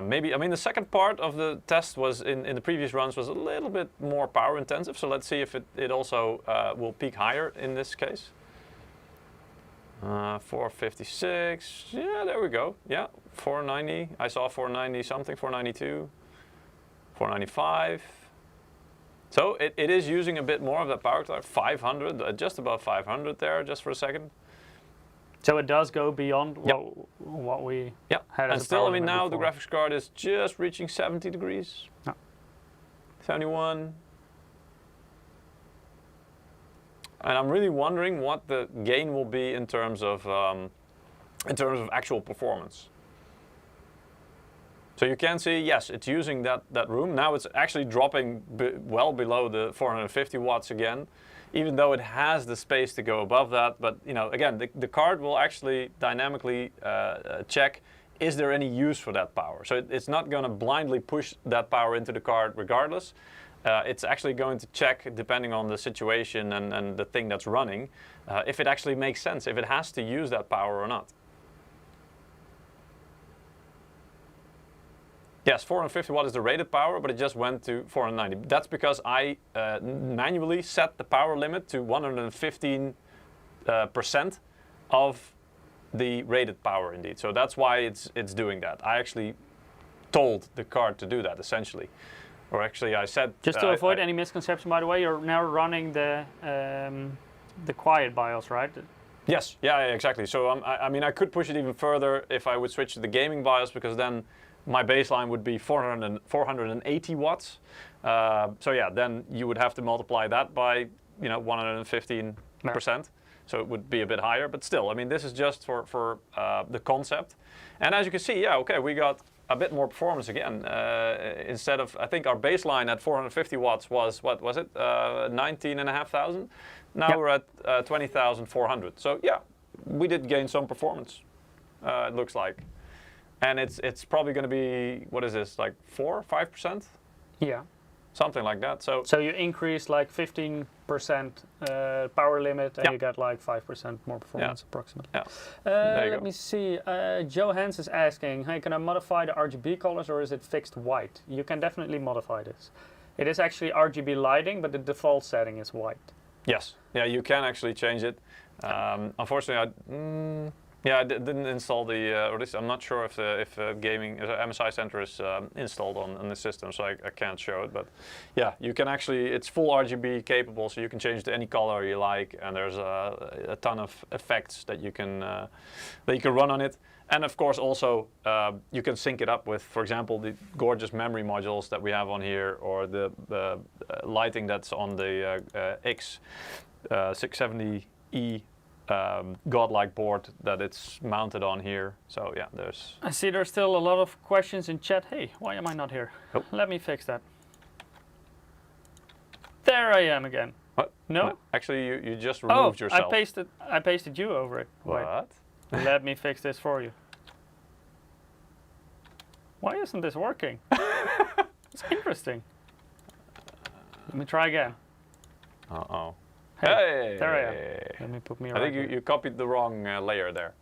Maybe, I mean, the second part of the test was in the previous runs was a little bit more power intensive. So let's see if it also will peak higher in this case. 456, yeah, there we go. Yeah, 490, I saw 490 something, 492, 495. So it is using a bit more of that power target, 500, just above 500 there, just for a second.
So it does go beyond what we had as
and still, I mean, now before. The graphics card is just reaching 70 degrees. No. 71. And I'm really wondering what the gain will be in terms of actual performance. So you can see, yes, it's using that room. Now it's actually dropping well below the 450 watts again, even though it has the space to go above that. But again, the card will actually dynamically check, is there any use for that power? So it's not going to blindly push that power into the card regardless. It's actually going to check, depending on the situation and the thing that's running, if it actually makes sense, if it has to use that power or not. Yes, 450 watt is the rated power, but it just went to 490. That's because I manually set the power limit to 115% of the rated power indeed. So that's why it's doing that. I actually told the card to do that essentially. Or actually I said...
Just to avoid any misconception, by the way, you're now running the quiet BIOS, right?
Yes, yeah, exactly. So I mean, I could push it even further if I would switch to the gaming BIOS, because then my baseline would be 480 watts. So yeah, then you would have to multiply that by 115%. So it would be a bit higher, but still, I mean, this is just for the concept. And as you can see, yeah, okay, we got a bit more performance again. Instead of, I think our baseline at 450 watts was, what was it, 19,500? Now we're at 20,400. So yeah, we did gain some performance, it looks like. And it's probably going to be, what is this, like 4 or 5%?
Yeah.
Something like that. So
you increase like 15% power limit, and you get like 5% more performance approximately.
Yeah.
Let me see. Joe Hans is asking, hey, can I modify the RGB colors, or is it fixed white? You can definitely modify this. It is actually RGB lighting, but the default setting is white.
Yes. Yeah, you can actually change it. Unfortunately, I didn't install the, I'm not sure if gaming, MSI Center is installed on the system, so I can't show it. But yeah, you can actually, it's full RGB capable, so you can change to any color you like, and there's a ton of effects that you can run on it. And of course, also you can sync it up with, for example, the gorgeous memory modules that we have on here, or the lighting that's on the X670E. Godlike board that it's mounted on here. So yeah, I
see there's still a lot of questions in chat. Hey, why am I not here?
Oh.
Let me fix that. There I am again.
What?
No?
What? Actually, you just removed yourself.
I pasted you over it.
What?
Wait. Let me fix this for you. Why isn't this working? It's interesting. Let me try again.
Uh-oh.
Hey, there I am. Let me put me right.
I think you copied the wrong layer there.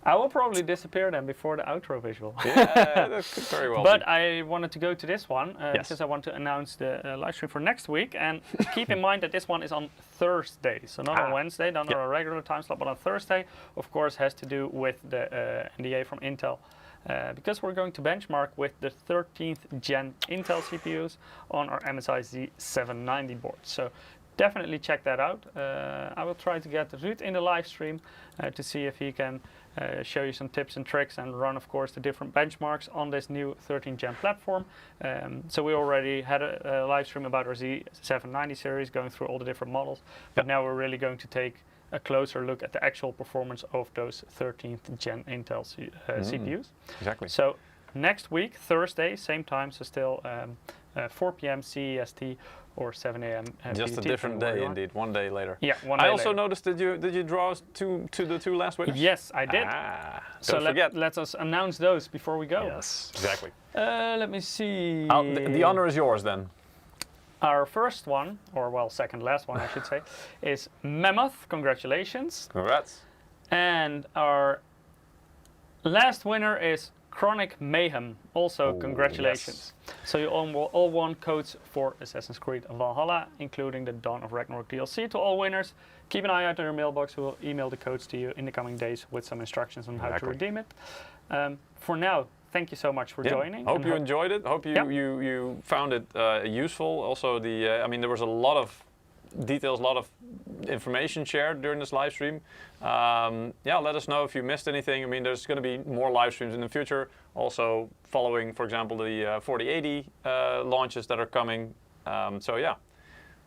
I will probably disappear then before the outro visual.
Yeah, that could very well
But
be.
I wanted to go to this one because I want to announce the live stream for next week. And keep in mind that this one is on Thursday. So not on Wednesday, not on a regular time slot, but on Thursday. Of course, has to do with the NDA from Intel. Because we're going to benchmark with the 13th gen Intel CPUs on our MSI Z790 board. So definitely check that out. I will try to get Ruud in the live stream to see if he can show you some tips and tricks and run, of course, the different benchmarks on this new 13th gen platform. So we already had a live stream about our Z790 series, going through all the different models. But now we're really going to take a closer look at the actual performance of those 13th gen Intel CPUs.
Exactly.
So next week, Thursday, same time, so still 4 p.m. CEST or 7 a.m.
Just
PDT,
a different day indeed, one day later.
Yeah, one day
I also
later.
noticed, did you draw to the two last winners?
Yes, I did.
So
let us announce those before we go.
Yes, exactly.
Let me see.
The honor is yours then.
Our first one, or well, second last one I should say, is Mammoth. Congratulations.
Congrats.
And our last winner is Chronic Mayhem. Also, congratulations.
Yes.
So you all won codes for Assassin's Creed Valhalla, including the Dawn of Ragnarok DLC. To all winners, keep an eye out on your mailbox. We will email the codes to you in the coming days with some instructions on how to redeem it. For now, thank you so much for joining.
Hope you enjoyed it. Hope you found it useful. Also, I mean, there was a lot of details, a lot of information shared during this live stream. Let us know if you missed anything. I mean, there's going to be more live streams in the future. Also, following, for example, the 4080 launches that are coming.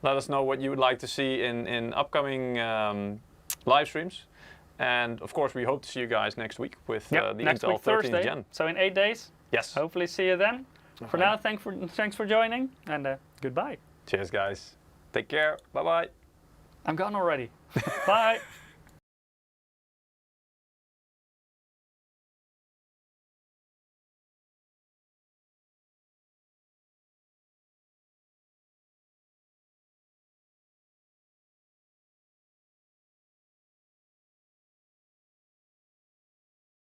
Let us know what you would like to see in upcoming live streams. And of course, we hope to see you guys next week with the
next
Intel
week,
13th
Thursday.
Gen.
So in 8 days.
Yes.
Hopefully see you then. For now, thanks for joining, and goodbye.
Cheers, guys. Take care. Bye-bye.
I'm gone already. Bye.